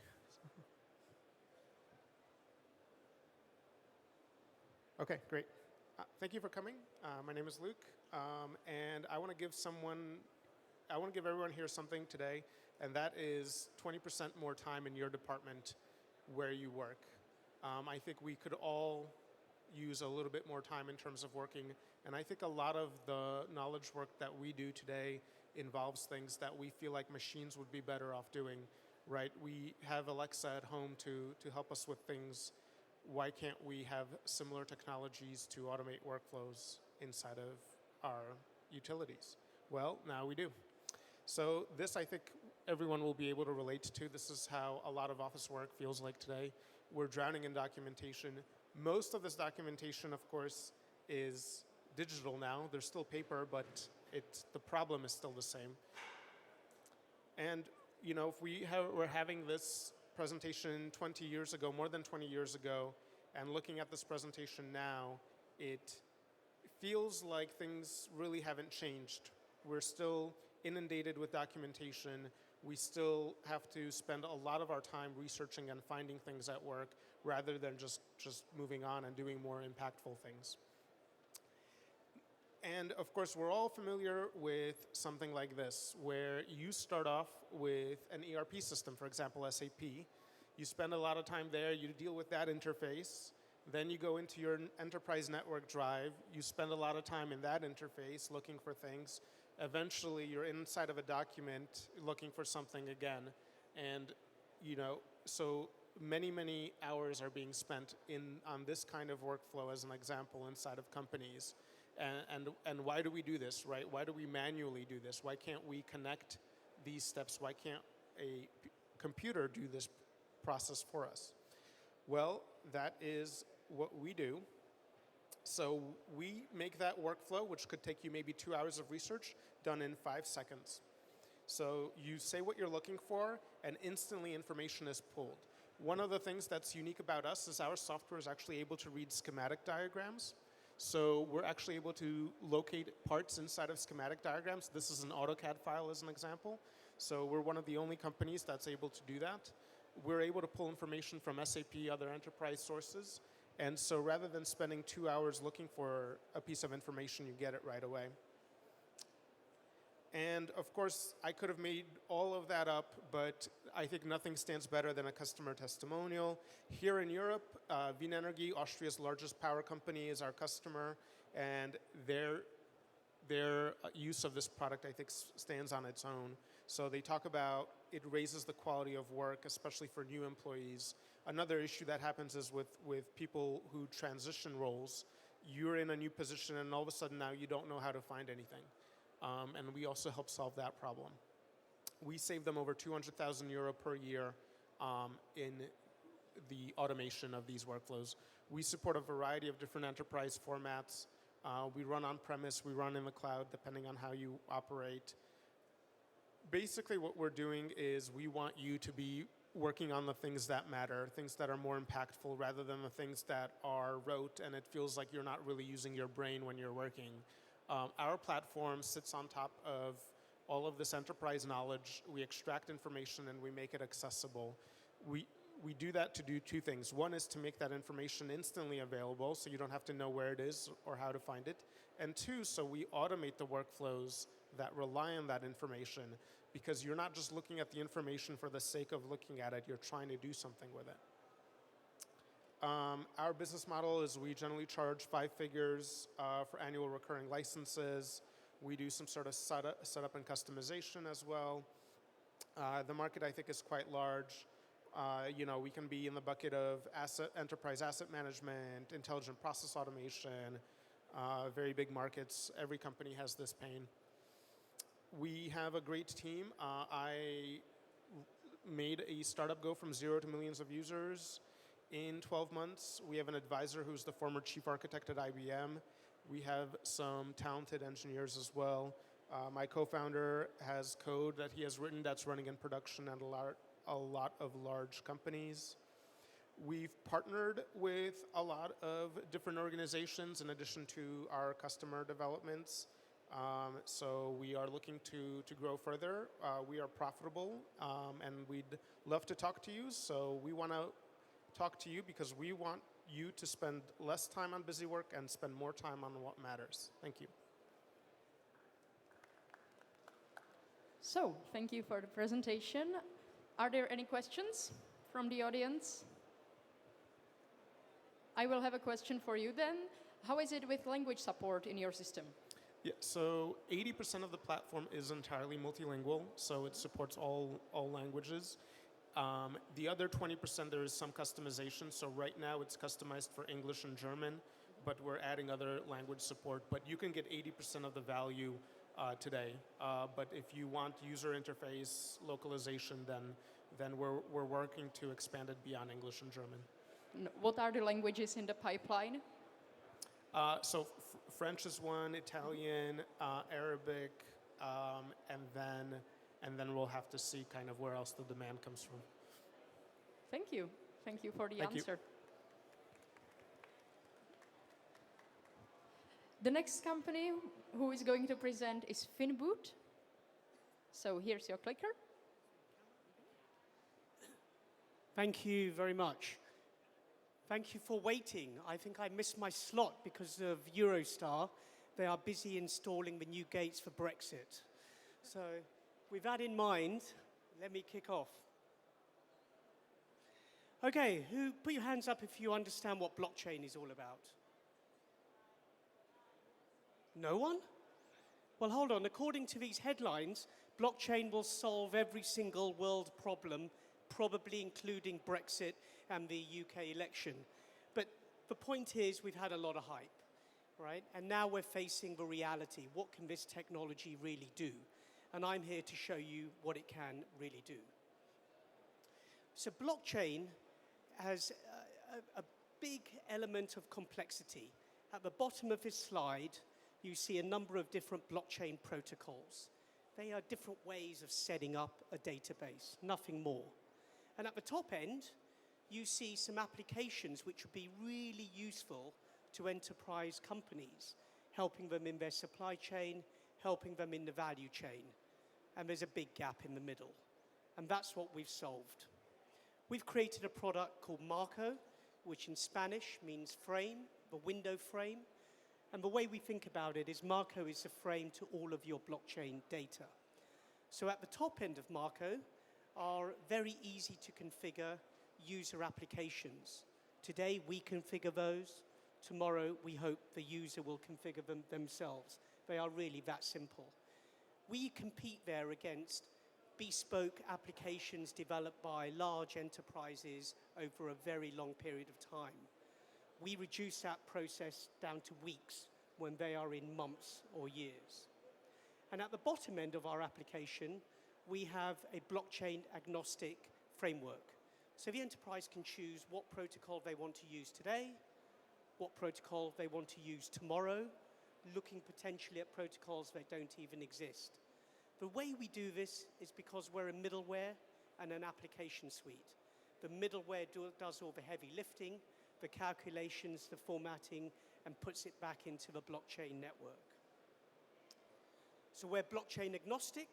Okay, great. Thank you for coming. My name is Luke, and I want to give everyone here something today, and that is 20% more time in your department where you work. I think we could all use a little bit more time in terms of working, and I think a lot of the knowledge work that we do today involves things that we feel like machines would be better off doing, right? We have Alexa at home to help us with things. Why can't we have similar technologies to automate workflows inside of our utilities? Well, now we do. So this, I think, everyone will be able to relate to. This is how a lot of office work feels like today. We're drowning in documentation. Most of this documentation, of course, is digital now. There's still paper, but the problem is still the same. And you know, if we're having this presentation 20 years ago, more than 20 years ago, and looking at this presentation now, it feels like things really haven't changed. We're still inundated with documentation. We still have to spend a lot of our time researching and finding things at work rather than just moving on and doing more impactful things. And of course, we're all familiar with something like this, where you start off with an ERP system, for example, SAP. You spend a lot of time there, you deal with that interface. Then you go into your enterprise network drive, you spend a lot of time in that interface looking for things. Eventually, you're inside of a document looking for something again. And, you know, so many hours are being spent on this kind of workflow as an example inside of companies. And why do we do this, right? Why do we manually do this? Why can't we connect these steps? Why can't a computer do this process for us? Well, that is what we do. So we make that workflow, which could take you maybe 2 hours of research, done in 5 seconds. So you say what you're looking for, and instantly information is pulled. One of the things that's unique about us is our software is actually able to read schematic diagrams. So we're actually able to locate parts inside of schematic diagrams. This is an AutoCAD file as an example. So we're one of the only companies that's able to do that. We're able to pull information from SAP, other enterprise sources. And so rather than spending 2 hours looking for a piece of information, you get it right away. And of course, I could have made all of that up, but I think nothing stands better than a customer testimonial. Here in Europe, Wien Energy, Austria's largest power company, is our customer, and their use of this product, I think, stands on its own. So they talk about it raises the quality of work, especially for new employees. Another issue that happens is with people who transition roles. You're in a new position, and all of a sudden now you don't know how to find anything. And we also help solve that problem. We save them over 200,000 euro per year in the automation of these workflows. We support a variety of different enterprise formats. We run on-premise, we run in the cloud, depending on how you operate. Basically, what we're doing is we want you to be working on the things that matter, things that are more impactful rather than the things that are rote and it feels like you're not really using your brain when you're working. Our platform sits on top of all of this enterprise knowledge. We extract information and we make it accessible. We do that to do two things. One is to make that information instantly available so you don't have to know where it is or how to find it. And two, so we automate the workflows that rely on that information because you're not just looking at the information for the sake of looking at it, you're trying to do something with it. Our business model is we generally charge 5 figures for annual recurring licenses. We do some sort of setup and customization as well. The market, I think, is quite large. We can be in the bucket of enterprise asset management, intelligent process automation, very big markets. Every company has this pain. We have a great team. I made a startup go from 0 to millions of users in 12 months. We have an advisor who's the former chief architect at IBM. We have some talented engineers as well. My co-founder has code that he has written that's running in production at a lot of large companies. We've partnered with a lot of different organizations in addition to our customer developments. So we are looking to grow further. We are profitable and we'd love to talk to you. So we want to talk to you because we want you to spend less time on busy work and spend more time on what matters. Thank you. So, thank you for the presentation. Are there any questions from the audience? I will have a question for you then. How is it with language support in your system? Yeah, so 80% of the platform is entirely multilingual, so it supports all languages. The other 20%, there is some customization. So right now it's customized for English and German, but we're adding other language support. But you can get 80% of the value today. But if you want user interface localization, then we're working to expand it beyond English and German. What are the languages in the pipeline? So French is one, Italian, Arabic, and then we'll have to see kind of where else the demand comes from. Thank you. Thank you for the answer. The next company who is going to present is Finboot. So here's your clicker. Thank you very much. Thank you for waiting. I think I missed my slot because of Eurostar. They are busy installing the new gates for Brexit. So with that in mind, let me kick off. Okay, put your hands up if you understand what blockchain is all about. No one? Well, hold on. According to these headlines, blockchain will solve every single world problem, probably including Brexit and the UK election. But the point is we've had a lot of hype, right? And now we're facing the reality. What can this technology really do? And I'm here to show you what it can really do. So blockchain has a big element of complexity. At the bottom of this slide, you see a number of different blockchain protocols. They are different ways of setting up a database, nothing more. And at the top end, you see some applications which would be really useful to enterprise companies, helping them in their supply chain, helping them in the value chain. And there's a big gap in the middle. And that's what we've solved. We've created a product called Marco, which in Spanish means frame, the window frame. And the way we think about it is Marco is the frame to all of your blockchain data. So at the top end of Marco are very easy to configure user applications. Today we configure those. Tomorrow we hope the user will configure them themselves. They are really that simple. We compete there against bespoke applications developed by large enterprises over a very long period of time. We reduce that process down to weeks when they are in months or years. And at the bottom end of our application, we have a blockchain agnostic framework. So the enterprise can choose what protocol they want to use today, what protocol they want to use tomorrow, looking potentially at protocols that don't even exist. The way we do this is because we're a middleware and an application suite. The middleware does all the heavy lifting, the calculations, the formatting, and puts it back into the blockchain network. So we're blockchain agnostic.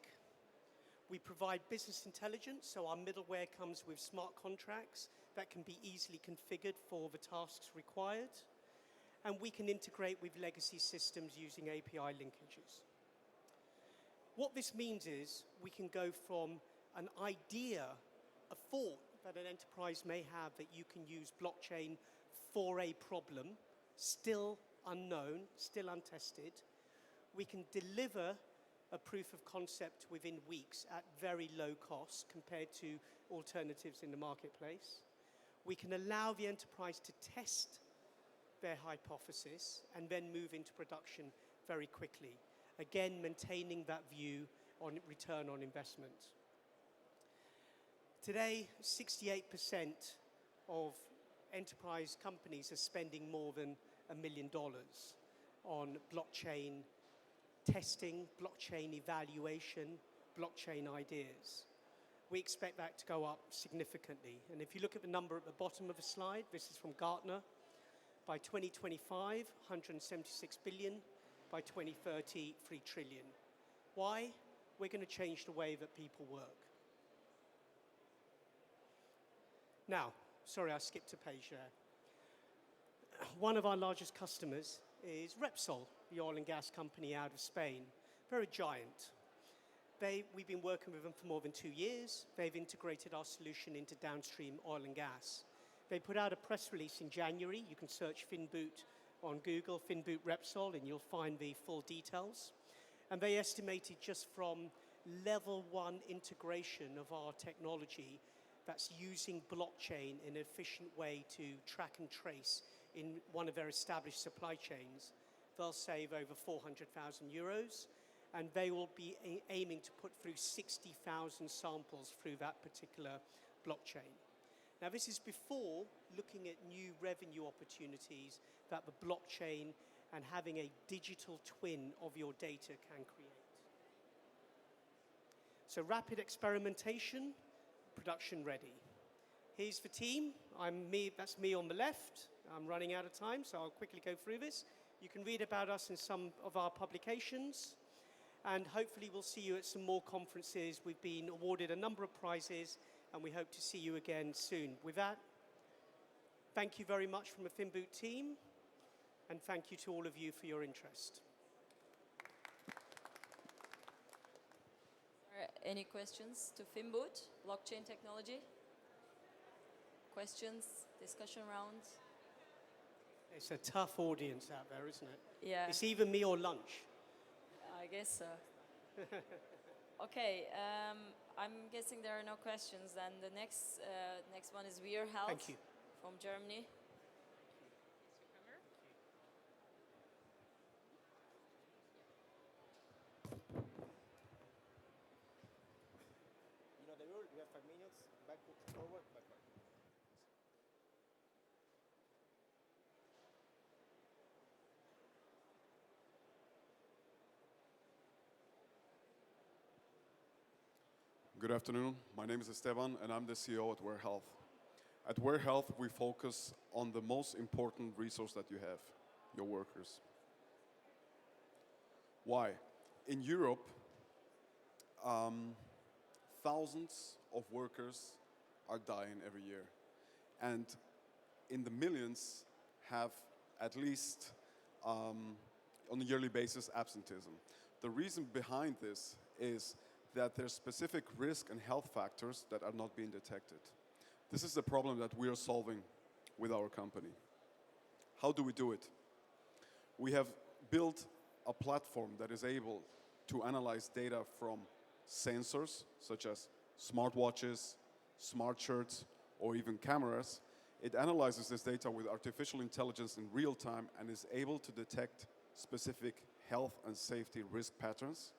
We provide business intelligence, so our middleware comes with smart contracts that can be easily configured for the tasks required. And we can integrate with legacy systems using API linkages. What this means is we can go from an idea, a thought that an enterprise may have that you can use blockchain for a problem, still unknown, still untested. We can deliver a proof of concept within weeks at very low cost compared to alternatives in the marketplace. We can allow the enterprise to test their hypothesis and then move into production very quickly. Again, maintaining that view on return on investment. Today, 68% of enterprise companies are spending more than $1 million on blockchain testing, blockchain evaluation, blockchain ideas. We expect that to go up significantly. And if you look at the number at the bottom of the slide, this is from Gartner. By 2025, 176 billion. By 2030, 3 trillion. Why? We're going to change the way that people work. Now, sorry, I skipped a page there. One of our largest customers is Repsol, the oil and gas company out of Spain. They're a giant. We've been working with them for more than 2 years. They've integrated our solution into downstream oil and gas. They put out a press release in January. You can search Finboot on Google, Finboot Repsol, and you'll find the full details. And they estimated just from level 1 integration of our technology that's using blockchain in an efficient way to track and trace in one of their established supply chains, they'll save over 400,000 euros, and they will be aiming to put through 60,000 samples through that particular blockchain. Now, this is before looking at new revenue opportunities that the blockchain and having a digital twin of your data can create. So rapid experimentation, production ready. Here's the team. That's me on the left. I'm running out of time, so I'll quickly go through this. You can read about us in some of our publications, and hopefully we'll see you at some more conferences. We've been awarded a number of prizes, and we hope to see you again soon. With that, thank you very much from the Finboot team, and thank you to all of you for your interest. Any questions to Finboot, blockchain technology? Questions, discussion rounds? It's a tough audience out there, isn't it? Yeah. It's either me or lunch. I guess so. Okay, I'm guessing there are no questions. Then the next one is Weir Health. Thank you. From Germany. You know the rule, you have 5 minutes, backward, forward, backward. Good afternoon. My name is Esteban, and I'm the CEO at Weir Health. At Weir Health, we focus on the most important resource that you have, your workers. Why? In Europe, thousands of workers are dying every year, and in the millions have at least on a yearly basis absenteeism. The reason behind this is that there's specific risk and health factors that are not being detected. This is the problem that we are solving with our company. How do we do it? We have built a platform that is able to analyze data from sensors, such as smartwatches, smart shirts, or even cameras. It analyzes this data with artificial intelligence in real time and is able to detect specific health and safety risk patterns,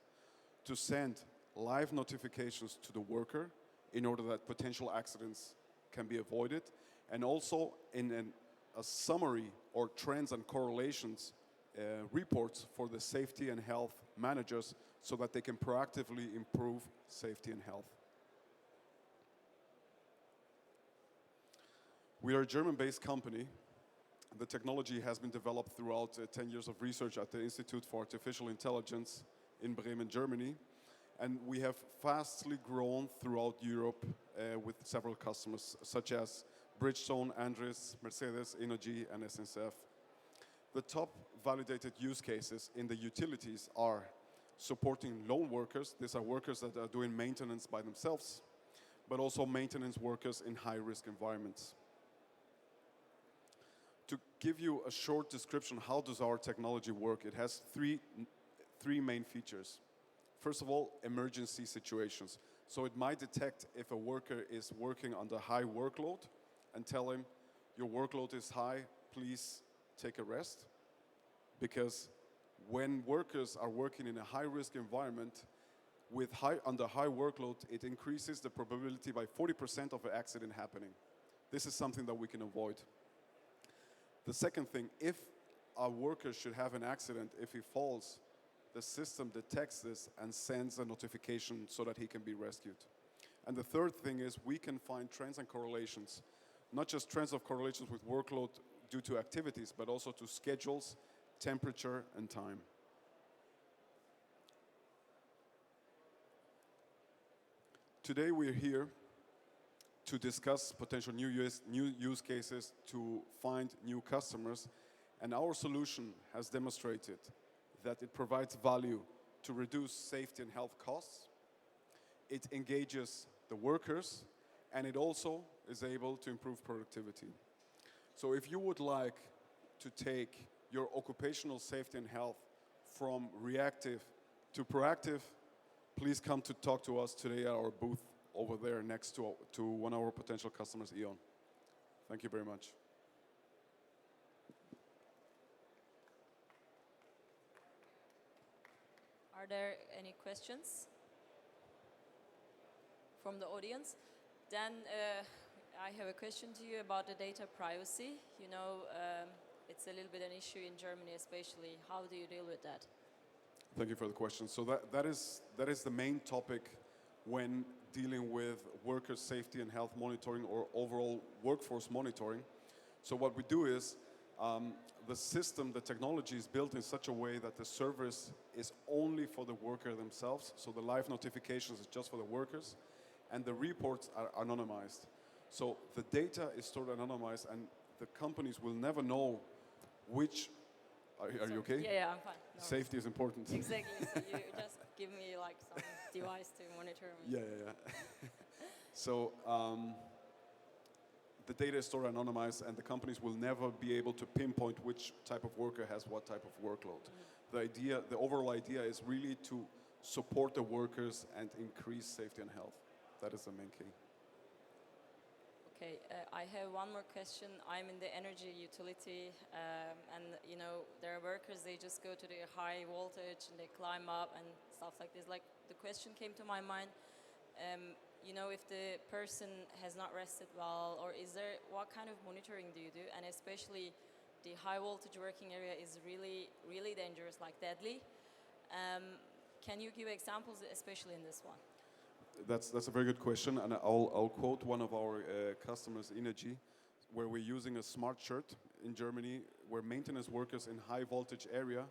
to send live notifications to the worker in order that potential accidents can be avoided, and also in a summary or trends and correlations reports for the safety and health managers so that they can proactively improve safety and health. We are a German-based company. The technology has been developed throughout 10 years of research at the Institute for Artificial Intelligence in Bremen, Germany. And we have fastly grown throughout Europe with several customers, such as Bridgestone, Andres, Mercedes, Energy, and SNCF. The top validated use cases in the utilities are supporting lone workers. These are workers that are doing maintenance by themselves, but also maintenance workers in high-risk environments. To give you a short description, how does our technology work? It has three main features. First of all, emergency situations. So it might detect if a worker is working under high workload and tell him, your workload is high, please take a rest. Because when workers are working in a high-risk environment under high workload, it increases the probability by 40% of an accident happening. This is something that we can avoid. The second thing, if a worker should have an accident, if he falls, the system detects this and sends a notification so that he can be rescued. And the third thing is we can find trends and correlations, not just trends of correlations with workload due to activities, but also to schedules, temperature, and time. Today we're here to discuss potential new use cases, to find new customers, and our solution has demonstrated that it provides value to reduce safety and health costs, it engages the workers, and it also is able to improve productivity. So if you would like to take your occupational safety and health from reactive to proactive, please come to talk to us today at our booth over there next to one of our potential customers, E.ON. Thank you very much. Are there any questions from the audience? Then I have a question to you about the data privacy. You know, it's a little bit an issue in Germany especially. How do you deal with that? Thank you for the question. So that is the main topic when dealing with worker safety and health monitoring or overall workforce monitoring. So what we do is the system, the technology is built in such a way that the service is only for the worker themselves. So the live notifications is just for the workers, and the reports are anonymized. So the data is stored anonymized, and the companies will never know which. Are you okay? Yeah, I'm fine. No Safety is important. Exactly. So you just give me like some device to monitor me. Yeah. So the data is stored anonymized, and the companies will never be able to pinpoint which type of worker has what type of workload. The overall idea is really to support the workers and increase safety and health. That is the main key. Okay, I have one more question. I'm in the energy utility, and you know, there are workers, they just go to the high voltage and they climb up and stuff like this. Like, the question came to my mind, you know, if the person has not rested well, or what kind of monitoring do you do? And especially the high voltage working area is really, really dangerous, like deadly. Can you give examples, especially in this one? That's a very good question, and I'll quote one of our customers, Energy, where we're using a smart shirt in Germany, where maintenance workers in high voltage area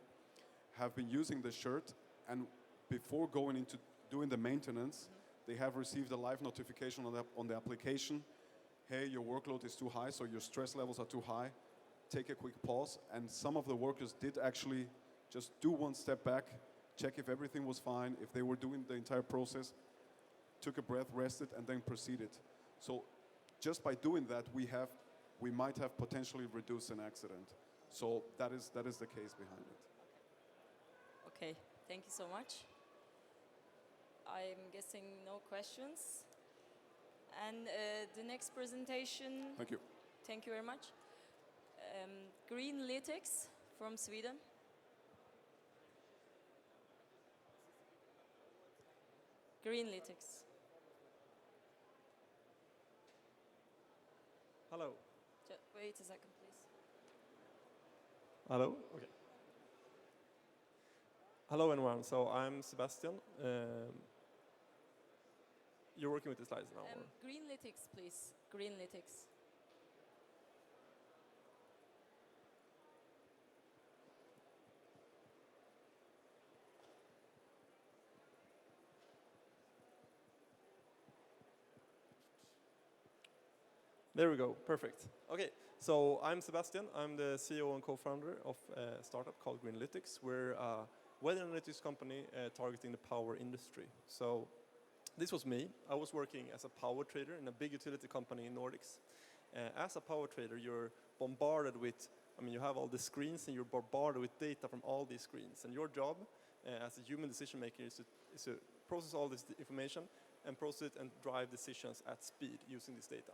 have been using the shirt, and before going into doing the maintenance, they have received a live notification on the application. Hey, your workload is too high, so your stress levels are too high. Take a quick pause, and some of the workers did actually just do one step back, check if everything was fine, if they were doing the entire process, took a breath, rested, and then proceeded. So just by doing that, we might have potentially reduced an accident. So that is the case behind it. Okay, thank you so much. I'm guessing no questions. And the next presentation. Thank you. Thank you very much. Green Lytics from Sweden. Green Lytics. Hello. Wait a second, please. Hello? Okay. Hello, everyone. So I'm Sebastian. You're working with the slides now. or? Greenlytics, please. Greenlytics. There we go. Perfect. Okay. So I'm Sebastian. I'm the CEO and co-founder of a startup called Greenlytics. We're a weather analytics company targeting the power industry. So this was me. I was working as a power trader in a big utility company in Nordics. As a power trader, you're bombarded with, you have all the screens and you're bombarded with data from all these screens. And your job as a human decision maker is to process all this information and process it and drive decisions at speed using this data.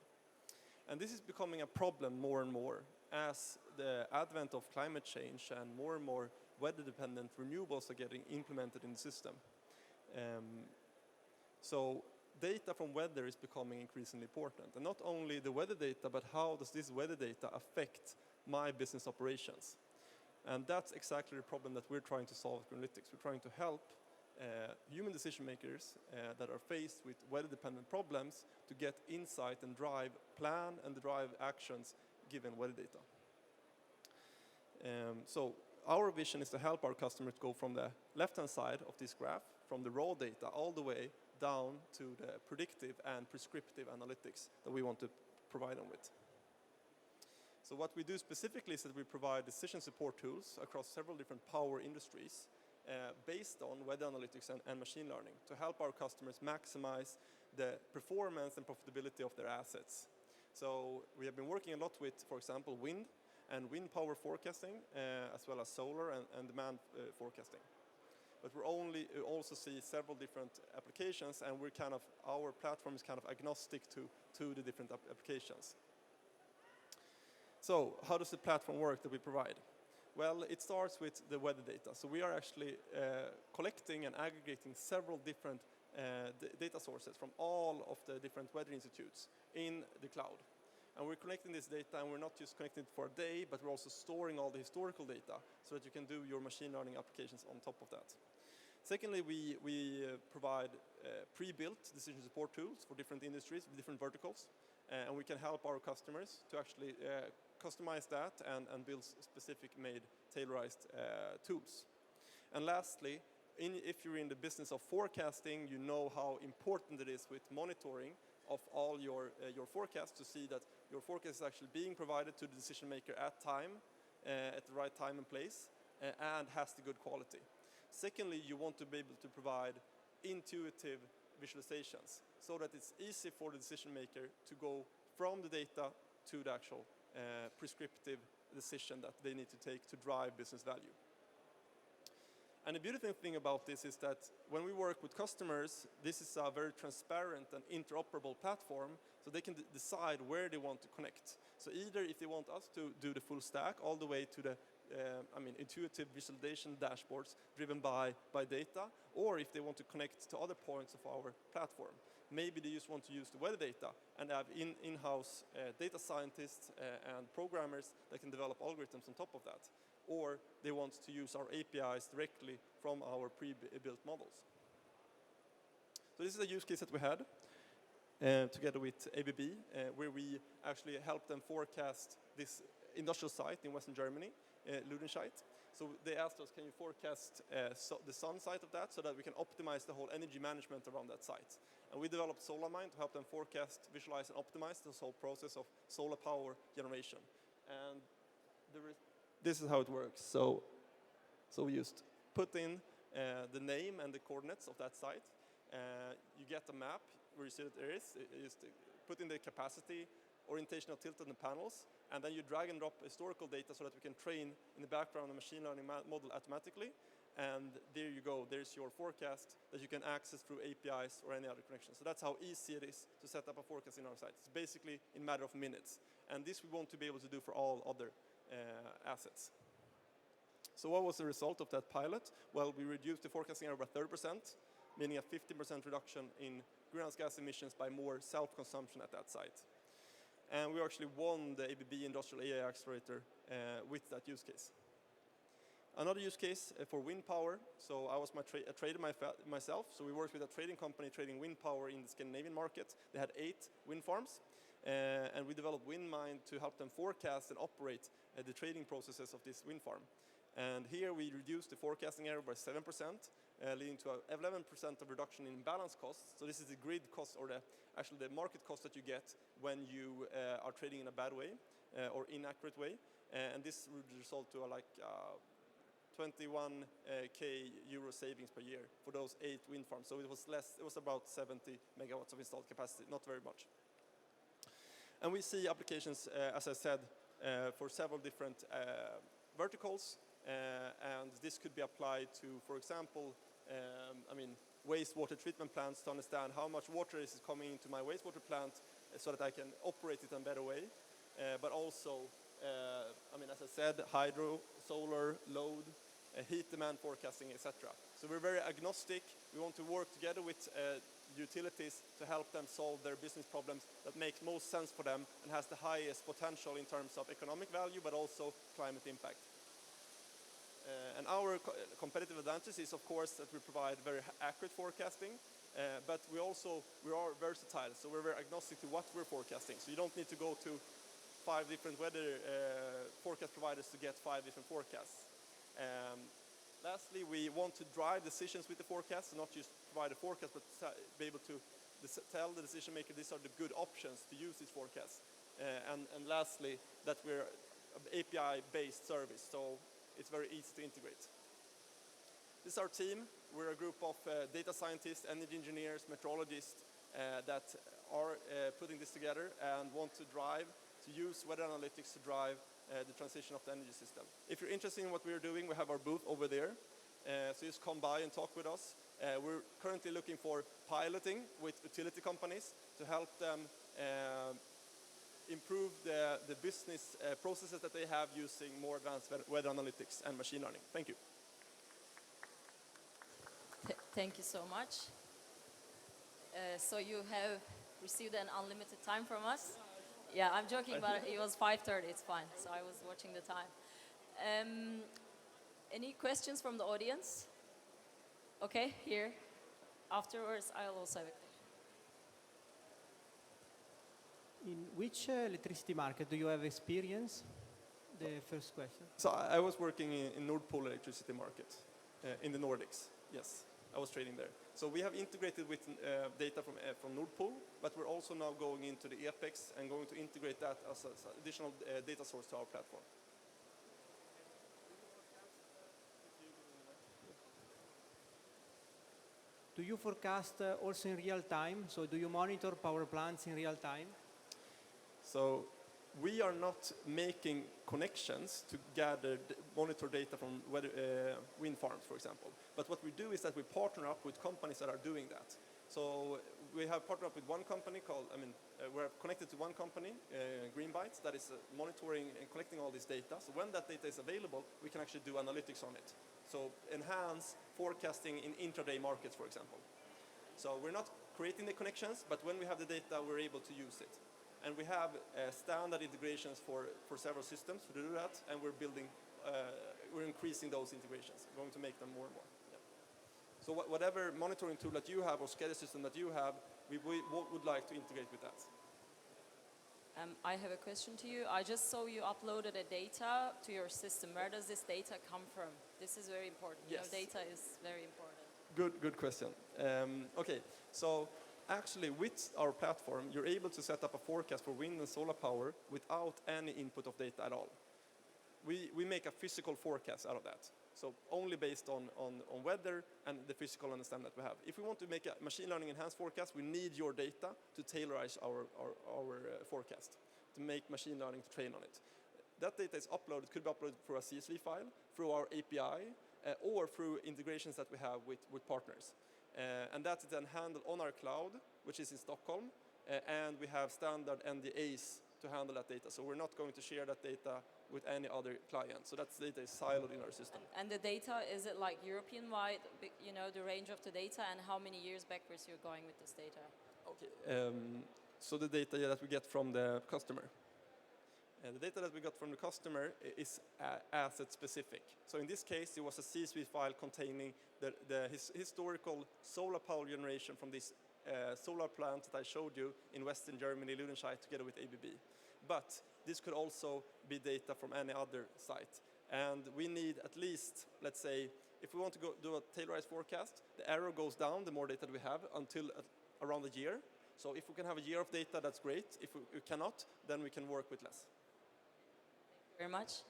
And this is becoming a problem more and more as the advent of climate change and more weather-dependent renewables are getting implemented in the system. So data from weather is becoming increasingly important. And not only the weather data, but how does this weather data affect my business operations? And that's exactly the problem that we're trying to solve at Greenlytics. We're trying to help human decision makers that are faced with weather-dependent problems to get insight and plan and drive actions given weather data. So our vision is to help our customers go from the left-hand side of this graph, from the raw data, all the way down to the predictive and prescriptive analytics that we want to provide them with. So what we do specifically is that we provide decision support tools across several different power industries based on weather analytics and machine learning to help our customers maximize the performance and profitability of their assets. So we have been working a lot with, for example, wind and wind power forecasting, as well as solar and demand forecasting. But we also see several different applications, and our platform is kind of agnostic to the different applications. So how does the platform work that we provide? Well, it starts with the weather data. So we are actually collecting and aggregating several different data sources from all of the different weather institutes in the cloud. And we're collecting this data, and we're not just collecting it for a day, but we're also storing all the historical data so that you can do your machine learning applications on top of that. Secondly, we provide pre-built decision support tools for different industries, different verticals, and we can help our customers to actually customize that and build specific made tailorized tools. And lastly, if you're in the business of forecasting, you know how important it is with monitoring of all your forecasts to see that your forecast is actually being provided to the decision maker at the right time and place, and has the good quality. Secondly, you want to be able to provide intuitive visualizations so that it's easy for the decision maker to go from the data to the actual prescriptive decision that they need to take to drive business value. And the beautiful thing about this is that when we work with customers, this is a very transparent and interoperable platform, so they can decide where they want to connect. So either if they want us to do the full stack all the way to the intuitive visualization dashboards driven by data, or if they want to connect to other points of our platform. Maybe they just want to use the weather data and have in-house data scientists and programmers that can develop algorithms on top of that. Or they want to use our APIs directly from our pre-built models. So this is a use case that we had together with ABB, where we actually helped them forecast this industrial site in Western Germany, Ludenscheid. So they asked us, can you forecast the sun site of that so that we can optimize the whole energy management around that site? And we developed SolarMind to help them forecast, visualize, and optimize this whole process of solar power generation. And this is how it works. So we just put in the name and the coordinates of that site. You get a map where you see that there is. You just put in the capacity, orientation of tilt on the panels, and then you drag and drop historical data so that we can train in the background a machine learning model automatically. And there you go. There's your forecast that you can access through APIs or any other connection. So that's how easy it is to set up a forecast in our site. It's basically in a matter of minutes. And this we want to be able to do for all other assets. So what was the result of that pilot? Well, we reduced the forecasting error by 30%, meaning a 50% reduction in greenhouse gas emissions by more self-consumption at that site. And we actually won the ABB Industrial AI Accelerator with that use case. Another use case for wind power. So I was a trader myself. So we worked with a trading company trading wind power in the Scandinavian market. They had 8 wind farms. And we developed WindMind to help them forecast and operate the trading processes of this wind farm. And here we reduced the forecasting error by 7%, leading to an 11% of reduction in balance costs. So this is the grid cost, or actually the market cost that you get when you are trading in a bad way or inaccurate way. And this would result to 21k euro savings per year for those 8 wind farms. So it was less. It was about 70 megawatts of installed capacity, not very much. And we see applications, as I said, for several different verticals. And this could be applied to, for example, wastewater treatment plants to understand how much water is coming into my wastewater plant so that I can operate it in a better way. But also, as I said, hydro, solar, load, heat demand forecasting, etc. So we're very agnostic. We want to work together with utilities to help them solve their business problems that makes most sense for them and has the highest potential in terms of economic value, but also climate impact. And our competitive advantage is, of course, that we provide very accurate forecasting, but we are versatile, so we're very agnostic to what we're forecasting. So you don't need to go to 5 different weather forecast providers to get 5 different forecasts. Lastly, we want to drive decisions with the forecast, not just provide a forecast, but be able to tell the decision maker these are the good options to use this forecast. And lastly, that we're an API-based service, so it's very easy to integrate. This is our team. We're a group of data scientists, energy engineers, meteorologists that are putting this together and want to use weather analytics to drive the transition of the energy system. If you're interested in what we're doing, we have our booth over there. So just come by and talk with us. We're currently looking for piloting with utility companies to help them improve the business processes that they have using more advanced weather analytics and machine learning. Thank you. Thank you so much. So you have received an unlimited time from us. Yeah, I'm joking, but it was 5:30. It's fine. So I was watching the time. Any questions from the audience? Okay, here. Afterwards, I'll also have a question. In which electricity market do you have experience? The first question. So I was working in Nord Pool electricity market in the Nordics. Yes, I was trading there. So we have integrated with data from Nord Pool, but we're also now going into the EPEX and going to integrate that as an additional data source to our platform. Do you forecast also in real time? So do you monitor power plants in real time? So we are not making connections to monitor data from wind farms, for example. But what we do is that we partner up with companies that are doing that. So we have partnered up with one company we're connected to one company, Greenbytes, that is monitoring and collecting all this data. So when that data is available, we can actually do analytics on it. So enhance forecasting in intraday markets, for example. So we're not creating the connections, but when we have the data, we're able to use it. And we have standard integrations for several systems to do that, and we're increasing those integrations, going to make them more and more. Yeah. So whatever monitoring tool that you have or schedule system that you have, we would like to integrate with that. I have a question to you. I just saw you uploaded a data to your system. Where does this data come from? This is very important. Yes. Data is very important. Good question. Okay, so actually with our platform, you're able to set up a forecast for wind and solar power without any input of data at all. We make a physical forecast out of that. So only based on weather and the physical understanding that we have. If we want to make a machine learning enhanced forecast, we need your data to tailorize our forecast, to make machine learning to train on it. That data is uploaded, could be uploaded through a CSV file, through our API, or through integrations that we have with partners. And that's then handled on our cloud, which is in Stockholm, and we have standard NDAs to handle that data. So we're not going to share that data with any other client. So that data is siloed in our system. And the data, is it like European-wide, the range of the data, and how many years backwards you're going with this data? Okay. So the data that we get from the customer. And the data that we got from the customer is asset specific. So in this case, it was a CSV file containing the historical solar power generation from this solar plant that I showed you in Western Germany, Ludenscheid, together with ABB. But this could also be data from any other site. And we need at least, let's say, if we want to do a tailorized forecast, the arrow goes down the more data we have until around a year. So if we can have a year of data, that's great. If we cannot, then we can work with less. Very much.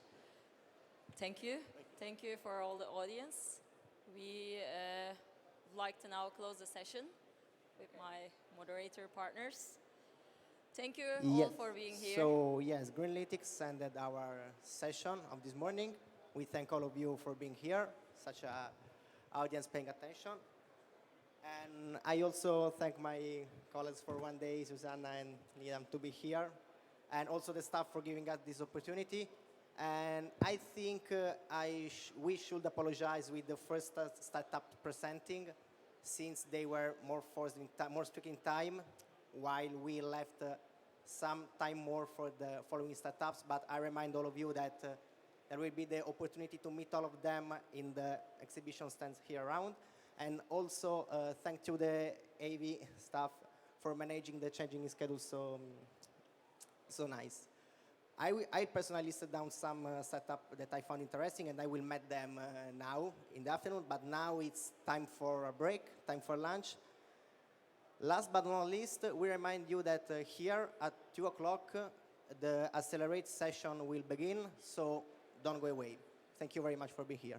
Thank you. Thank you for all the audience. We would like to now close the session with my moderator partners. Thank you all for being here. So yes, Greenlytics ended our session of this morning. We thank all of you for being here, such a audience paying attention. And I also thank my colleagues for one day, Susanna and Liam, to be here, and also the staff for giving us this opportunity. And I think we should apologize with the first startup presenting, since they were more strict in time, while we left some time more for the following startups. But I remind all of you that there will be the opportunity to meet all of them in the exhibition stands here around. And also thank to the AV staff for managing the changing schedule so nice. I personally listed down some setup that I found interesting, and I will meet them now in the afternoon. But now it's time for a break, time for lunch. Last but not least, we remind you that here at 2 o'clock, the Accelerate session will begin, so don't go away. Thank you very much for being here.